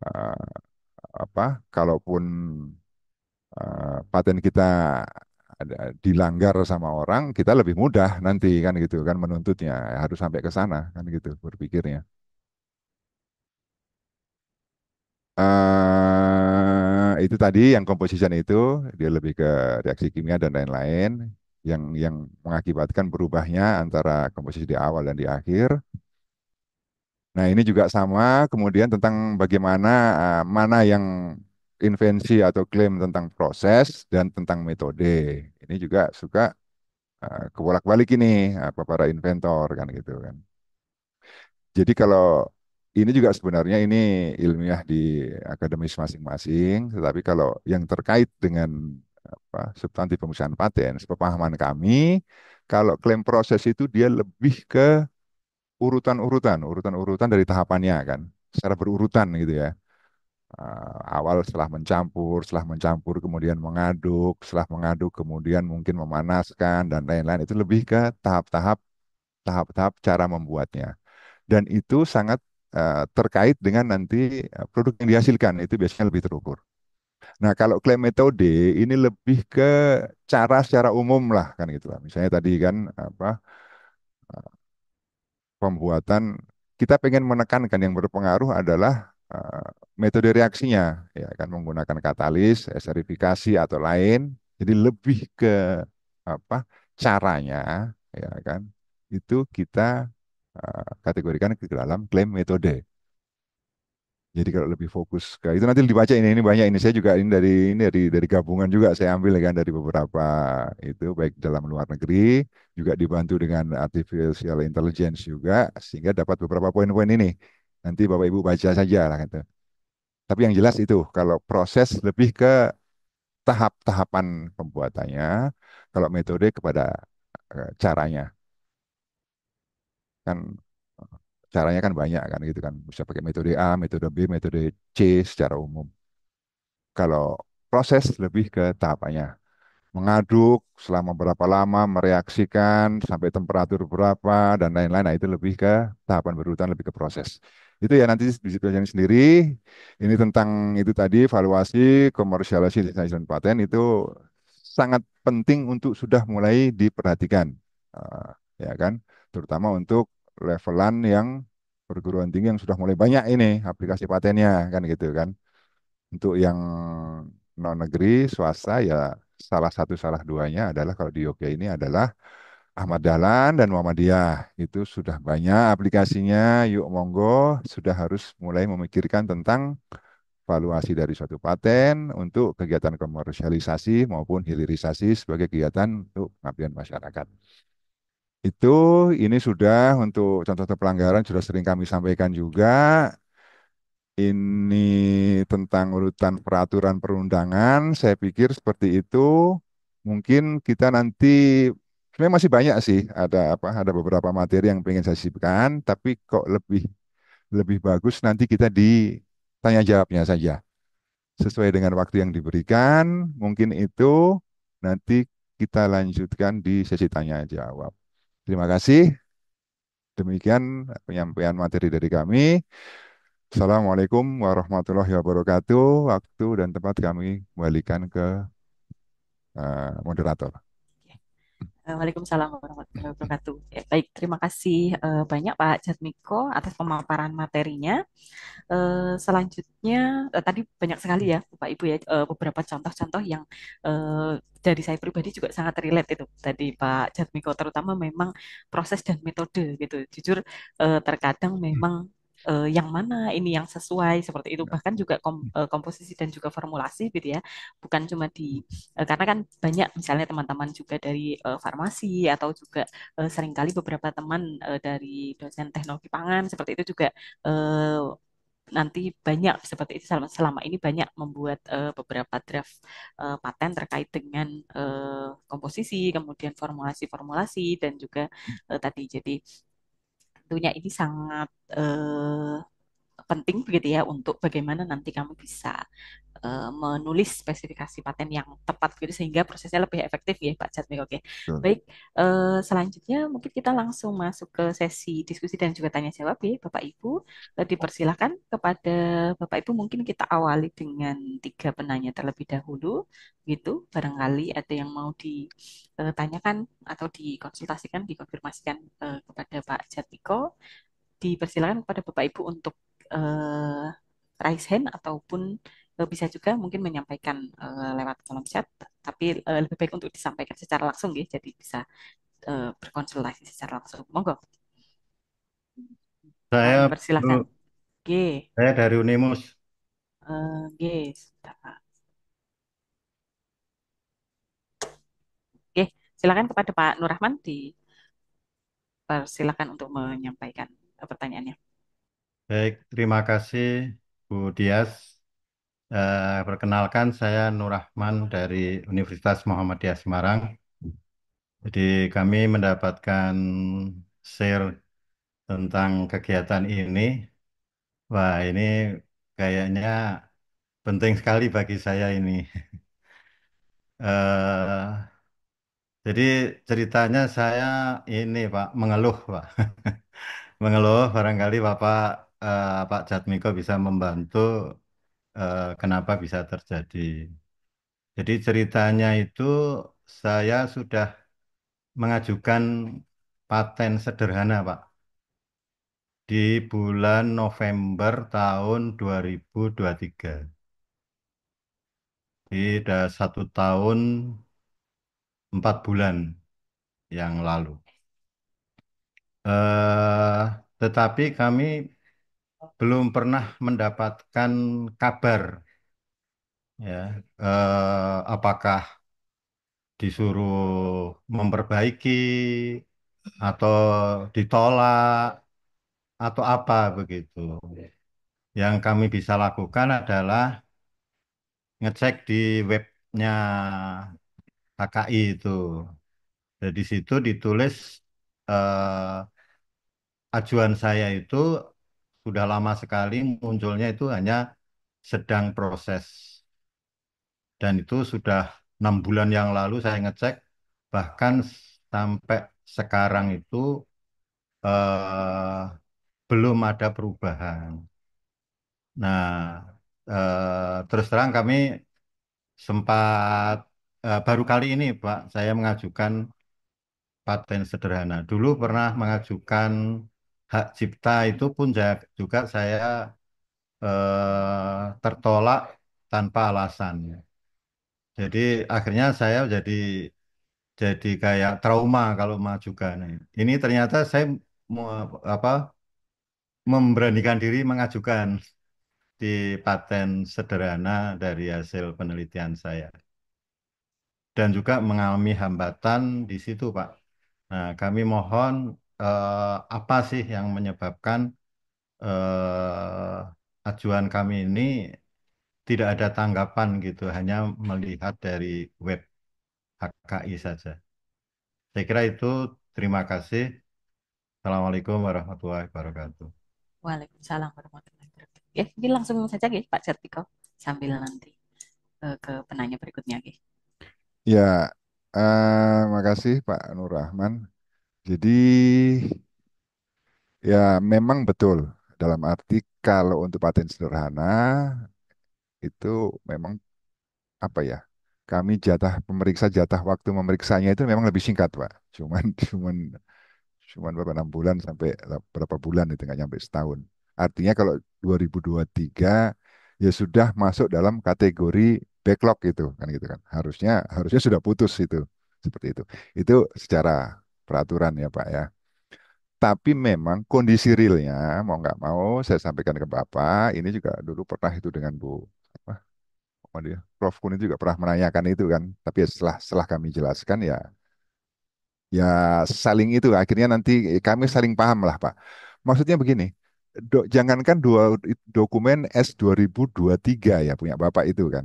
eh, apa kalaupun paten kita dilanggar sama orang, kita lebih mudah nanti kan gitu kan menuntutnya. Harus sampai ke sana kan gitu berpikirnya. Itu tadi yang composition itu dia lebih ke reaksi kimia dan lain-lain yang mengakibatkan berubahnya antara komposisi di awal dan di akhir. Nah, ini juga sama kemudian tentang bagaimana mana yang invensi atau klaim tentang proses dan tentang metode. Ini juga suka kebolak-balik ini apa para inventor kan gitu kan. Jadi kalau ini juga sebenarnya ini ilmiah di akademis masing-masing, tetapi kalau yang terkait dengan substansi pemecahan paten, sepemahaman kami, kalau klaim proses itu dia lebih ke urutan-urutan dari tahapannya kan, secara berurutan gitu ya. Awal setelah mencampur kemudian mengaduk, setelah mengaduk kemudian mungkin memanaskan dan lain-lain itu lebih ke tahap-tahap cara membuatnya. Dan itu sangat terkait dengan nanti produk yang dihasilkan itu biasanya lebih terukur. Nah, kalau klaim metode ini lebih ke cara secara umum lah kan gitu lah. Misalnya tadi kan apa pembuatan kita pengen menekankan yang berpengaruh adalah metode reaksinya ya kan menggunakan katalis, esterifikasi atau lain. Jadi lebih ke apa caranya ya kan itu kita kategorikan ke dalam klaim metode. Jadi kalau lebih fokus ke itu nanti dibaca ini banyak ini saya juga ini dari gabungan juga saya ambil kan dari beberapa itu baik dalam luar negeri juga dibantu dengan artificial intelligence juga sehingga dapat beberapa poin-poin ini. Nanti Bapak Ibu baca saja lah gitu. Tapi yang jelas itu kalau proses lebih ke tahap-tahapan pembuatannya, kalau metode kepada caranya kan caranya kan banyak kan gitu kan bisa pakai metode A, metode B, metode C secara umum. Kalau proses lebih ke tahapannya. Mengaduk selama berapa lama, mereaksikan sampai temperatur berapa, dan lain-lain. Nah, itu lebih ke tahapan berurutan, lebih ke proses. Itu ya nanti bisa pelajari sendiri. Ini tentang itu tadi, evaluasi, komersialisasi, dan paten itu sangat penting untuk sudah mulai diperhatikan. Eh, ya kan? Terutama untuk levelan yang perguruan tinggi yang sudah mulai banyak ini aplikasi patennya kan gitu kan. Untuk yang non negeri, swasta ya salah duanya adalah kalau di Yogyakarta ini adalah Ahmad Dahlan dan Muhammadiyah. Itu sudah banyak aplikasinya. Yuk monggo sudah harus mulai memikirkan tentang valuasi dari suatu paten untuk kegiatan komersialisasi maupun hilirisasi sebagai kegiatan untuk pengabdian masyarakat. Itu ini sudah untuk contoh pelanggaran sudah sering kami sampaikan juga. Ini tentang urutan peraturan perundangan, saya pikir seperti itu. Mungkin kita nanti sebenarnya masih banyak sih, ada beberapa materi yang pengen saya sisipkan, tapi kok lebih lebih bagus nanti kita ditanya jawabnya saja. Sesuai dengan waktu yang diberikan, mungkin itu nanti kita lanjutkan di sesi tanya jawab. Terima kasih. Demikian penyampaian materi dari kami. Assalamualaikum warahmatullahi wabarakatuh. Waktu dan tempat kami kembalikan ke moderator. Waalaikumsalam warahmatullahi wabarakatuh. Ya, baik, terima kasih banyak Pak Jatmiko atas pemaparan materinya. Selanjutnya, tadi banyak sekali ya Bapak Ibu ya beberapa contoh-contoh yang dari saya pribadi juga sangat relate itu tadi Pak Jatmiko, terutama memang proses dan metode gitu. Jujur terkadang memang yang mana ini yang sesuai seperti itu, bahkan juga komposisi dan juga formulasi gitu ya, bukan cuma di karena kan banyak misalnya teman-teman juga dari farmasi atau juga seringkali beberapa teman dari dosen teknologi pangan seperti itu juga nanti banyak seperti itu selama ini banyak membuat beberapa draft paten terkait dengan komposisi, kemudian formulasi-formulasi dan juga tadi jadi tentunya ini sangat penting begitu ya untuk bagaimana nanti kamu bisa menulis spesifikasi paten yang tepat gitu sehingga prosesnya lebih efektif ya Pak Jatmik. Oke, Betul. baik. Selanjutnya mungkin kita langsung masuk ke sesi diskusi dan juga tanya jawab ya Bapak Ibu. Dipersilakan kepada Bapak Ibu mungkin kita awali dengan tiga penanya terlebih dahulu gitu. Barangkali ada yang mau ditanyakan atau dikonsultasikan, dikonfirmasikan kepada Pak Jatmiko. Dipersilakan kepada Bapak Ibu untuk eh, raise hand ataupun bisa juga mungkin menyampaikan lewat kolom chat, tapi lebih baik untuk disampaikan secara langsung ya, jadi bisa berkonsultasi secara langsung. Monggo, kami Saya persilakan. G, saya dari Unimus. G, sebentar, Pak. Oke, silakan kepada Pak Nur Rahman, dipersilakan untuk menyampaikan pertanyaannya. Baik, terima kasih Bu Dias. Perkenalkan saya Nur Rahman dari Universitas Muhammadiyah Semarang. Jadi kami mendapatkan share tentang kegiatan ini. Wah, ini kayaknya penting sekali bagi saya ini. eh jadi ceritanya saya ini Pak mengeluh Pak. Mengeluh barangkali Pak Jatmiko bisa membantu kenapa bisa terjadi. Jadi ceritanya itu saya sudah mengajukan paten sederhana Pak di bulan November tahun 2023. Jadi sudah 1 tahun 4 bulan yang lalu. eh tetapi kami belum pernah mendapatkan kabar ya apakah disuruh memperbaiki atau ditolak atau apa begitu. Yang kami bisa lakukan adalah ngecek di webnya HKI itu. Jadi di situ ditulis ajuan saya itu sudah lama sekali munculnya itu hanya sedang proses. Dan itu sudah 6 bulan yang lalu saya ngecek, bahkan sampai sekarang itu eh, belum ada perubahan. Nah, terus terang kami sempat baru kali ini, Pak, saya mengajukan paten sederhana. Dulu pernah mengajukan hak cipta itu pun juga saya tertolak tanpa alasan. Jadi akhirnya saya jadi kayak trauma kalau mengajukan. Ini ternyata saya mau apa memberanikan diri mengajukan di paten sederhana dari hasil penelitian saya dan juga mengalami hambatan di situ, Pak. Nah, kami mohon apa sih yang menyebabkan ajuan kami ini tidak ada tanggapan gitu, hanya melihat dari web HKI saja. Saya kira itu. Terima kasih. Assalamualaikum warahmatullahi wabarakatuh. Waalaikumsalam warahmatullahi wabarakatuh. Ya, mungkin langsung saja ya Pak Jatmiko sambil nanti ke penanya berikutnya. Ya. Ya, makasih Pak Nur Rahman. Jadi ya memang betul dalam arti kalau untuk paten sederhana itu memang apa ya? Kami jatah waktu memeriksanya itu memang lebih singkat, Pak. Cuman cuman cuman berapa 6 bulan sampai berapa bulan itu nggak nyampe setahun. Artinya kalau 2023 ya sudah masuk dalam kategori backlog gitu kan gitu kan. Harusnya harusnya sudah putus itu seperti itu. Itu secara peraturan ya Pak ya. Tapi memang kondisi realnya mau nggak mau saya sampaikan ke Bapak. Ini juga dulu pernah itu dengan Bu apa, dia Prof Kun itu juga pernah menanyakan itu kan. Tapi ya setelah kami jelaskan ya ya saling itu akhirnya nanti kami saling paham lah Pak. Maksudnya begini, jangankan dokumen S 2023 ya punya Bapak itu kan.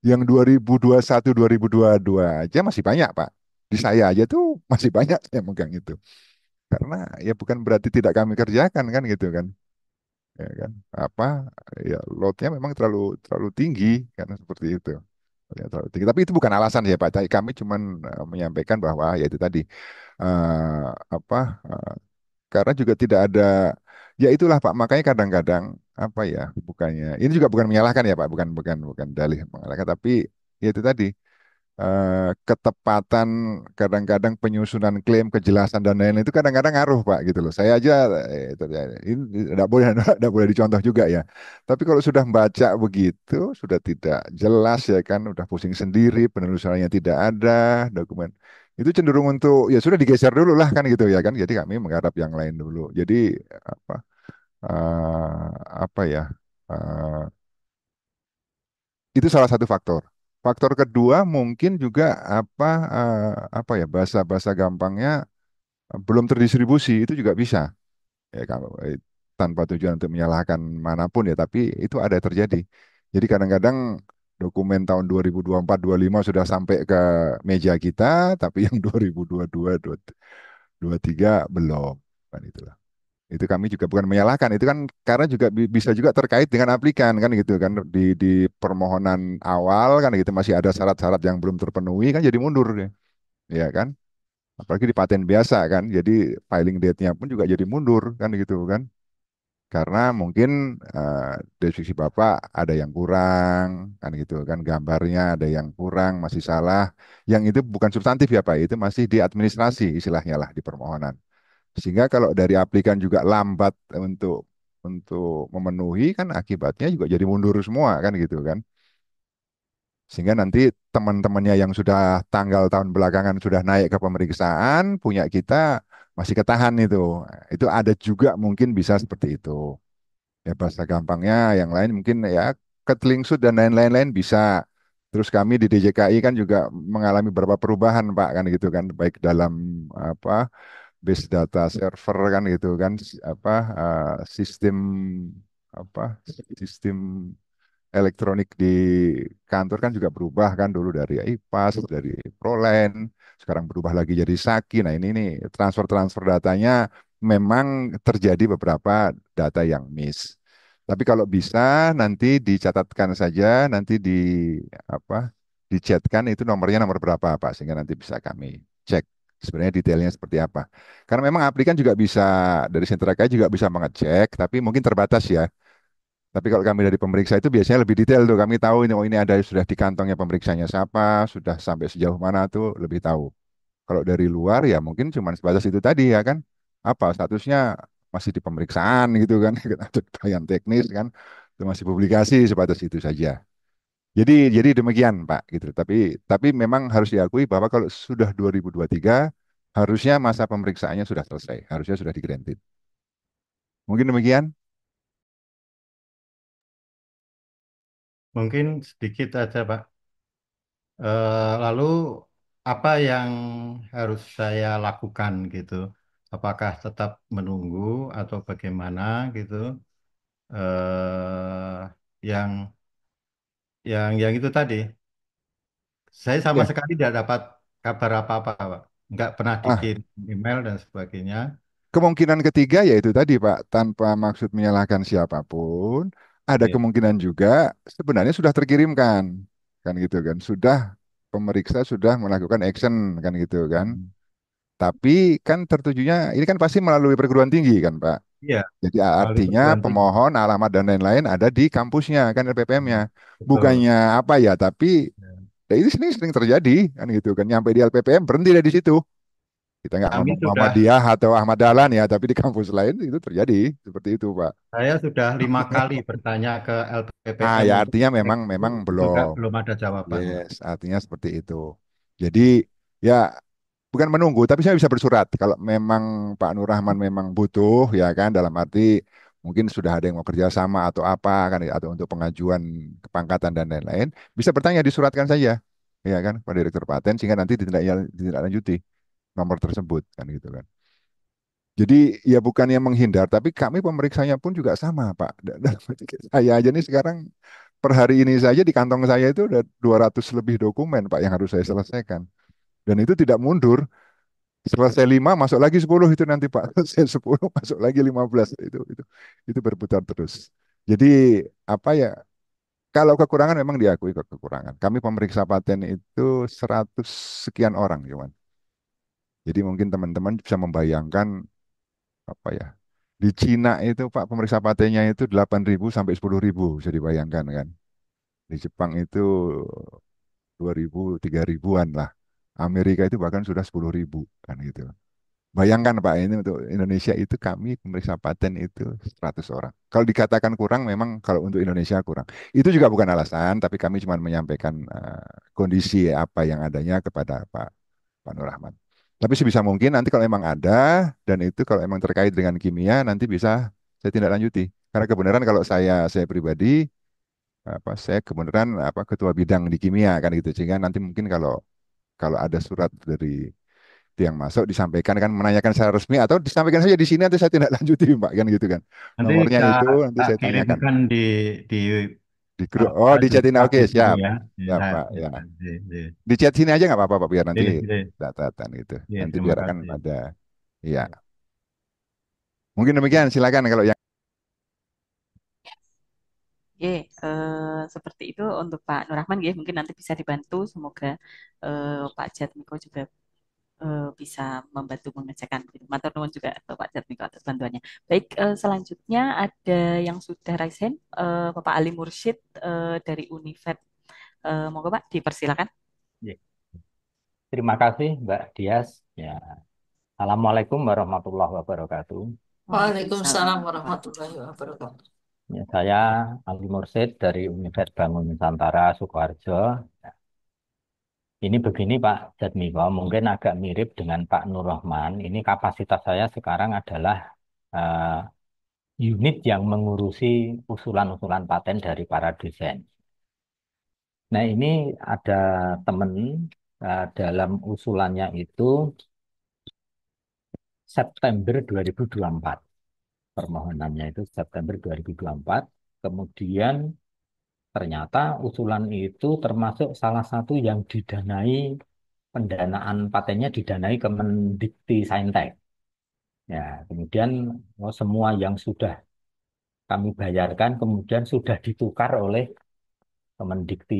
Yang 2021 2022 aja masih banyak Pak. Di saya aja tuh masih banyak yang megang itu. Karena ya bukan berarti tidak kami kerjakan kan gitu kan. ya kan? Apa ya loadnya memang terlalu terlalu tinggi karena seperti itu. Ya, terlalu tinggi. Tapi itu bukan alasan ya Pak. Kami cuman menyampaikan bahwa ya itu tadi eh, apa karena juga tidak ada ya itulah Pak. Makanya kadang-kadang apa ya bukannya ini juga bukan menyalahkan ya Pak, bukan bukan bukan dalih menyalahkan tapi ya itu tadi ketepatan kadang-kadang penyusunan klaim kejelasan dan lain-lain itu kadang-kadang ngaruh Pak gitu loh. Saya aja itu ya, ini tidak boleh tidak boleh dicontoh juga ya. Tapi kalau sudah membaca begitu sudah tidak jelas ya kan, udah pusing sendiri, penelusurannya tidak ada, dokumen itu cenderung untuk ya sudah digeser dulu lah kan gitu ya kan. Jadi kami menggarap yang lain dulu. Jadi apa apa ya? eh, itu salah satu faktor. Faktor kedua mungkin juga apa ya bahasa-bahasa gampangnya belum terdistribusi itu juga bisa ya kalau tanpa tujuan untuk menyalahkan manapun ya tapi itu ada terjadi. Jadi kadang-kadang dokumen tahun 2024-25 sudah sampai ke meja kita tapi yang 2022 23 belum kan itulah. Itu kami juga bukan menyalahkan, itu kan karena juga bisa juga terkait dengan aplikan kan gitu kan di permohonan awal kan gitu masih ada syarat-syarat yang belum terpenuhi kan jadi mundur ya kan. Apalagi di paten biasa kan, jadi filing date-nya pun juga jadi mundur kan gitu kan. Karena mungkin deskripsi Bapak ada yang kurang kan gitu kan, gambarnya ada yang kurang, masih salah. Yang itu bukan substantif ya Pak, itu masih di administrasi istilahnya lah di permohonan. Sehingga kalau dari aplikan juga lambat untuk memenuhi kan akibatnya juga jadi mundur semua kan gitu kan. Sehingga nanti teman-temannya yang sudah tanggal tahun belakangan sudah naik ke pemeriksaan punya kita masih ketahan itu. Itu ada juga mungkin bisa seperti itu. Ya bahasa gampangnya yang lain mungkin ya ketelingsut dan lain-lain bisa. Terus kami di DJKI kan juga mengalami beberapa perubahan Pak kan gitu kan baik dalam apa base data server kan gitu kan sistem apa sistem elektronik di kantor kan juga berubah kan dulu dari IPAS dari Proline sekarang berubah lagi jadi Saki. Nah ini nih transfer datanya memang terjadi beberapa data yang miss. Tapi kalau bisa nanti dicatatkan saja nanti apa dichatkan itu nomornya nomor berapa Pak sehingga nanti bisa kami cek sebenarnya detailnya seperti apa. Karena memang aplikan juga bisa dari sentra KAI juga bisa mengecek tapi mungkin terbatas ya. Tapi kalau kami dari pemeriksa itu biasanya lebih detail tuh. Kami tahu ini, oh ini ada sudah di kantongnya pemeriksanya siapa, sudah sampai sejauh mana tuh lebih tahu. Kalau dari luar ya mungkin cuma sebatas itu tadi ya kan. Apa statusnya masih di pemeriksaan gitu kan, atau bagian teknis kan, itu masih publikasi sebatas itu saja. Jadi demikian Pak gitu. Tapi memang harus diakui bahwa kalau sudah 2023 harusnya masa pemeriksaannya sudah selesai, harusnya sudah di granted. Mungkin demikian. Mungkin sedikit aja, Pak. Lalu apa yang harus saya lakukan gitu? Apakah tetap menunggu atau bagaimana gitu? eh yang yang itu tadi, saya sama Ya. sekali tidak dapat kabar apa-apa, Pak. Nggak pernah Ah, dikirim email dan sebagainya. kemungkinan ketiga yaitu tadi Pak, tanpa maksud menyalahkan siapapun, ada Iya. kemungkinan juga sebenarnya sudah terkirimkan, kan gitu kan, sudah pemeriksa sudah melakukan action kan gitu kan. Hmm. Tapi kan tertujunya ini kan pasti melalui perguruan tinggi kan Pak. Iya, Jadi melalui artinya perguruan tinggi. pemohon, alamat dan lain-lain ada di kampusnya kan LPPM-nya. Hmm. Betul. Bukannya apa ya, tapi Ya. ya ini sering terjadi kan gitu kan. Nyampe di LPPM berhenti dari situ. Kita nggak Kami ngomong sudah Muhammadiyah atau Ahmad Dahlan ya, tapi di kampus lain itu terjadi seperti itu, Pak. Saya sudah 5 kali bertanya ke Ah LPPM ya untuk artinya cek memang memang itu nggak belum. belum ada jawabannya. Yes, artinya seperti itu. Jadi ya bukan menunggu, tapi saya bisa bersurat kalau memang Pak Nur Rahman memang butuh ya kan dalam arti mungkin sudah ada yang mau kerjasama atau apa kan ya, atau untuk pengajuan kepangkatan dan lain-lain bisa bertanya disuratkan saja ya kan pada Direktur Paten sehingga nanti ditindaklanjuti nomor tersebut kan gitu kan. Jadi ya bukan yang menghindar, tapi kami pemeriksanya pun juga sama, Pak. Saya aja nih sekarang per hari ini saja di kantong saya itu ada 200 lebih dokumen, Pak, yang harus saya selesaikan. Dan itu tidak mundur. Selesai 5 masuk lagi 10 itu nanti Pak. Selesai 10 masuk lagi 15 itu berputar terus. Jadi apa ya? Kalau kekurangan memang diakui kekurangan. Kami pemeriksa paten itu 100 sekian orang, cuman. Jadi mungkin teman-teman bisa membayangkan apa ya? Di Cina itu Pak pemeriksa patennya itu 8.000 sampai 10.000 bisa dibayangkan kan. Di Jepang itu 2.000, 3.000-an lah. Amerika itu bahkan sudah 10.000 kan gitu. Bayangkan Pak, ini untuk Indonesia itu kami pemeriksa paten itu 100 orang. Kalau dikatakan kurang, memang kalau untuk Indonesia kurang. Itu juga bukan alasan, tapi kami cuma menyampaikan kondisi apa yang adanya kepada Pak Nur Rahman. Tapi sebisa mungkin nanti kalau memang ada, dan itu kalau memang terkait dengan kimia, nanti bisa saya tindak lanjuti. Karena kebenaran kalau saya pribadi, saya kebenaran ketua bidang di kimia kan gitu. Sehingga nanti mungkin kalau kalau ada surat dari itu yang masuk disampaikan kan menanyakan secara resmi atau disampaikan saja di sini nanti saya tindak lanjuti Pak kan gitu kan. Nanti Nomornya tak itu nanti tak saya tanyakan kirimkan di di grup. apa Oh, di di chatin oke statusmu siap. ya. Ya Saya Pak ya. kirimkan Di chat sini aja nggak apa-apa Pak biar nanti di- datatan gitu. Nanti terima biar akan kasih. ada iya. Mungkin demikian silakan kalau yang Oke, seperti itu untuk Pak Nur Rahman ya. Mungkin nanti bisa dibantu. Semoga Pak Jatmiko juga bisa membantu mengerjakan. Gitu. Matur nuwun juga ke Pak Jatmiko atas bantuannya. Baik, selanjutnya ada yang sudah raise hand, Bapak Ali Mursyid dari Univet. Monggo Pak, dipersilakan. Ya, terima kasih Mbak Dias. Ya, Assalamualaikum warahmatullahi wabarakatuh. Waalaikumsalam Waalaikumsalam warahmatullahi wabarakatuh. Ya, saya Ali Mursyid dari Universitas Bangun Nusantara Sukoharjo. Ya, ini begini Pak Jatmiko, mungkin agak mirip dengan Pak Nur Rahman. Ini kapasitas saya sekarang adalah eh, unit yang mengurusi usulan-usulan paten dari para dosen. Nah, ini ada teman dalam usulannya itu September 2024. Permohonannya itu September 2024. Kemudian ternyata usulan itu termasuk salah satu yang didanai, pendanaan patennya didanai Kemendikti Saintek. Ya, kemudian semua yang sudah kami bayarkan kemudian sudah ditukar oleh Kemendikti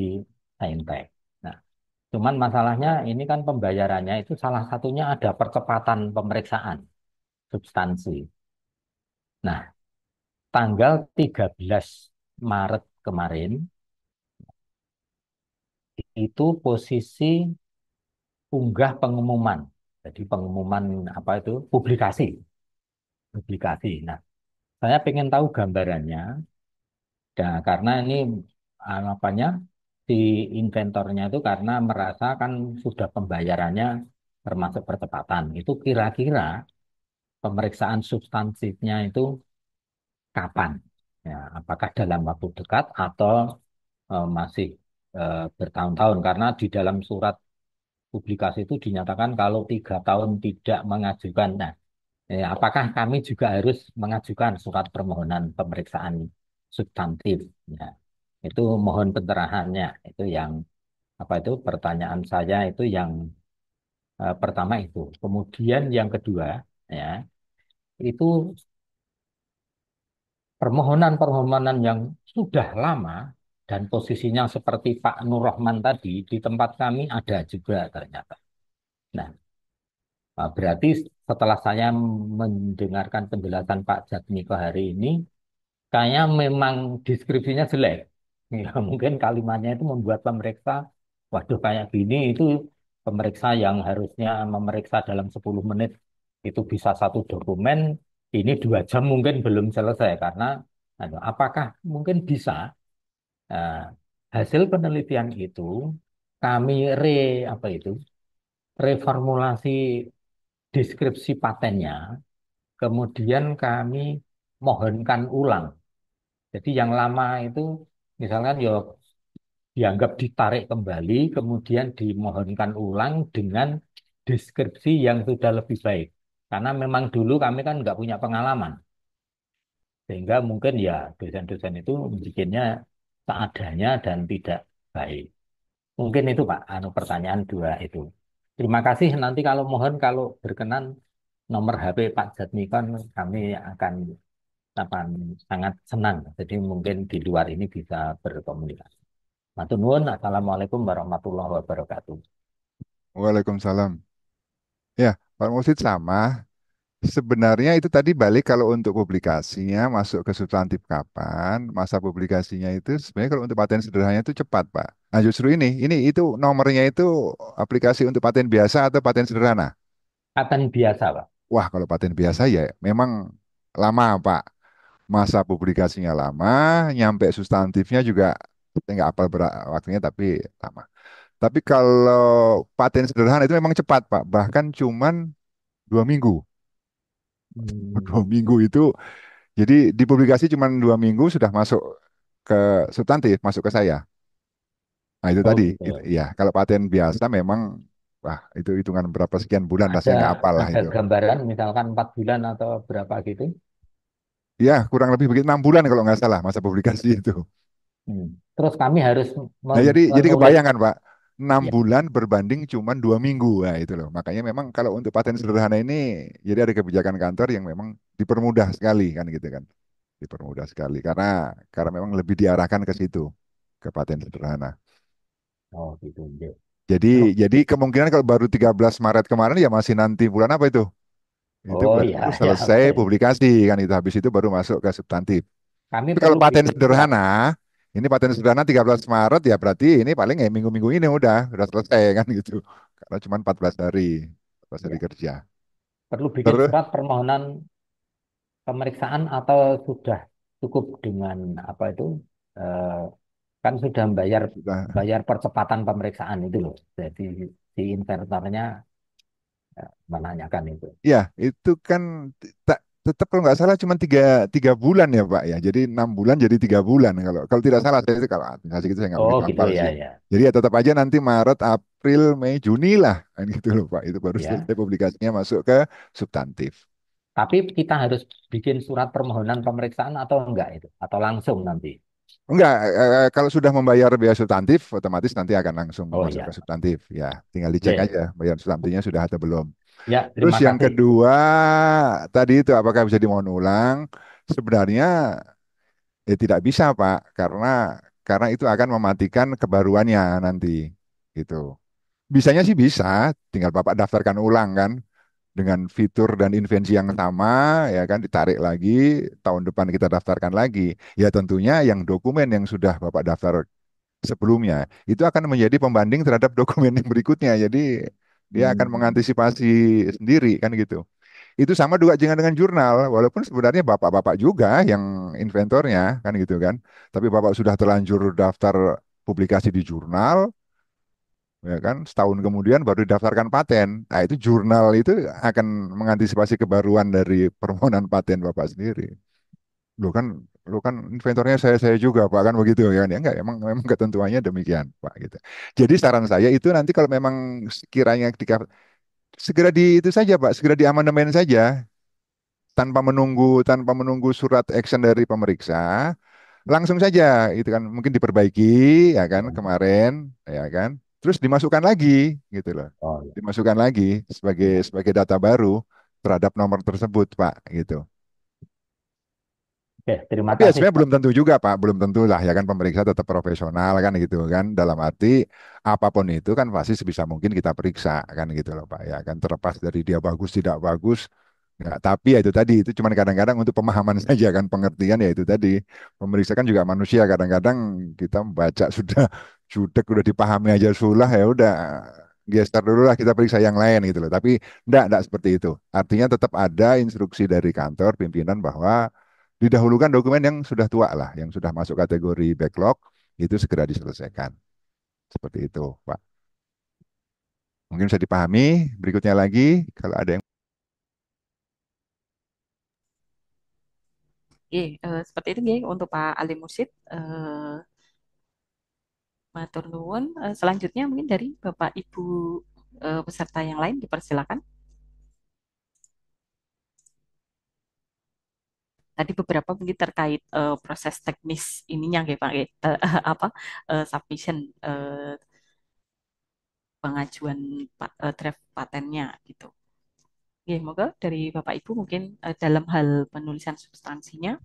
Saintek. Nah, cuman masalahnya ini kan pembayarannya itu salah satunya ada percepatan pemeriksaan substansi. Nah, tanggal 13 Maret kemarin itu posisi unggah pengumuman. Jadi pengumuman apa itu? Publikasi. Publikasi. Nah, saya pengen tahu gambarannya. Nah, karena ini apanya si inventornya itu karena merasa kan sudah pembayarannya termasuk percepatan. Itu kira-kira pemeriksaan substansifnya itu kapan? Ya, apakah dalam waktu dekat atau masih bertahun-tahun? Karena di dalam surat publikasi itu dinyatakan kalau 3 tahun tidak mengajukan. Nah, apakah kami juga harus mengajukan surat permohonan pemeriksaan substantif? Ya, itu mohon pencerahannya. Itu yang apa itu pertanyaan saya itu yang pertama itu. Kemudian yang kedua ya itu permohonan-permohonan yang sudah lama dan posisinya seperti Pak Nur Rahman tadi di tempat kami ada juga ternyata. Nah, berarti setelah saya mendengarkan penjelasan Pak Jatmiko hari ini, kayaknya memang deskripsinya jelek. Ya, mungkin kalimatnya itu membuat pemeriksa, waduh kayak gini itu pemeriksa yang harusnya memeriksa dalam 10 menit itu bisa satu dokumen, ini 2 jam mungkin belum selesai karena apakah mungkin bisa eh, hasil penelitian itu kami apa itu reformulasi deskripsi patennya, kemudian kami mohonkan ulang. Jadi yang lama itu misalkan ya dianggap ditarik kembali, kemudian dimohonkan ulang dengan deskripsi yang sudah lebih baik. Karena memang dulu kami kan nggak punya pengalaman, sehingga mungkin ya dosen-dosen itu bikinnya seadanya dan tidak baik. Mungkin itu Pak, pertanyaan dua itu. Terima kasih. Nanti kalau mohon kalau berkenan nomor HP Pak Jatmikon kami akan sangat senang. Jadi mungkin di luar ini bisa berkomunikasi. Matur nuwun. Assalamualaikum warahmatullahi wabarakatuh. Waalaikumsalam. Ya, Pak Musid sama. Sebenarnya itu tadi balik kalau untuk publikasinya masuk ke substantif kapan, masa publikasinya itu sebenarnya kalau untuk paten sederhananya itu cepat, Pak. Nah, justru ini itu nomornya itu aplikasi untuk paten biasa atau paten sederhana. Paten biasa, Pak. Wah, kalau paten biasa ya memang lama, Pak. Masa publikasinya lama, nyampe substantifnya juga saya nggak hafal waktunya tapi lama. Tapi kalau paten sederhana itu memang cepat, Pak. Bahkan cuman 2 minggu. Hmm. 2 minggu itu, jadi dipublikasi cuma 2 minggu sudah masuk ke substantif, masuk ke saya. Nah itu Oh tadi, gitu. ya kalau paten biasa memang, wah itu hitungan berapa sekian bulan lah, Ada saya nggak hafal lah ada itu. gambaran misalkan 4 bulan atau berapa gitu. Ya kurang lebih begitu 6 bulan kalau nggak salah masa publikasi itu. Hmm. Terus kami harus Nah, jadi menulis. kebayangan Pak, enam Ya. bulan berbanding cuma 2 minggu. Nah, itu loh. Makanya memang kalau untuk paten sederhana ini, jadi ada kebijakan kantor yang memang dipermudah sekali kan gitu kan. Dipermudah sekali karena memang lebih diarahkan ke situ, ke paten sederhana. Oh gitu. Ya. Jadi Terus, jadi kemungkinan kalau baru 13 Maret kemarin ya masih nanti bulan apa itu? Itu oh baru ya ya selesai oke. publikasi kan itu habis itu baru masuk ke substantif. Kami Tapi kalau perlu paten bikin surat. sederhana, ini paten sederhana 13 Maret ya berarti ini paling ya minggu-minggu ini udah selesai kan gitu. Karena cuma 14 hari, 14 hari Ya. kerja. Perlu bikin Terus surat permohonan pemeriksaan atau sudah cukup dengan apa itu eh, kan sudah bayar sudah, bayar percepatan pemeriksaan itu loh. Jadi si inventornya menanyakan itu. ya itu kan tak tetap kalau nggak salah cuma tiga bulan ya Pak ya. Jadi 6 bulan jadi 3 bulan kalau kalau tidak salah saya itu kalau administrasi itu saya nggak Oh begitu gitu hafal ya sih. ya. Jadi ya tetap aja nanti Maret, April, Mei, Juni lah kan gitu loh Pak. Itu baru Ya. selesai publikasinya masuk ke substantif. Tapi kita harus bikin surat permohonan pemeriksaan atau enggak itu? Atau langsung nanti? Enggak, kalau sudah membayar biaya substantif, otomatis nanti akan langsung Oh masuk ke iya. substantif. Ya, tinggal dicek Ya, aja bayar substantifnya sudah atau belum. ya, Terus terima yang kasih. kedua, tadi itu apakah bisa dimohon ulang? Sebenarnya tidak bisa, Pak, karena itu akan mematikan kebaruannya nanti. Gitu. Bisanya sih bisa, tinggal Bapak daftarkan ulang kan dengan fitur dan invensi yang sama, ya kan ditarik lagi, tahun depan kita daftarkan lagi. Ya tentunya yang dokumen yang sudah Bapak daftar sebelumnya itu akan menjadi pembanding terhadap dokumen yang berikutnya. Jadi dia akan Hmm. mengantisipasi sendiri kan gitu. Itu sama juga dengan jurnal, walaupun sebenarnya bapak-bapak juga yang inventornya kan gitu kan. Tapi bapak sudah terlanjur daftar publikasi di jurnal, ya kan setahun kemudian baru didaftarkan paten. Nah itu jurnal itu akan mengantisipasi kebaruan dari permohonan paten bapak sendiri. Lo kan lo kan inventornya saya juga Pak kan begitu ya kan ya enggak memang ketentuannya demikian Pak gitu. Jadi saran saya itu nanti kalau memang sekiranya segera di itu saja Pak, segera diamandemen saja tanpa menunggu surat action dari pemeriksa, langsung saja itu kan mungkin diperbaiki ya kan kemarin ya kan. Terus dimasukkan lagi gitu loh. Oh ya. Dimasukkan lagi sebagai Ya. sebagai data baru terhadap nomor tersebut Pak gitu. Oke, terima Tapi ya kasih sebenarnya Pak. belum tentu juga Pak, belum tentu lah ya kan pemeriksa tetap profesional kan gitu kan. Dalam arti apapun itu kan pasti sebisa mungkin kita periksa kan gitu loh Pak ya kan terlepas dari dia bagus tidak bagus. Ya, tapi ya itu tadi itu cuma kadang-kadang untuk pemahaman saja kan pengertian ya itu tadi pemeriksa kan juga manusia kadang-kadang kita membaca sudah sudah udah dipahami aja sulah ya udah geser dulu lah kita periksa yang lain gitu loh. Tapi enggak seperti itu. Artinya tetap ada instruksi dari kantor pimpinan bahwa didahulukan dokumen yang sudah tua lah, yang sudah masuk kategori backlog, itu segera diselesaikan. Seperti itu, Pak. Mungkin bisa dipahami. Berikutnya lagi, kalau ada yang Oke, seperti itu ya untuk Pak Ali Mursyid. Matur nuwun. Selanjutnya mungkin dari Bapak Ibu peserta yang lain dipersilakan. Tadi beberapa mungkin terkait proses teknis ininya, ya Pak, ya, apa submission pengajuan draft patennya gitu. Oke, moga dari Bapak Ibu mungkin dalam hal penulisan substansinya.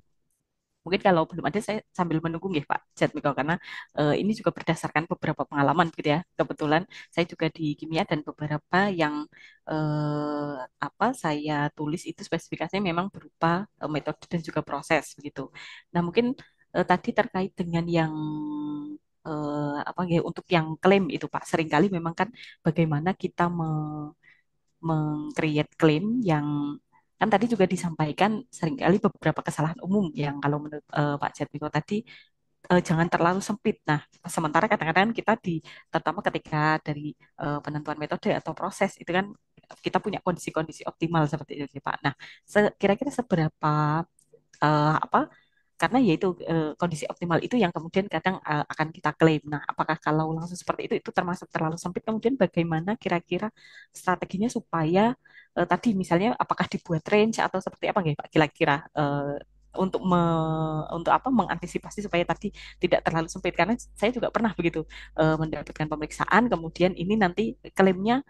Mungkin kalau belum ada saya sambil menunggu ya Pak Jatmiko karena ini juga berdasarkan beberapa pengalaman gitu ya. Kebetulan saya juga di kimia dan beberapa yang apa saya tulis itu spesifikasinya memang berupa metode dan juga proses begitu. Nah, mungkin tadi terkait dengan yang apa ya untuk yang klaim itu Pak, seringkali memang kan bagaimana kita meng-create klaim yang kan tadi juga disampaikan seringkali beberapa kesalahan umum yang kalau menurut Pak Jatmiko tadi jangan terlalu sempit. Nah, sementara kadang-kadang kita terutama ketika dari penentuan metode atau proses itu kan kita punya kondisi-kondisi optimal seperti itu, Pak. Nah, kira-kira seberapa apa karena yaitu kondisi optimal itu yang kemudian kadang akan kita klaim. Nah, apakah kalau langsung seperti itu termasuk terlalu sempit? Kemudian bagaimana kira-kira strateginya supaya tadi misalnya apakah dibuat range atau seperti apa nggih Pak kira-kira untuk untuk apa mengantisipasi supaya tadi tidak terlalu sempit karena saya juga pernah begitu mendapatkan pemeriksaan kemudian ini nanti klaimnya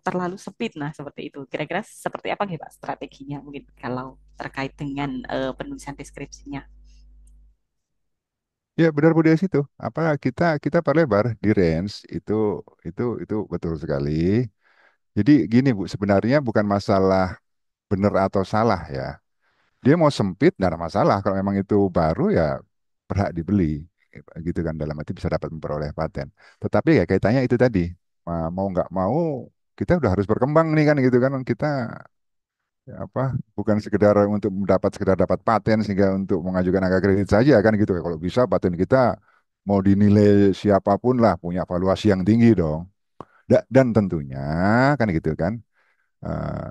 terlalu sempit. Nah, seperti itu. Kira-kira seperti apa nih Pak strateginya mungkin kalau terkait dengan penulisan deskripsinya? Ya benar Bu Desi itu. Apa kita perlebar di range itu betul sekali. Jadi gini Bu, sebenarnya bukan masalah benar atau salah ya. Dia mau sempit nggak ada masalah. Kalau memang itu baru ya berhak dibeli, gitu kan dalam arti bisa dapat memperoleh paten. Tetapi ya kaitannya itu tadi, mau nggak mau kita udah harus berkembang nih kan gitu kan kita ya apa bukan sekedar untuk sekedar dapat paten sehingga untuk mengajukan angka kredit saja kan gitu. Kalau bisa paten kita mau dinilai siapapun lah punya valuasi yang tinggi dong. Dan tentunya kan gitu kan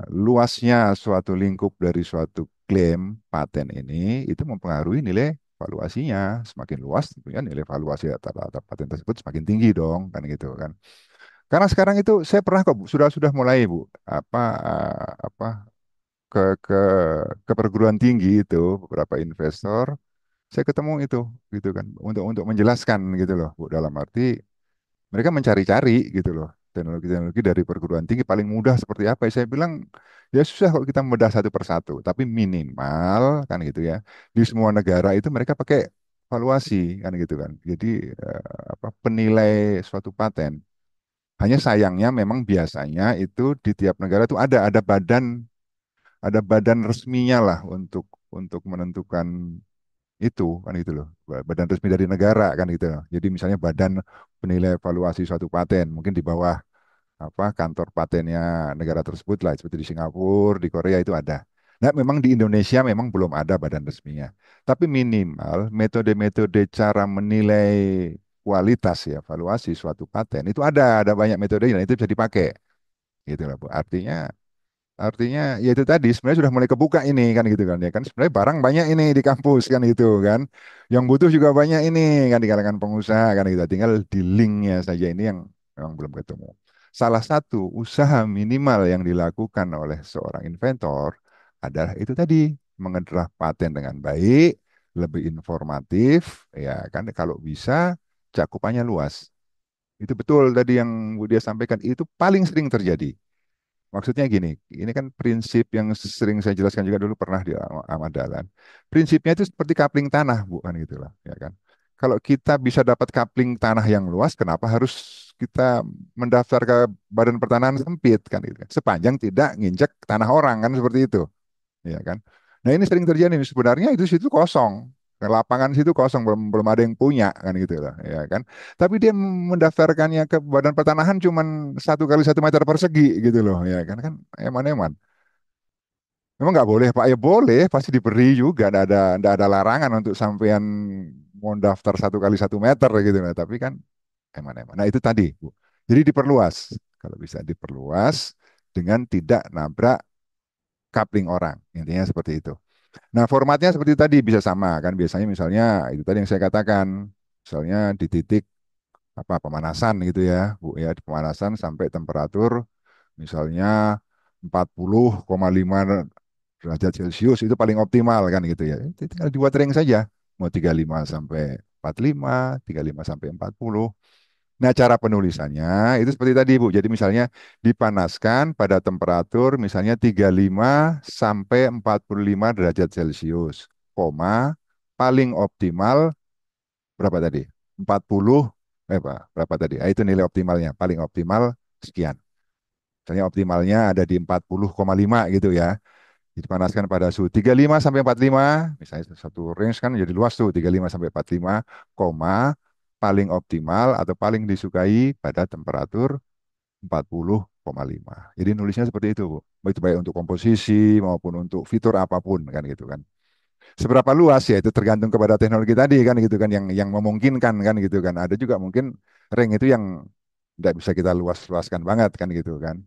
luasnya suatu lingkup dari suatu klaim paten ini itu mempengaruhi nilai valuasinya. Semakin luas tentunya nilai valuasi rata-rata paten tersebut semakin tinggi dong kan gitu kan. Karena sekarang itu saya pernah kok Bu, sudah mulai Bu apa apa ke ke ke perguruan tinggi itu beberapa investor saya ketemu itu gitu kan untuk menjelaskan gitu loh Bu dalam arti mereka mencari-cari gitu loh teknologi-teknologi dari perguruan tinggi paling mudah seperti apa. Saya bilang ya susah kalau kita membedah satu persatu, tapi minimal kan gitu ya. Di semua negara itu mereka pakai valuasi kan gitu kan. Jadi penilai suatu paten. Hanya sayangnya memang biasanya itu di tiap negara itu ada badan resminya lah untuk menentukan itu kan gitu loh badan resmi dari negara kan gitu loh. Jadi misalnya badan penilai evaluasi suatu paten mungkin di bawah kantor patennya negara tersebut lah seperti di Singapura di Korea itu ada. Nah memang di Indonesia memang belum ada badan resminya tapi minimal metode-metode cara menilai kualitas ya evaluasi suatu paten itu ada banyak metode dan itu bisa dipakai gitu loh Bu. Artinya ya itu tadi sebenarnya sudah mulai kebuka ini kan gitu kan ya kan sebenarnya barang banyak ini di kampus kan gitu kan yang butuh juga banyak ini kan di kalangan pengusaha kan gitu tinggal di linknya saja ini yang memang belum ketemu. Salah satu usaha minimal yang dilakukan oleh seorang inventor adalah itu tadi mengedrah paten dengan baik, lebih informatif ya kan kalau bisa cakupannya luas. Itu betul tadi yang Bu Dia sampaikan itu paling sering terjadi. Maksudnya gini, ini kan prinsip yang sering saya jelaskan juga dulu pernah di Ahmad Dahlan. Prinsipnya itu seperti kapling tanah, bukan gitu lah, ya kan? Kalau kita bisa dapat kapling tanah yang luas, kenapa harus kita mendaftar ke Badan Pertanahan sempit kan gitu kan? Sepanjang tidak nginjek tanah orang kan seperti itu ya kan. Nah ini sering terjadi sebenarnya itu situ kosong, lapangan situ kosong belum belum ada yang punya kan gitu loh, ya kan. Tapi dia mendaftarkannya ke Badan Pertanahan cuman 1 kali 1 meter persegi gitu loh, ya kan kan eman-eman. Memang nggak boleh Pak, ya boleh pasti diberi juga, nggak ada larangan untuk sampean mau daftar 1 kali 1 meter gitu loh. Tapi kan eman-eman. Nah itu tadi Bu. Jadi diperluas, kalau bisa diperluas dengan tidak nabrak coupling orang, intinya seperti itu. Nah, formatnya seperti tadi bisa sama kan biasanya misalnya itu tadi yang saya katakan. Misalnya di titik pemanasan gitu ya, Bu ya, di pemanasan sampai temperatur misalnya 40,5 derajat Celcius itu paling optimal kan gitu ya. Itu tinggal dibuat ring saja. Mau 35 sampai 45, 35 sampai 40. Nah, cara penulisannya itu seperti tadi, Bu. Jadi misalnya dipanaskan pada temperatur misalnya 35 sampai 45 derajat Celcius, koma, paling optimal berapa tadi? 40, berapa tadi? Itu nilai optimalnya. Paling optimal sekian. Misalnya optimalnya ada di 40,5 gitu ya. Dipanaskan pada suhu 35 sampai 45, misalnya satu range kan jadi luas tuh 35 sampai 45, koma, paling optimal atau paling disukai pada temperatur 40,5. Jadi nulisnya seperti itu, Bu. Itu baik untuk komposisi maupun untuk fitur apapun kan gitu kan. Seberapa luas ya itu tergantung kepada teknologi tadi kan gitu kan yang memungkinkan kan gitu kan. Ada juga mungkin ring itu yang tidak bisa kita luas-luaskan banget kan gitu kan.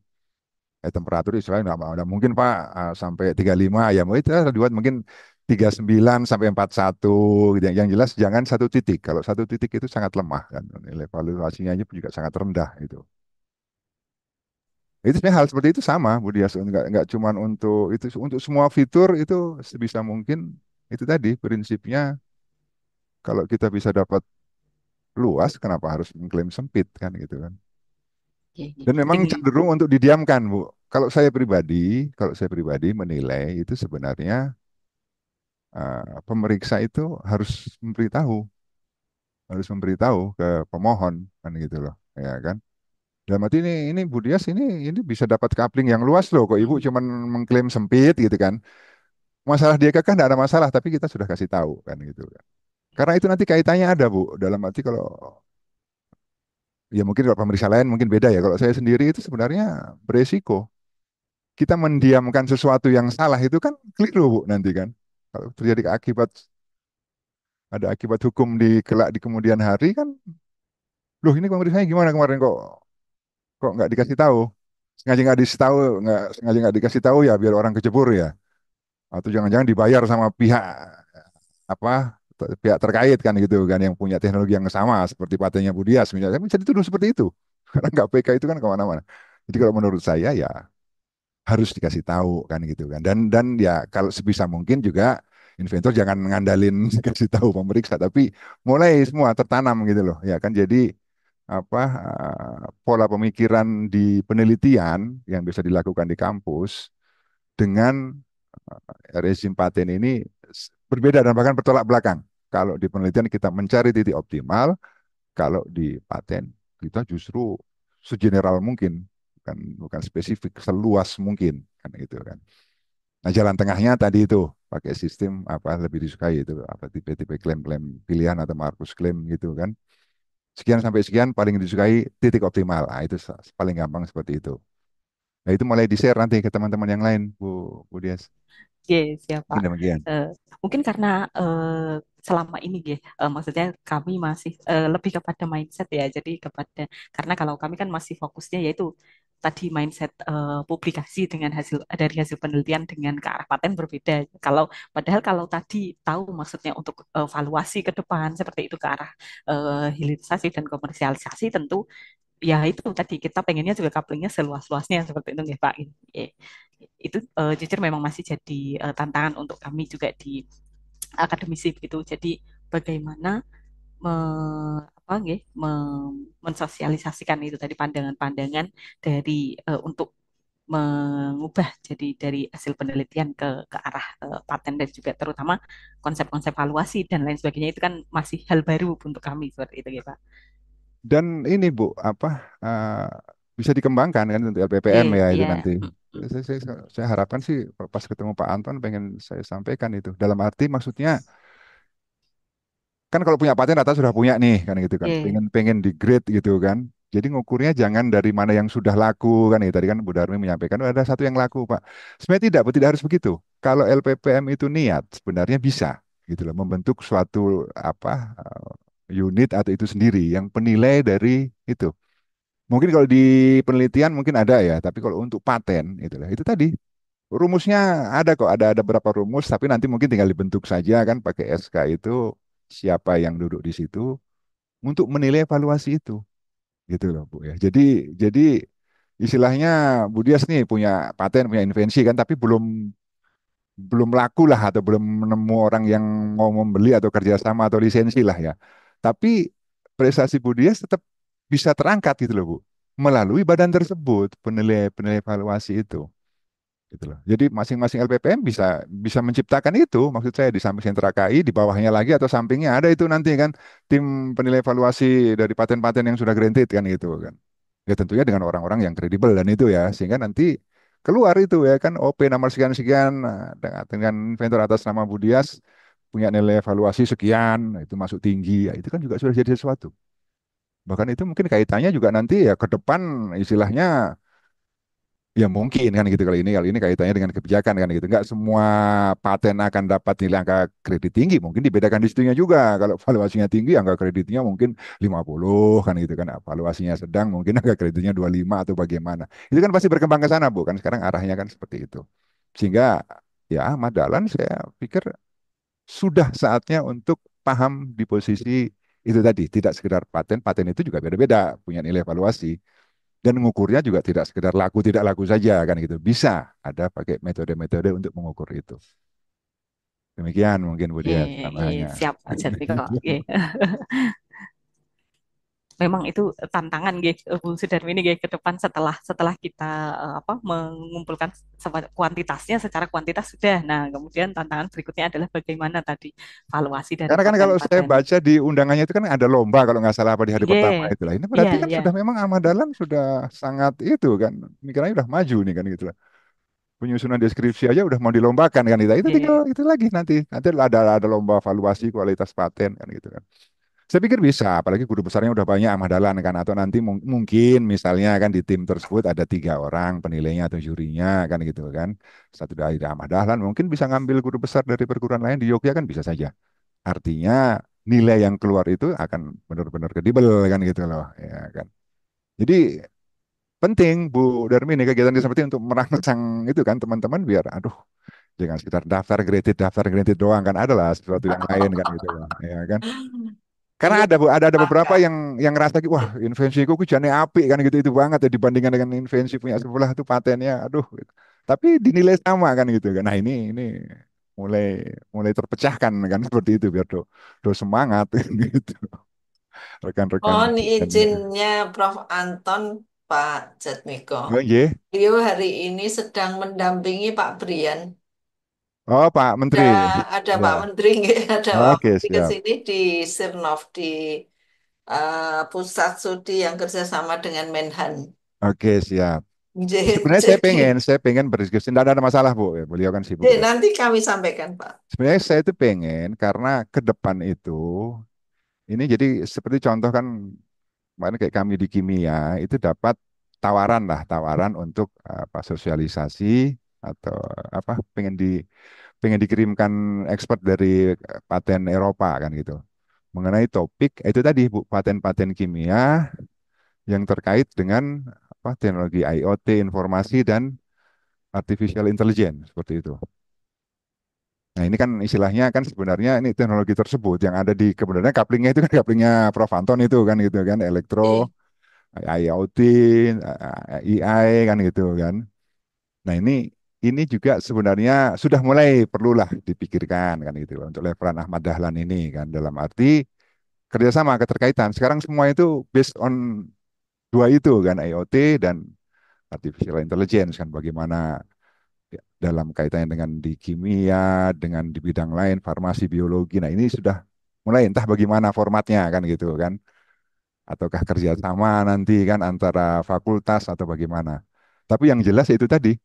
Temperatur istilahnya nggak mungkin Pak sampai 35 ya mau itu dibuat mungkin 39 sampai 41 gitu. Yang jelas jangan satu titik. Kalau satu titik itu sangat lemah kan. Nilai valuasinya aja juga sangat rendah itu. Itu sebenarnya hal seperti itu sama Bu Dias, nggak cuman untuk semua fitur itu sebisa mungkin itu tadi prinsipnya kalau kita bisa dapat luas kenapa harus mengklaim sempit kan gitu kan. Oke, oke. Dan memang Dengan cenderung untuk didiamkan Bu. Kalau saya pribadi menilai itu sebenarnya pemeriksa itu harus memberitahu ke pemohon kan gitu loh ya kan. Dalam arti ini Bu Dias ini bisa dapat kapling yang luas loh kok Ibu cuman mengklaim sempit gitu kan. Masalah dia kan tidak ada masalah, tapi kita sudah kasih tahu kan gitu kan. Karena itu nanti kaitannya ada Bu. Dalam arti kalau ya mungkin kalau pemeriksa lain mungkin beda ya. Kalau saya sendiri itu sebenarnya beresiko. Kita mendiamkan sesuatu yang salah itu kan keliru Bu nanti kan. Kalau terjadi ada akibat hukum kelak di kemudian hari kan, loh ini pemeriksanya gimana kemarin kok kok nggak dikasih tahu? Sengaja nggak dikasih tahu ya biar orang kecebur ya. Atau jangan-jangan dibayar sama apa pihak terkait kan gitu kan yang punya teknologi yang sama seperti patentnya Budias misalnya kan bisa dituduh seperti itu karena nggak PK itu kan kemana-mana. Jadi kalau menurut saya ya harus dikasih tahu kan gitu kan dan ya kalau sebisa mungkin juga inventor jangan ngandalin kasih tahu pemeriksa tapi mulai semua tertanam gitu loh ya kan jadi apa pola pemikiran di penelitian yang bisa dilakukan di kampus dengan rezim paten ini berbeda dan bahkan bertolak belakang. Kalau di penelitian kita mencari titik optimal, kalau di paten kita justru segeneral mungkin, bukan spesifik, seluas mungkin kan gitu kan. Nah, jalan tengahnya tadi itu pakai sistem apa lebih disukai itu apa tipe-tipe klaim-klaim pilihan atau Markus klaim gitu kan. Sekian sampai sekian paling disukai titik optimal. Nah, itu paling gampang seperti itu. Nah, itu mulai di-share nanti ke teman-teman yang lain, Bu Dias. Oke, siapa? Mungkin demikian. Eh, Mungkin karena selama ini, maksudnya kami masih lebih kepada mindset ya. Jadi karena kalau kami kan masih fokusnya yaitu tadi mindset publikasi dengan dari hasil penelitian dengan ke arah paten berbeda. Padahal kalau tadi tahu maksudnya untuk valuasi ke depan seperti itu ke arah hilirisasi dan komersialisasi tentu ya itu tadi kita pengennya juga couplingnya seluas-luasnya seperti itu ya Pak. Ya, itu jujur memang masih jadi tantangan untuk kami juga di akademisi begitu. Jadi bagaimana me, apa nggih, mensosialisasikan itu tadi pandangan-pandangan dari untuk mengubah jadi dari hasil penelitian ke arah paten dan juga terutama konsep-konsep valuasi dan lain sebagainya itu kan masih hal baru untuk kami seperti itu ya Pak. Dan ini Bu, apa eh, bisa dikembangkan kan untuk LPPM Iya, ya itu iya. nanti. Mm, Saya harapkan sih pas ketemu Pak Anton pengen saya sampaikan itu. Dalam arti maksudnya kan kalau punya paten rata sudah punya nih kan gitu kan. iya, Pengen pengen di grade gitu kan. Jadi ngukurnya jangan dari mana yang sudah laku kan ya. Tadi kan Bu Darmi menyampaikan oh, ada satu yang laku Pak. Sebenarnya tidak harus begitu. Kalau LPPM itu niat sebenarnya bisa gitu loh membentuk suatu apa unit atau itu sendiri yang penilai dari itu. Mungkin kalau di penelitian mungkin ada ya, tapi kalau untuk paten itulah itu tadi rumusnya ada kok, ada beberapa rumus, tapi nanti mungkin tinggal dibentuk saja kan pakai SK itu siapa yang duduk di situ untuk menilai evaluasi itu, gitu loh Bu ya. Jadi istilahnya Bu Dias nih punya paten, punya invensi kan, tapi belum belum laku lah atau belum menemu orang yang mau membeli atau kerjasama atau lisensi lah ya. Tapi prestasi Bu Dias tetap bisa terangkat gitu loh Bu, melalui badan tersebut, penilai penilai evaluasi itu. Gitu loh. Jadi masing-masing LPPM bisa bisa menciptakan itu, maksud saya di samping sentra KI, di bawahnya lagi atau sampingnya ada itu nanti kan tim penilai evaluasi dari paten-paten yang sudah granted kan gitu kan. Ya tentunya dengan orang-orang yang kredibel dan itu ya, sehingga nanti keluar itu ya kan OP nomor sekian-sekian dengan inventor atas nama Budias punya nilai evaluasi sekian, nah, itu masuk tinggi, ya, itu kan juga sudah jadi sesuatu. Bahkan itu mungkin kaitannya juga nanti ya ke depan istilahnya. Ya mungkin kan gitu kali ini kaitannya dengan kebijakan kan gitu. Nggak semua paten akan dapat nilai angka kredit tinggi, mungkin dibedakan di situnya juga. Kalau valuasinya tinggi, angka kreditnya mungkin 50 kan gitu kan. Valuasinya sedang, mungkin angka kreditnya 25 atau bagaimana. Itu kan pasti berkembang ke sana, Bu. Kan sekarang arahnya kan seperti itu. Sehingga ya Ahmad Dahlan saya pikir sudah saatnya untuk paham di posisi itu tadi. Tidak sekedar paten, paten itu juga beda-beda punya nilai evaluasi. Dan mengukurnya juga tidak sekedar laku tidak laku saja kan gitu. Bisa ada pakai metode-metode untuk mengukur itu. Demikian mungkin Bu Oke, Dias iya, tambahannya. siap Mas Jatmiko. Oke. Memang itu tantangan gitu Bu Sudarmini gitu, ke depan setelah setelah kita apa mengumpulkan kuantitasnya secara kuantitas sudah. Nah, kemudian tantangan berikutnya adalah bagaimana tadi valuasi dari Karena kan kalau saya paten-paten. baca di undangannya itu kan ada lomba kalau nggak salah apa di hari Iya, pertama itulah. Ini iya, berarti kan iya, sudah memang Ahmad Dahlan sudah sangat itu kan. Pemikirannya udah maju nih kan gitu lah. Penyusunan deskripsi aja udah mau dilombakan kan gitu. Itu tinggal iya. itu lagi nanti. Nanti ada lomba valuasi kualitas paten kan gitu kan. Saya pikir bisa, apalagi guru besarnya udah banyak Ahmad Dahlan kan, atau nanti mungkin misalnya kan di tim tersebut ada 3 orang penilainya atau jurinya kan gitu kan, satu dari Ahmad Dahlan mungkin bisa ngambil guru besar dari perguruan lain di Yogyakarta kan bisa saja. Artinya nilai yang keluar itu akan benar-benar kredibel kan gitu loh, ya kan. Jadi penting Bu Darmini kegiatan seperti untuk merangsang itu kan teman-teman biar aduh jangan sekitar daftar graded doang kan adalah sesuatu yang lain kan gitu loh, ya kan. Karena Iya, ada beberapa pakat. yang ngerasa gitu, wah invensiku ku jane apik kan gitu itu banget ya dibandingkan dengan invensi punya sebelah itu patennya, aduh. Gitu. Tapi dinilai sama kan gitu kan. Nah ini mulai mulai terpecahkan kan seperti itu biar do semangat gitu rekan-rekan Mohon asistennya. izinnya Prof. Anton, Pak Jatmiko. Oh iya, Beliau hari ini sedang mendampingi Pak Brian. oh Pak Ada, Menteri, ada Pak ya, Menteri, nggih. Ada Pak oke Menteri ke siap, sini di Sirnov, di Pusat Studi yang kerjasama dengan Menhan. oke siap. Sebenarnya Jadi, saya pengen berdiskusi, tidak ada masalah Bu, ya, beliau kan sibuk ya. nanti kami sampaikan, Pak. Sebenarnya saya itu pengen karena ke depan itu ini jadi seperti contoh kan kemarin kayak kami di kimia itu dapat tawaran untuk apa sosialisasi atau apa pengen dikirimkan expert dari paten Eropa kan gitu mengenai topik itu tadi Bu paten-paten kimia yang terkait dengan apa teknologi IoT informasi dan artificial intelligence seperti itu. Nah ini kan istilahnya kan sebenarnya ini teknologi tersebut yang ada di kebenarannya couplingnya itu kan couplingnya Prof. Anton itu kan gitu kan elektro Eh, IoT, AI kan gitu kan. Nah ini juga sebenarnya sudah mulai perlulah dipikirkan kan gitu loh, untuk levelan Ahmad Dahlan ini kan dalam arti kerjasama keterkaitan. Sekarang semua itu based on dua itu kan IoT dan artificial intelligence kan bagaimana ya, dalam kaitannya dengan di kimia, dengan di bidang lain, farmasi, biologi. Nah ini sudah mulai entah bagaimana formatnya kan gitu kan ataukah kerjasama nanti kan antara fakultas atau bagaimana. Tapi yang jelas itu tadi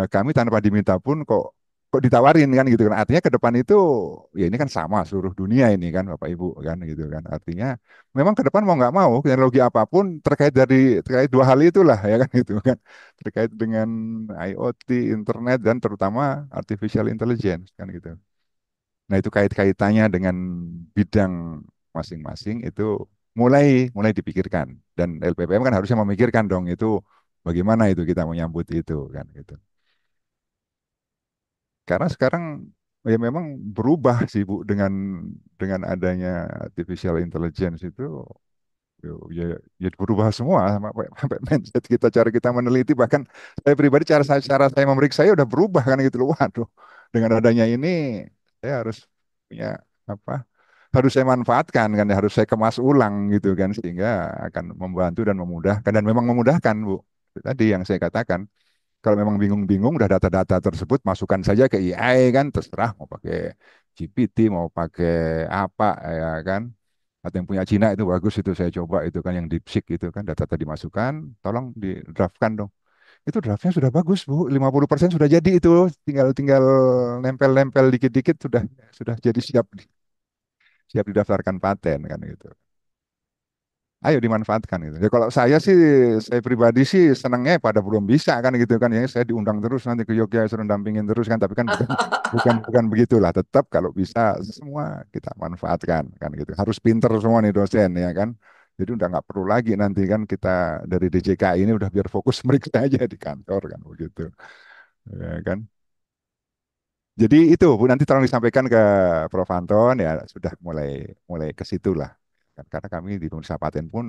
kami tanpa diminta pun kok ditawarin kan gitu kan. Artinya ke depan itu ya ini kan sama seluruh dunia ini kan Bapak Ibu kan gitu kan. Artinya memang ke depan mau nggak mau teknologi apapun terkait dua hal itulah ya kan gitu kan. Terkait dengan IoT, internet dan terutama artificial intelligence kan gitu. Nah, itu kaitannya dengan bidang masing-masing itu mulai mulai dipikirkan dan LPPM kan harusnya memikirkan dong itu bagaimana itu kita menyambut itu kan gitu. Karena sekarang ya memang berubah sih Bu dengan adanya artificial intelligence itu ya, ya berubah semua sampai mindset kita cara kita meneliti bahkan saya pribadi cara saya memeriksa saya udah berubah kan gitu loh. Waduh, dengan adanya ini saya harus punya apa? harus saya manfaatkan kan, harus saya kemas ulang gitu kan, sehingga akan membantu dan memudahkan dan memang memudahkan Bu. Itu tadi yang saya katakan, kalau memang bingung-bingung udah data-data tersebut masukkan saja ke AI kan, terserah mau pakai GPT mau pakai apa ya kan. Atau yang punya Cina itu bagus, itu saya coba itu kan yang DeepSeek itu kan, data tadi dimasukkan, tolong di draftkan dong. Itu draftnya sudah bagus Bu, 50% sudah jadi itu, tinggal tinggal nempel-nempel dikit-dikit sudah jadi siap didaftarkan paten kan gitu. Ayo dimanfaatkan gitu. Ya kalau saya pribadi sih senangnya pada belum bisa kan gitu kan ya, saya diundang terus nanti ke Jogja suruh dampingin terus kan, tapi kan bukan begitulah. Tetap kalau bisa semua kita manfaatkan kan gitu. Harus pinter semua nih dosen ya kan. Jadi udah nggak perlu lagi nanti kan kita dari DJKI ini udah biar fokus mereka aja di kantor kan begitu. Ya kan. Jadi itu Bu, nanti tolong disampaikan ke Prof. Anton ya, sudah mulai mulai ke situ lah. Karena kami di Indonesia Paten pun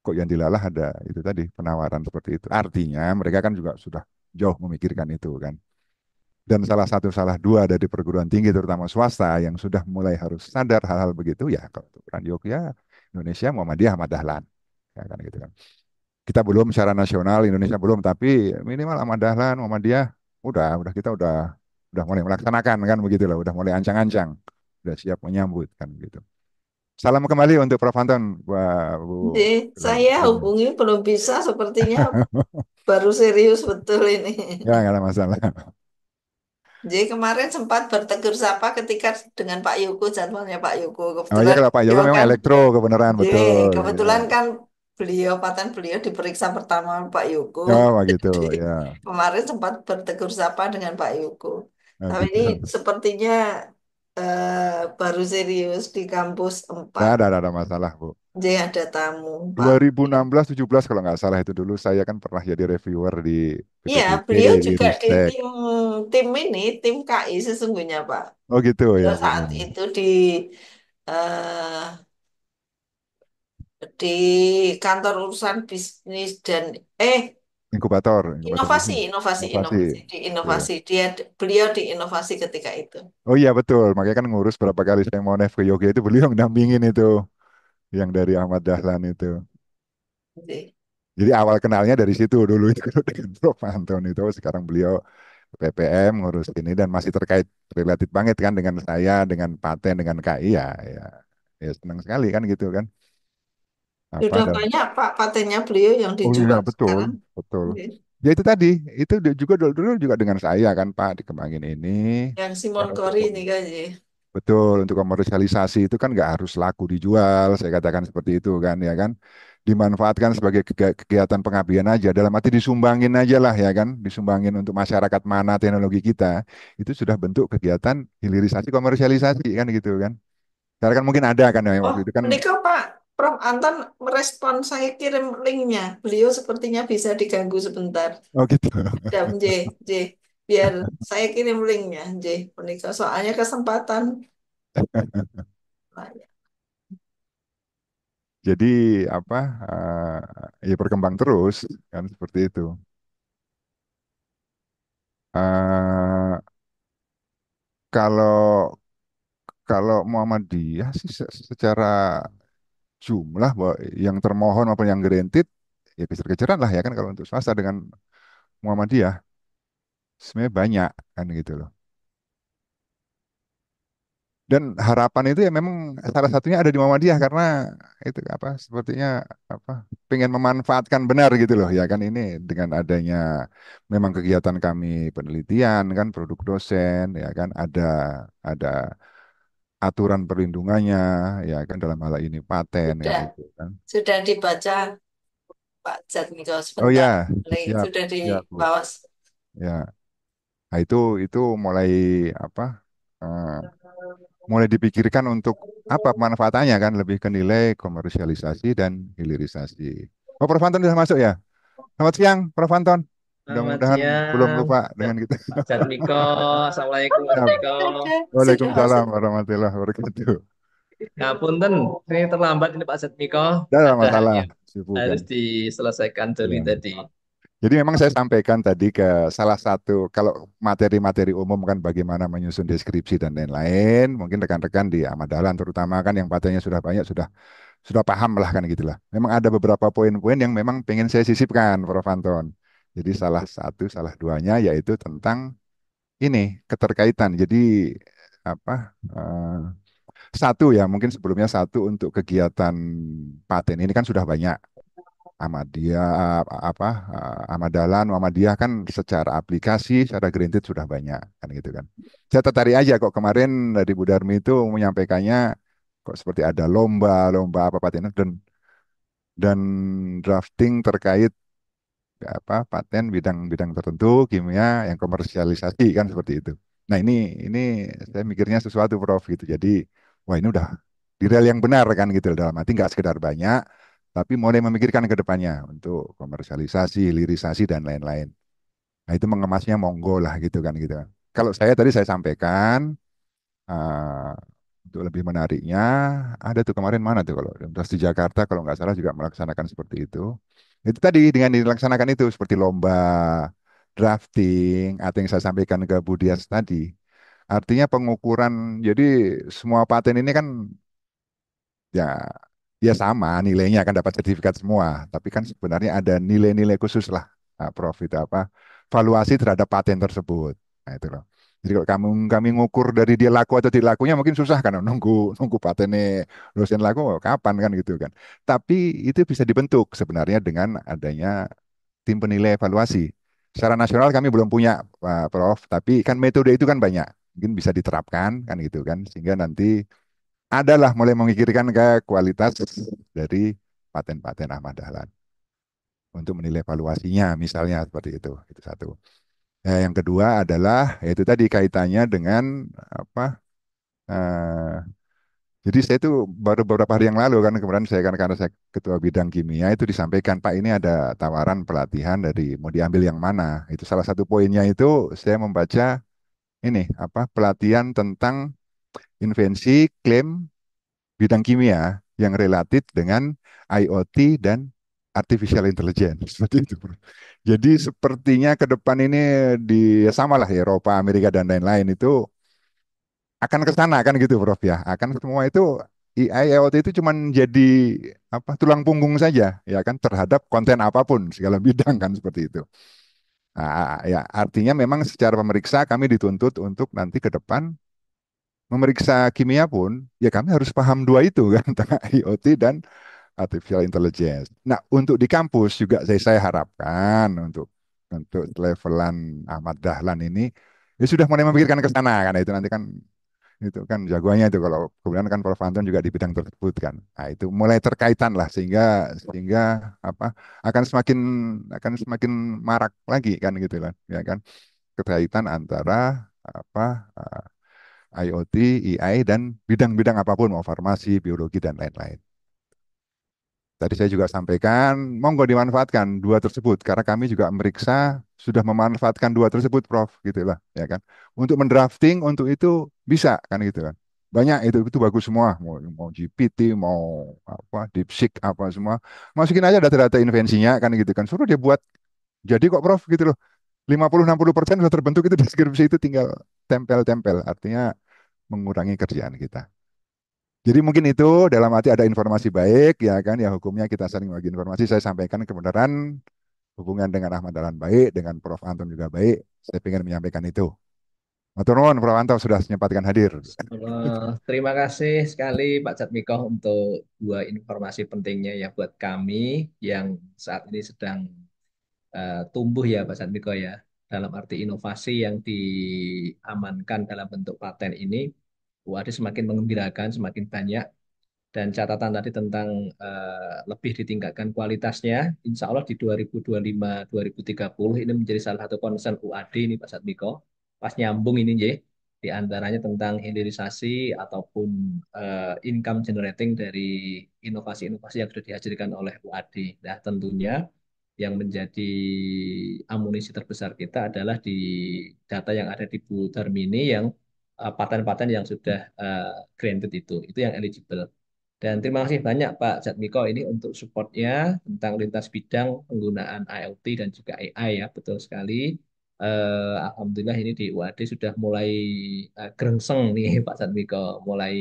kok yang dilalah ada itu tadi penawaran seperti itu. Artinya mereka kan juga sudah jauh memikirkan itu kan. Dan salah satu salah dua dari perguruan tinggi terutama swasta yang sudah mulai harus sadar hal-hal begitu ya kalau untuk ukuran Yogyakarta Indonesia Muhammadiyah Ahmad Dahlan ya kan gitu kan. Kita belum secara nasional Indonesia belum, tapi minimal Ahmad Dahlan Muhammadiyah udah kita udah mulai melaksanakan kan begitu lah, udah mulai ancang-ancang, udah siap menyambut kan gitu. Salam kembali untuk Prof. Anton, Bu. Jadi, saya hubungi belum bisa, sepertinya baru serius betul ini. Ya, nggak ada masalah. Jadi kemarin sempat bertegur sapa ketika dengan Pak Yuko, jadwalnya Pak Yuko. Oh iya, Kebetulan kalau Pak Yoga beliau memang kan, elektro kebenaran jadi betul. Ya. kebetulan kan beliau diperiksa pertama Pak Yuko. Oh begitu Jadi ya. kemarin sempat bertegur sapa dengan Pak Yuko. Oh, Tapi gitu. ini sepertinya baru serius di kampus Nggak 4. ada masalah Bu. Jadi ada tamu Pak. 2016-17 kalau nggak salah itu dulu saya kan pernah jadi reviewer di Iya, PPPP, beliau di juga di Ristek. tim KI sesungguhnya Pak. Oh gitu ya. Beliau Bu. saat itu eh, di kantor urusan bisnis dan eh Inkubator inovasi, bisnis. inovasi, Inovasi. inovasi, di Iya. inovasi. Beliau di inovasi ketika itu. Oh iya betul, makanya kan ngurus berapa kali saya mau nef ke Yoga itu beliau yang dampingin itu, yang dari Ahmad Dahlan itu. Jadi, Jadi awal kenalnya dari situ dulu itu dengan Prof. Anton itu, sekarang beliau PPM ngurus ini dan masih terkait relatif banget kan dengan saya, dengan paten, dengan KI ya senang sekali kan gitu kan. Apa sudah dan banyak Pak patennya beliau yang oh iya dijual betul, sekarang. betul. Oke. Ya itu tadi, itu juga dulu juga dengan saya kan Pak dikembangin ini. Yang Dan Simon untuk Cory ini kan ya. betul untuk komersialisasi itu kan nggak harus laku dijual, saya katakan seperti itu kan ya kan. Dimanfaatkan sebagai kegiatan pengabdian aja, dalam arti disumbangin aja lah ya kan, disumbangin untuk masyarakat mana teknologi kita, itu sudah bentuk kegiatan hilirisasi komersialisasi kan gitu kan. Karena kan mungkin ada kan ya Oh, waktu itu kan, menikah Pak Prof. Anton merespon saya kirim linknya. Beliau sepertinya bisa diganggu sebentar. oh gitu. Dan J, biar saya kirim linknya, J. Menikah soalnya kesempatan. Nah, ya. Jadi apa, ya berkembang terus kan seperti itu. Eh, kalau kalau Muhammadiyah sih secara jumlah bahwa yang termohon maupun yang granted ya kejar-kejaran lah ya kan kalau untuk swasta dengan Muhammadiyah sebenarnya banyak kan gitu loh. Dan harapan itu ya memang salah satunya ada di Muhammadiyah karena itu apa sepertinya apa pengen memanfaatkan benar gitu loh ya kan ini dengan adanya memang kegiatan kami penelitian kan produk dosen ya kan ada aturan perlindungannya ya kan dalam hal ini paten kan Sudah, itu kan. sudah dibaca Pak Jatmiko Oh sebentar. ya, siap, Sudah di siap Bu. bawah. Ya, nah, itu mulai apa? eh, mulai dipikirkan untuk apa pemanfaatannya kan lebih ke nilai komersialisasi dan hilirisasi. Oh, Prof. Anton sudah masuk ya? Selamat siang, Prof. Anton. Selamat Mudah-mudahan belum siang, lupa Jat- dengan kita. Pak Jatmiko. Assalamualaikum, Mas Siap. Miko. Sudah Waalaikumsalam masuk. warahmatullahi wabarakatuh. Ya, punten, ini terlambat ini Pak Jatmiko. Tidak ada Ada masalah, yang sibuk kan. harus diselesaikan dulu Ya. tadi. Jadi memang saya sampaikan tadi ke salah satu, kalau materi-materi umum kan bagaimana menyusun deskripsi dan lain-lain, mungkin rekan-rekan di Ahmad Dahlan terutama kan yang patennya sudah banyak, sudah paham lah kan gitulah. Memang ada beberapa poin-poin yang memang pengen saya sisipkan, Prof. Anton. Jadi salah satu, salah duanya yaitu tentang ini keterkaitan. Jadi apa? Satu ya, mungkin sebelumnya satu untuk kegiatan paten ini kan sudah banyak. Ahmadiyah apa Ahmad Dahlan, Muhammadiyah kan secara aplikasi, secara granted sudah banyak kan gitu kan. Saya tertarik aja kok kemarin dari Bu Darmi itu menyampaikannya kok seperti ada lomba apa paten dan drafting terkait paten bidang-bidang tertentu kimia yang komersialisasi kan seperti itu. Nah ini saya mikirnya sesuatu Prof gitu. Jadi wah ini udah di rel yang benar kan gitu dalam arti nggak sekedar banyak, tapi mulai memikirkan ke depannya untuk komersialisasi, hilirisasi dan lain-lain. Nah itu mengemasnya monggo lah gitu kan gitu. Kalau saya tadi saya sampaikan eh, untuk lebih menariknya ada tuh kemarin mana tuh kalau Universitas di Jakarta kalau nggak salah juga melaksanakan seperti itu. Itu tadi dengan dilaksanakan itu seperti lomba drafting atau yang saya sampaikan ke Bu Dias tadi. Artinya pengukuran, jadi semua paten ini kan ya ya sama nilainya akan dapat sertifikat semua, tapi kan sebenarnya ada nilai-nilai khusus lah, Prof itu apa valuasi terhadap paten tersebut. Nah itu loh. Jadi kalau kami ngukur dari dia laku atau tidak lakunya mungkin susah kan nunggu nunggu patennya dosen laku kapan kan gitu kan. Tapi itu bisa dibentuk sebenarnya dengan adanya tim penilai evaluasi. Secara nasional kami belum punya, Prof, tapi kan metode itu kan banyak. Mungkin bisa diterapkan kan gitu kan sehingga nanti adalah mulai memikirkan ke kualitas dari paten-paten Ahmad Dahlan untuk menilai valuasinya misalnya seperti itu. Itu satu. Yang kedua adalah yaitu tadi kaitannya dengan apa? eh, jadi saya itu baru beberapa hari yang lalu kan kemarin saya kan karena saya ketua bidang kimia itu disampaikan Pak ini ada tawaran pelatihan dari mau diambil yang mana. Itu salah satu poinnya itu saya membaca ini apa pelatihan tentang invensi klaim bidang kimia yang related dengan IoT dan artificial intelligence seperti itu, Bro. Jadi sepertinya ke depan ini di sama lah Eropa, Amerika dan lain-lain itu akan ke sana kan gitu, Prof ya. Akan semua itu AI IoT itu cuman jadi apa tulang punggung saja ya kan terhadap konten apapun segala bidang kan seperti itu. Nah, ya artinya memang secara pemeriksa kami dituntut untuk nanti ke depan memeriksa kimia pun ya kami harus paham dua itu kan tentang IoT dan artificial intelligence. Nah, untuk di kampus juga saya harapkan untuk levelan Ahmad Dahlan ini ya sudah mulai memikirkan ke sana kan itu kan jagoannya itu kalau kemudian kan Prof Anton juga di bidang tersebut kan. Nah, itu mulai terkaitan lah sehingga sehingga apa akan semakin akan semakin marak lagi kan gitu kan ya kan keterkaitan antara apa IoT, AI dan bidang-bidang apapun mau farmasi, biologi dan lain-lain. Tadi saya juga sampaikan, monggo dimanfaatkan dua tersebut karena kami juga meriksa sudah memanfaatkan dua tersebut, Prof. Gitulah, ya kan. Untuk mendrafting untuk itu bisa kan gitu kan. Banyak itu bagus semua, mau GPT, mau apa DeepSeek apa semua. Masukin aja data-data invensinya kan gitu kan. Suruh dia buat jadi kok, Prof, gitu loh. 50-60% sudah terbentuk itu deskripsi itu tinggal tempel-tempel. Artinya mengurangi kerjaan kita. Jadi mungkin itu dalam arti ada informasi baik ya kan ya hukumnya kita saling bagi informasi saya sampaikan kebenaran hubungan dengan Ahmad Dahlan baik dengan Prof Anton juga baik saya ingin menyampaikan itu. Matur nuwun Prof Anton sudah menyempatkan hadir. Terima kasih sekali Pak Jatmiko untuk dua informasi pentingnya ya buat kami yang saat ini sedang tumbuh ya Pak Jatmiko ya. Dalam arti inovasi yang diamankan dalam bentuk paten ini, UAD semakin mengembirakan, semakin banyak. Dan catatan tadi tentang lebih ditingkatkan kualitasnya, insya Allah di 2025-2030 ini menjadi salah satu concern UAD ini Pak Satmiko. Pas nyambung ini J, di antaranya tentang hilirisasi ataupun income generating dari inovasi-inovasi yang sudah dihasilkan oleh UAD. Nah tentunya yang menjadi amunisi terbesar kita adalah di data yang ada di Bu Darmini yang paten-paten yang sudah granted itu yang eligible. Dan terima kasih banyak Pak Jatmiko ini untuk supportnya tentang lintas bidang penggunaan IoT dan juga AI ya, betul sekali. Alhamdulillah ini di UAD sudah mulai gerengseng nih Pak Jatmiko, mulai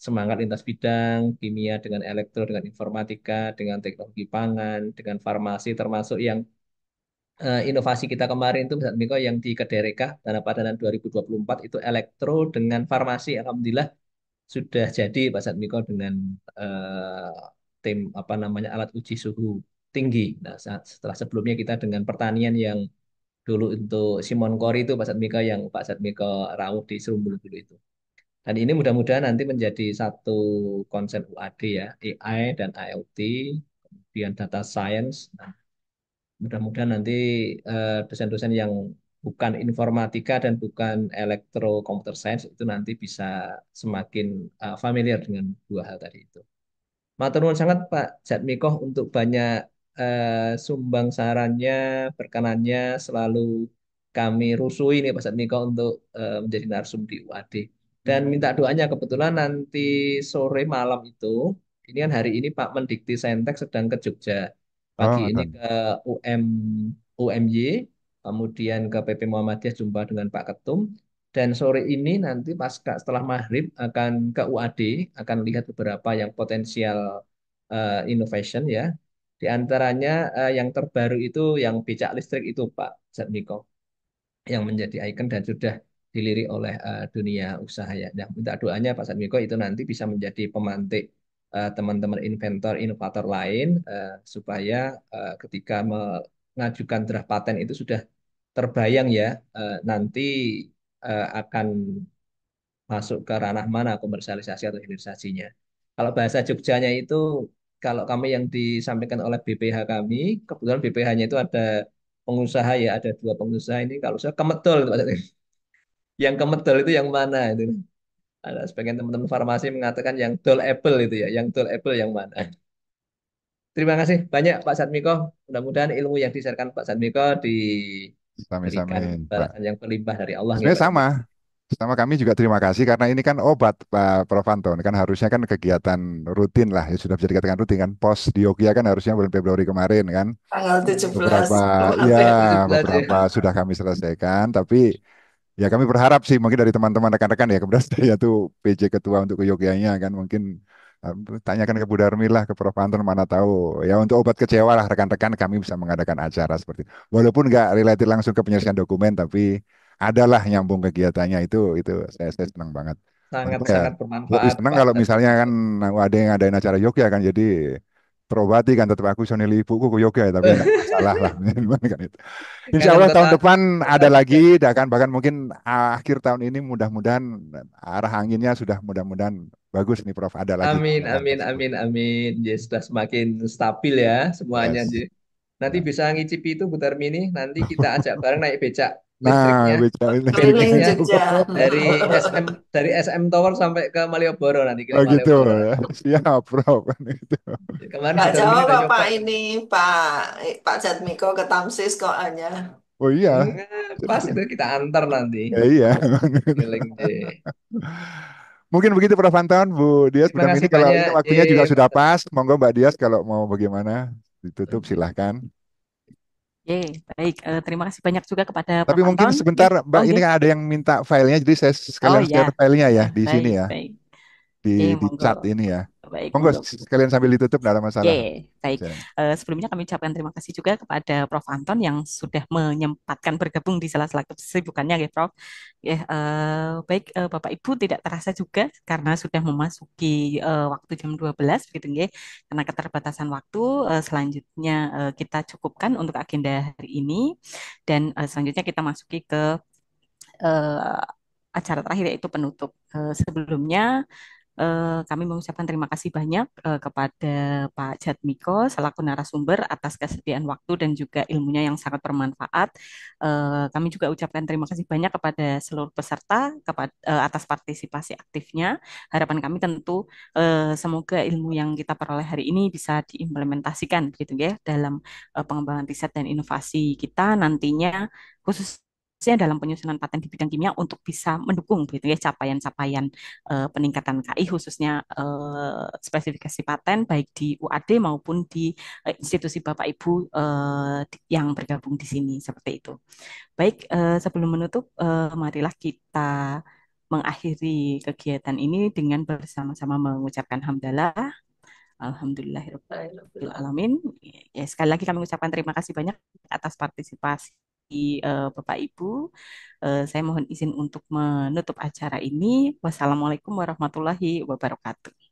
semangat lintas bidang, kimia dengan elektro, dengan informatika, dengan teknologi pangan, dengan farmasi, termasuk yang inovasi kita kemarin itu Pak Jatmiko yang di Kedereka Dana Padanan 2024 itu elektro dengan farmasi, Alhamdulillah sudah jadi Pak Satmiko dengan tim apa namanya alat uji suhu tinggi. Nah, setelah sebelumnya kita dengan pertanian yang dulu untuk Simon Kori itu Pak Satmiko yang Pak Satmiko rawuh di Serumbul dulu itu. Dan ini mudah-mudahan nanti menjadi satu konsen UAD ya, AI dan IoT, kemudian data science. Nah, mudah-mudahan nanti dosen-dosen yang bukan informatika dan bukan elektro computer science itu nanti bisa semakin familiar dengan dua hal tadi itu. Matur nuwun sangat Pak Jatmiko untuk banyak sumbang sarannya, perkenannya selalu kami rusui nih Pak Jatmiko untuk menjadi narsum di UAD. Dan minta doanya kebetulan nanti sore malam itu, ini kan hari ini Pak Mendikti Saintek sedang ke Jogja. Oh, Pagi ini ngoten. ke UM, UMY, kemudian ke PP Muhammadiyah jumpa dengan Pak Ketum. Dan sore ini nanti pasca setelah maghrib akan ke UAD, akan lihat beberapa yang potensial innovation ya. Di antaranya yang terbaru itu yang becak listrik itu Pak Zatmiko yang menjadi ikon dan sudah dilirik oleh dunia usaha ya. Nah, minta doanya Pak Satmiko itu nanti bisa menjadi pemantik teman-teman inventor, inovator lain supaya ketika mengajukan draft paten itu sudah terbayang ya nanti akan masuk ke ranah mana komersialisasi atau hilirisasinya. Kalau bahasa Jogjanya itu, kalau kami yang disampaikan oleh BPH kami, kebetulan BPH-nya itu ada pengusaha ya, ada dua pengusaha ini. Kalau saya kemedol, itu maksudnya. Yang kemedol itu yang mana itu? Ada sebagian teman-teman farmasi mengatakan yang dull apple itu ya, yang dull apple yang mana? Terima kasih banyak Pak Satmiko. Mudah-mudahan ilmu yang disampaikan Pak Satmiko diberikan Sami-sami, Pak. balasan yang berlimpah dari Allah nggih, Sebenarnya Pak sama. Satmiko. Sama kami juga terima kasih karena ini kan obat Pak Prof. Anton. Kan harusnya kan kegiatan rutin lah. Ya sudah bisa dikatakan rutin kan. Pos di Yogyakarta kan harusnya bulan Februari kemarin kan. Tanggal 17 Beberapa ya kemarin. 17 ya. beberapa sudah kami selesaikan. Tapi ya kami berharap sih mungkin dari teman-teman rekan-rekan ya kemudian saya tuh PJ ketua untuk ke Yogyanya kan mungkin eh, tanyakan ke Bu Darmi lah ke Prof. Anton mana tahu ya untuk obat kecewa lah rekan-rekan kami bisa mengadakan acara seperti itu. Walaupun nggak related langsung ke penyelesaian dokumen tapi adalah nyambung kegiatannya itu saya senang banget. Walaupun ya Sangat-sangat lebih bermanfaat senang Pak kalau misalnya Satmiko. kan ada yang ngadain acara Yogya kan jadi terobati kan tetap aku sonili ibuku ke Yogya ya, tapi ya nggak masalah lah kan itu. Insya Kangen Allah tahun kota depan kota ada lagi, juga. bahkan mungkin akhir tahun ini mudah-mudahan arah anginnya sudah mudah-mudahan bagus nih Prof. Ada lagi Amin, kegiatan amin, tersebut. amin, amin. Ya sudah semakin stabil ya semuanya. Yes. Ji. Nanti Ya. bisa ngicipi itu Bu Tarmini. Nanti kita ajak bareng naik becak Nah, listriknya. Keliling BMX-nya Jogja. dari SM dari SM Tower sampai ke Malioboro nanti Oh keliling gitu, Malioboro ya. nanti. Siap Prof. Kan itu. Kemarin Bu Nggak Tarmini jawab udah Bapak nyoba. ini, Pak Jatmiko ke Tamsis kok hanya. Oh iya, Pas itu kita antar nanti. ya, iya. Keliling Ji. Mungkin begitu Prof. Anton, Bu Dias, Terima Budam ini kasih kalau banyak ini waktunya juga Pak sudah pas. Tarmini. Monggo Mbak Dias kalau mau bagaimana ditutup silahkan. Baik. Terima kasih banyak juga kepada Tapi Prof. mungkin Anton. sebentar Mbak, Oh, ini kan ada yang minta filenya, jadi saya oh sekalian ya, share filenya ya di sini baik, ya, baik. di Monggo, chat ini ya. baik, Monggo monggo. sekalian sambil ditutup, tidak ada masalah. Baik. Sebelumnya kami ucapkan terima kasih juga kepada Prof. Anton yang sudah menyempatkan bergabung di salah-salah kesibukannya, ya, Prof. Baik, Bapak Ibu tidak terasa juga karena sudah memasuki waktu jam 12, begitu, ya. Karena keterbatasan waktu, selanjutnya kita cukupkan untuk agenda hari ini dan selanjutnya kita masuki ke eh, acara terakhir yaitu penutup. Sebelumnya kami mengucapkan terima kasih banyak kepada Pak Jatmiko selaku narasumber atas kesediaan waktu dan juga ilmunya yang sangat bermanfaat. Kami juga ucapkan terima kasih banyak kepada seluruh peserta atas partisipasi aktifnya. Harapan kami tentu semoga ilmu yang kita peroleh hari ini bisa diimplementasikan gitu ya dalam pengembangan riset dan inovasi kita nantinya khusus khususnya dalam penyusunan paten di bidang kimia untuk bisa mendukung gitu ya capaian-capaian peningkatan KI khususnya spesifikasi paten baik di UAD maupun di institusi Bapak Ibu yang bergabung di sini seperti itu. Baik, sebelum menutup, marilah kita mengakhiri kegiatan ini dengan bersama-sama mengucapkan hamdalah. Alhamdulillahirabbil alamin. Ya, sekali lagi kami mengucapkan terima kasih banyak atas partisipasi Bapak Ibu. Saya mohon izin untuk menutup acara ini. Wassalamualaikum warahmatullahi wabarakatuh.